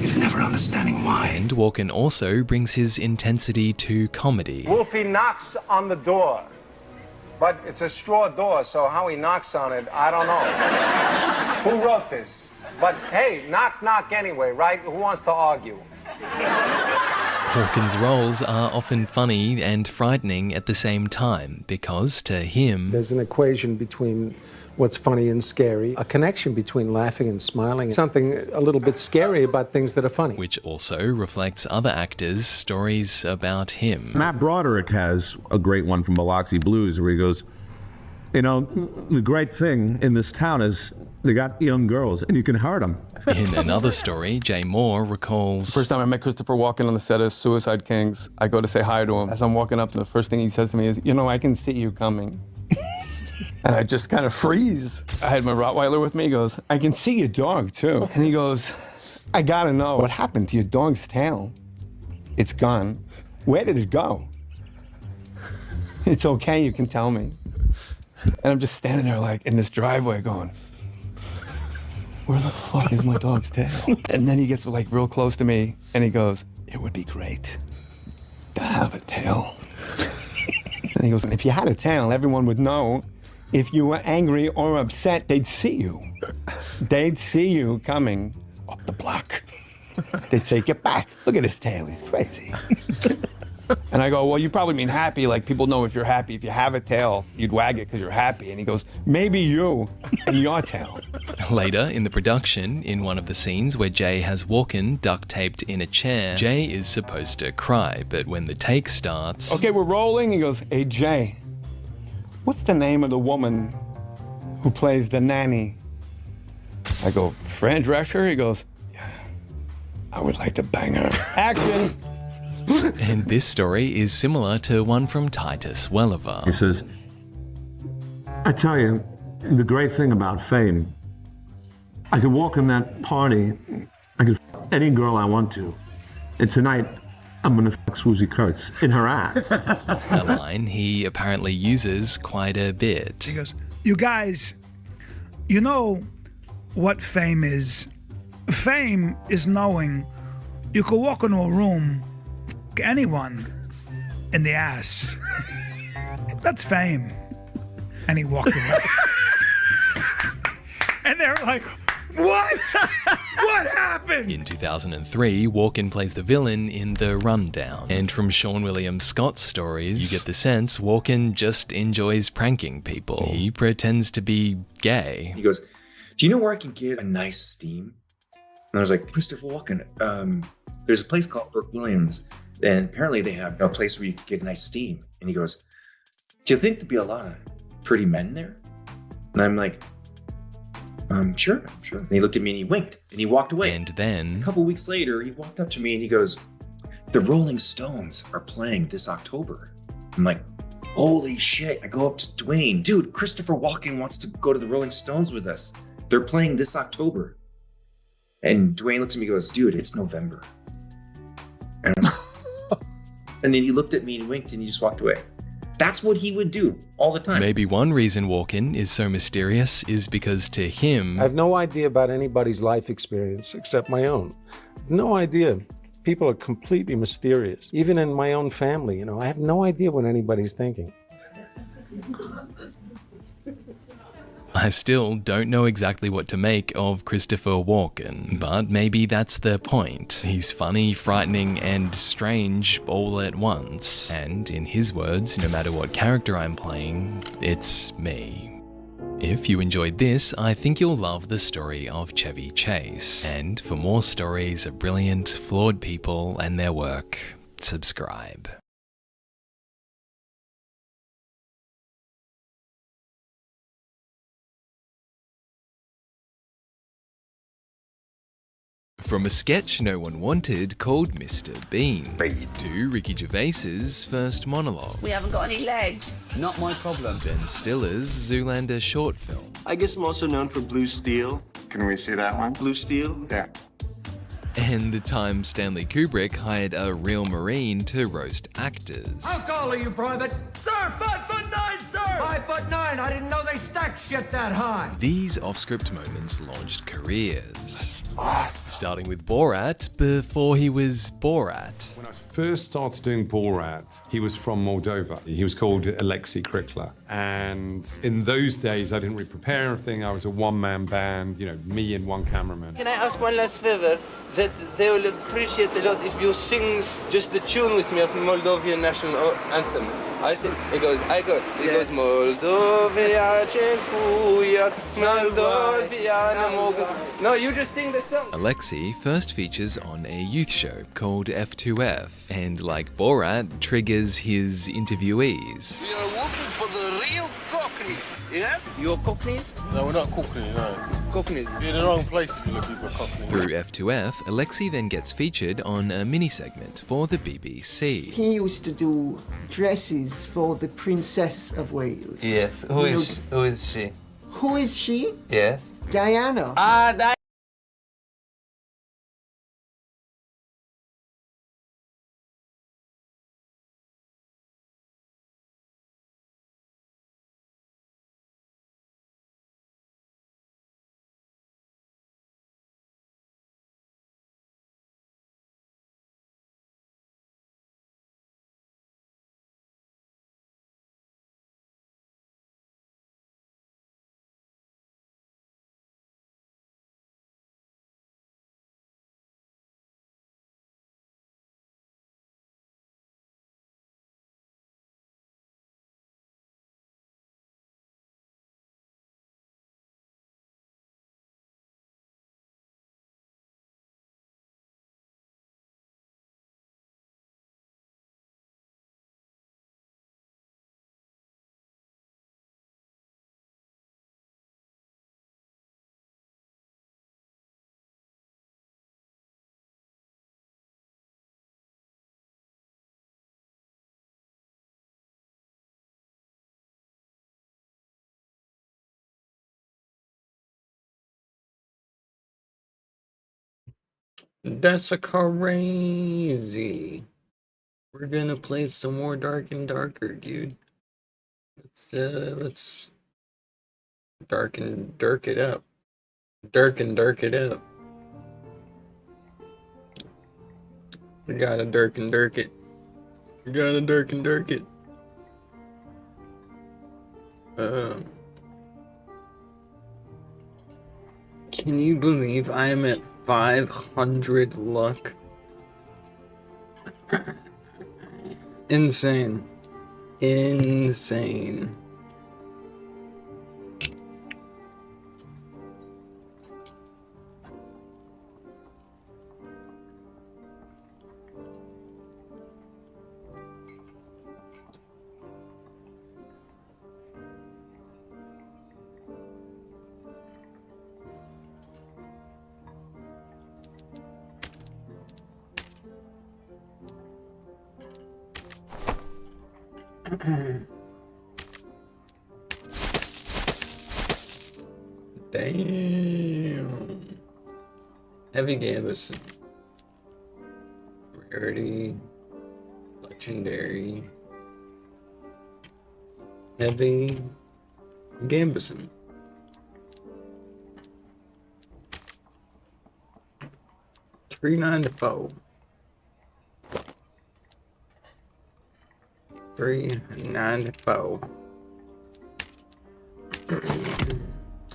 is never understanding why. And Walken also brings his intensity to comedy. Wolfie knocks on the door, but it's a straw door, so how he knocks on it, I don't know. Who wrote this? But hey, knock, knock anyway, right? Who wants to argue? Walken's roles are often funny and frightening at the same time, because to him, there's an equation between what's funny and scary, a connection between laughing and smiling, something a little bit scary about things that are funny. Which also reflects other actors' stories about him. Matt Broderick has a great one from Biloxi Blues where he goes, you know, the great thing in this town is they got young girls and you can hurt them. In another story, Jay Moore recalls... First time I met Christopher Walken on the set of Suicide Kings, I go to say hi to him. As I'm walking up, the first thing he says to me is, you know, I can see you coming. And I just kind of freeze. I had my Rottweiler with me. He goes, I can see your dog too. And he goes, I gotta know what happened to your dog's tail. It's gone. Where did it go? It's okay, you can tell me. And I'm just standing there like in this driveway going, where the fuck is my dog's tail? And then he gets like real close to me and he goes, it would be great to have a tail. And he goes, if you had a tail, everyone would know. If you were angry or upset, they'd see you. They'd see you coming up the block. They'd say, get back. Look at his tail, he's crazy. And I go, well, you probably mean happy, like people know if you're happy. If you have a tail, you'd wag it because you're happy. And he goes, maybe you and your tail. Later in the production, in one of the scenes where Jay has Walken duct taped in a chair, Jay is supposed to cry, but when the take starts... Okay, we're rolling. He goes, hey, Jay, what's the name of the woman who plays the nanny? I go, Fran Drescher? He goes, yeah, I would like to bang her. Action! And this story is similar to one from Titus Welliver. He says, I tell you, the great thing about fame, I could walk in that party, I could f any girl I want to, and tonight I'm gonna f Swoozie Kurtz in her ass. A line he apparently uses quite a bit. He goes, you guys, you know what fame is? Fame is knowing you could walk into a room, anyone in the ass. That's fame. And he walked away. And they're like, what? What happened? In 2003, Walken plays the villain in The Rundown. And from Sean William Scott's stories, you get the sense Walken just enjoys pranking people. He pretends to be gay. He goes, do you know where I can get a nice steam? And I was like, Christopher Walken, there's a place called Burke Williams, and apparently they have a place where you can get a nice steam. And he goes, do you think there'd be a lot of pretty men there? And I'm like, sure. And he looked at me and he winked and he walked away. And then... a couple weeks later, he walked up to me and he goes, the Rolling Stones are playing this October. I'm like, holy shit. I go up to Dwayne, dude, Christopher Walken wants to go to the Rolling Stones with us. They're playing this October. And Dwayne looks at me and goes, dude, it's November. And I'm like, and then he looked at me and winked and he just walked away. That's what he would do all the time. Maybe one reason Walken is so mysterious is because to him... I have no idea about anybody's life experience except my own. No idea. People are completely mysterious. Even in my own family, you know, I have no idea what anybody's thinking. I still don't know exactly what to make of Christopher Walken, but maybe that's the point. He's funny, frightening, and strange all at once. And in his words, no matter what character I'm playing, it's me. If you enjoyed this, I think you'll love the story of Chevy Chase. And for more stories of brilliant, flawed people and their work, subscribe. From a sketch no one wanted called Mr. Bean, to Ricky Gervais's first monologue. We haven't got any legs. Not my problem. Ben Stiller's Zoolander short film. I guess I'm also known for Blue Steel. Can we see that one? Blue Steel? Yeah. And the time Stanley Kubrick hired a real Marine to roast actors. How tall are you, Private? Sir, 5'9", sir! 5'9", I didn't know they stacked shit that high. These off-script moments launched careers. Starting with Borat before he was Borat. When I first started doing Borat, he was from Moldova. He was called Alexei Krikler. And in those days, I didn't really prepare anything. I was a one-man band, you know, me and one cameraman. Can I ask one last favor? That they will appreciate a lot if you sing just the tune with me of the Moldovan national anthem. I think it goes more. No, you just sing the song. Alexei first features on a youth show called F2F, and like Borat, triggers his interviewees. We are looking for the real Cockney, yes? You're Cockneys? No, we're not Cockney, no. Cockneys. You're in the wrong place if you're looking for Cockney. Through F2F, Alexei then gets featured on a mini-segment for the BBC. He used to do dresses for the Princess of Wales. Yes. Who is she? Who is she? Yes. Diana. Ah, Diana. That's a crazy. We're gonna play some more Dark and Darker, dude. Let's dark and dark it up. Dark and dark it up. We gotta dark and dark it. We gotta dark and dark it. Can you believe I am at 500 luck? Insane. Insane. Damn. Heavy Gambison. Rarity. Legendary. Heavy Gambison. $394. $394.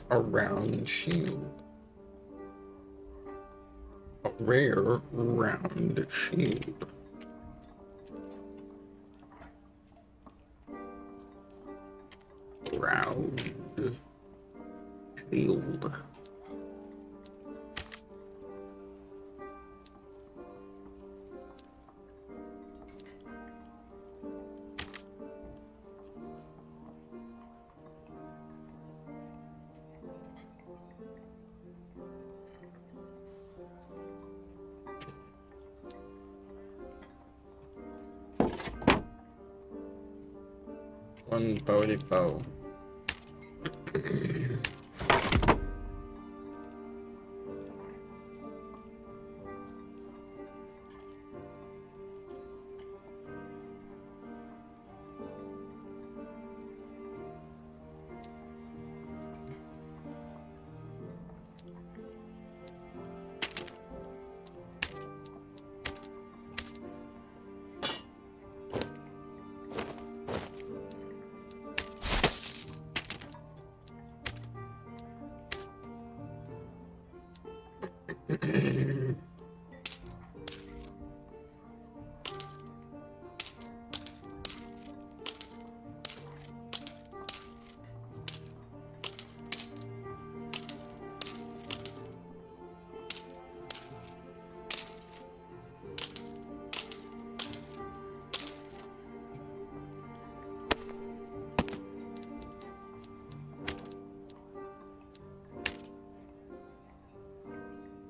A round shield. A rare round shield. Round shield. $144.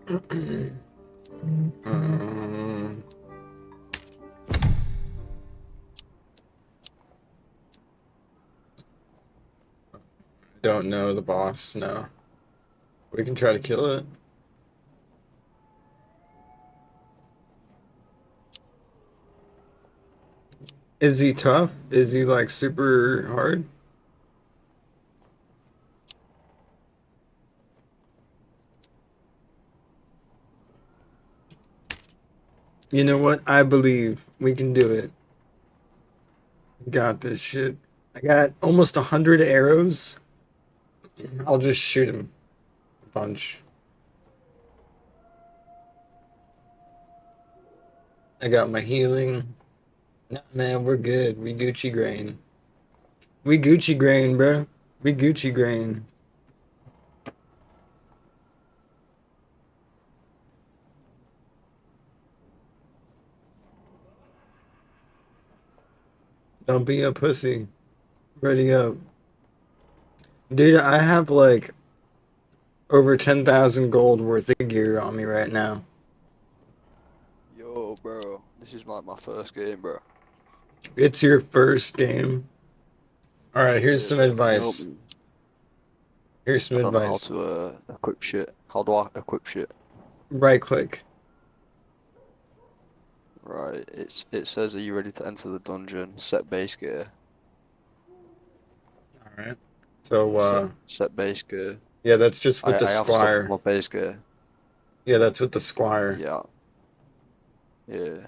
Don't know the boss, no. We can try to kill it. Is he tough? Is he like super hard? You know what? I believe we can do it. Got this shit. I got almost 100 arrows. I'll just shoot him a bunch. I got my healing. Nah, man, we're good. We Gucci grain. We Gucci grain, bro. We Gucci grain. Don't be a pussy. Ready up. Dude, I have like over 10,000 gold worth of gear on me right now. Yo, bro. This is like my first game, bro. It's your first game. Alright, here's some advice. Here's some I don't know advice. how to equip shit. How do I equip shit? Right click. Right, it says, are you ready to enter the dungeon? Set base gear. Alright. So, set base gear. yeah, that's just with the I have squire. stuff for my base gear. Yeah, that's with the squire. Yeah. Yeah.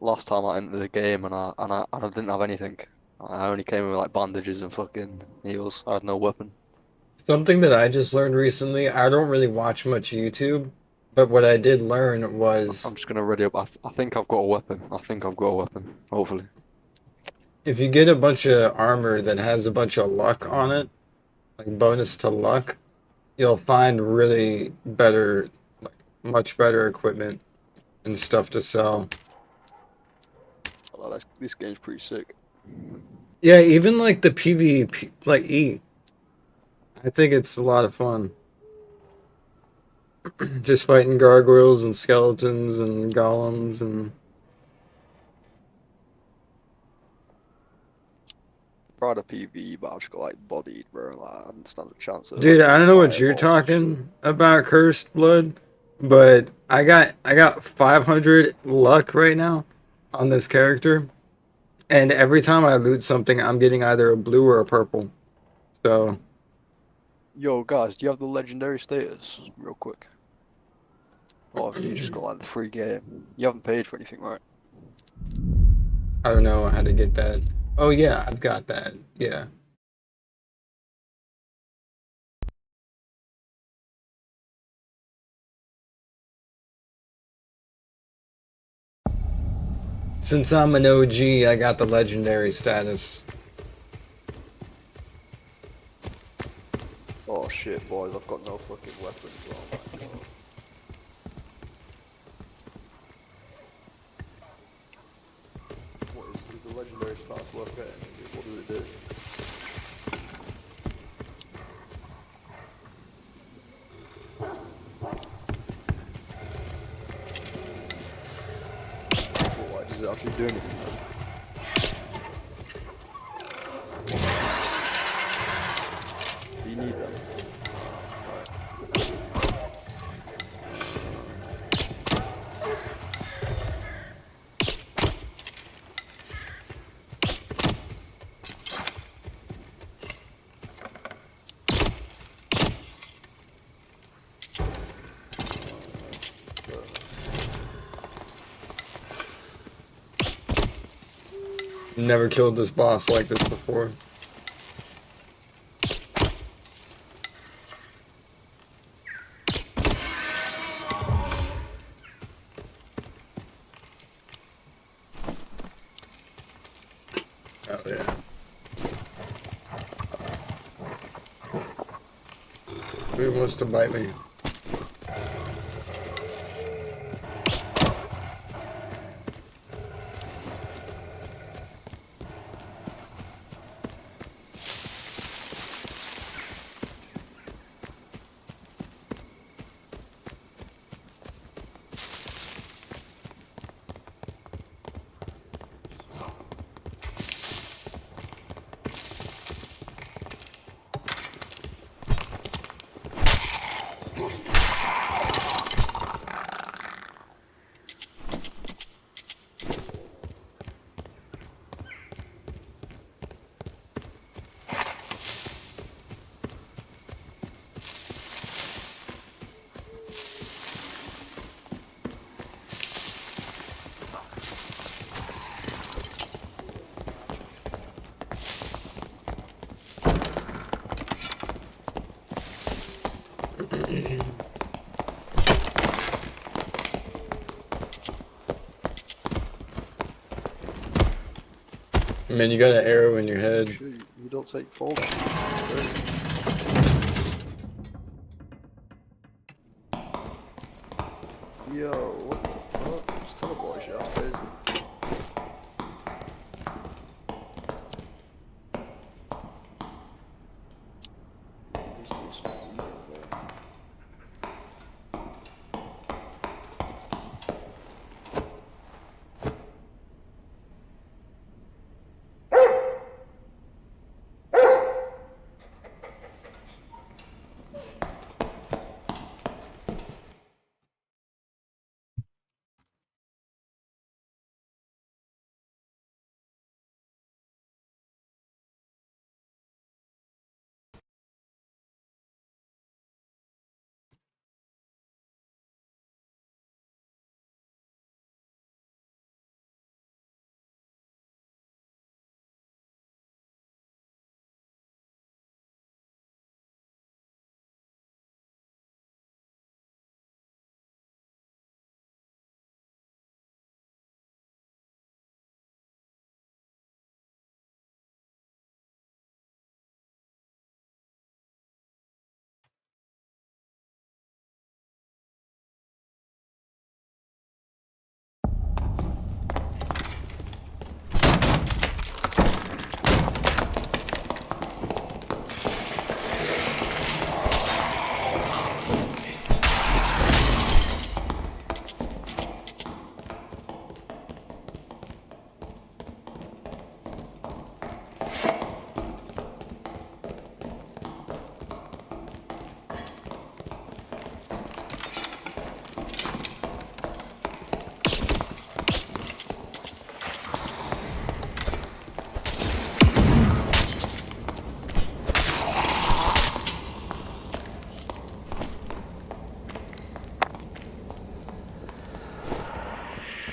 Last time I entered the game and I didn't have anything. I only came with like bandages and fucking heals. I had no weapon. Something that I just learned recently, I don't really watch much YouTube, but what I did learn was I'm just gonna ready up. I think I've got a weapon. I think I've got a weapon. Hopefully. if you get a bunch of armor that has a bunch of luck on it, like bonus to luck, you'll find really better, like much better equipment and stuff to sell. Oh, this game's pretty sick. Yeah, even like the PvP, like E. I think it's a lot of fun. Just fighting gargoyles and skeletons and golems and... Tried a PvE, but I just got like bodied, bro. Like, I didn't stand a chance of. Dude, like, I don't know what you're fireball and talking about, Cursed Blood, but I got 500 luck right now on this character, and every time I loot something, I'm getting either a blue or a purple. So, Yo, guys, do you have the legendary status? Real quick. Or have you just got like the free game? You haven't paid for anything, right? I don't know how to get that. Oh yeah, I've got that. Yeah. Since I'm an OG, I got the legendary status. Oh shit, boys, I've got no fucking weapons. Oh my god. What is the legendary status worth getting? What does it do? What does it actually do anything? Do you need them? Never killed this boss like this before. Oh yeah. Who wants to bite me? Man, you got an arrow in your head. Sure you don't take fall. Yo, what the fuck? Just teleport shit, that's crazy.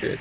Shit.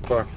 Fuck.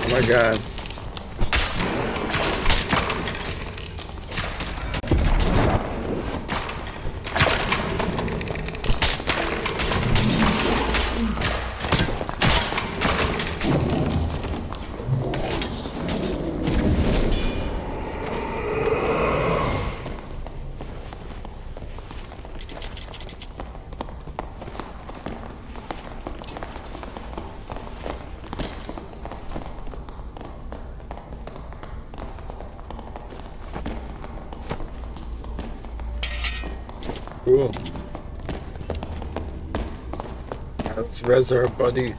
Oh my god. Cool. Let's res our buddy.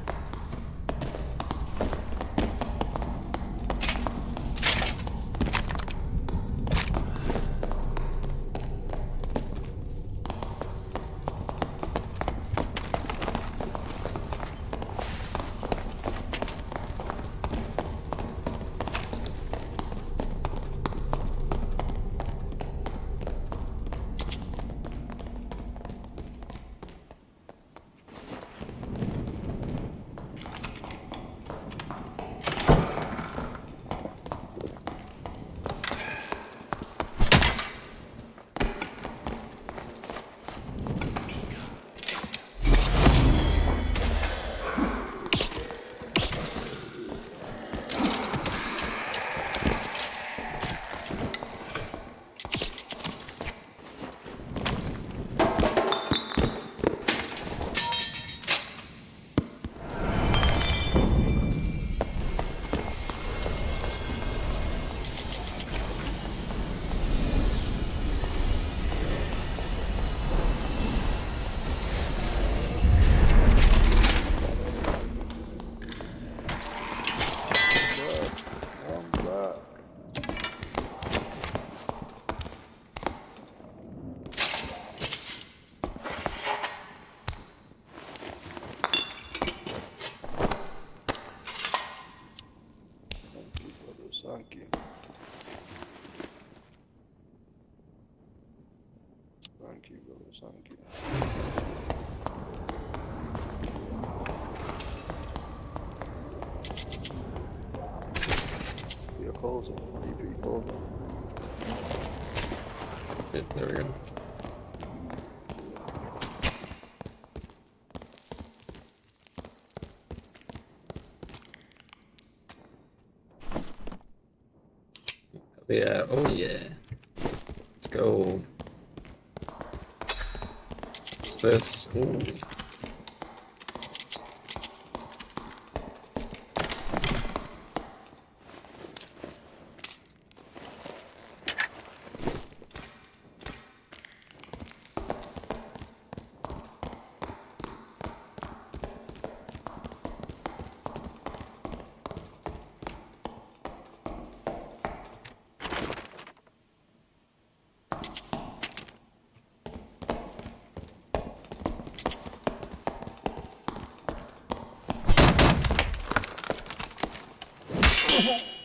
Thank you. Thank you, brothers. Thank you. You're closing. DP closing. Okay, there we go. Yeah, oh yeah. Let's go. What's this? Ooh. Okay.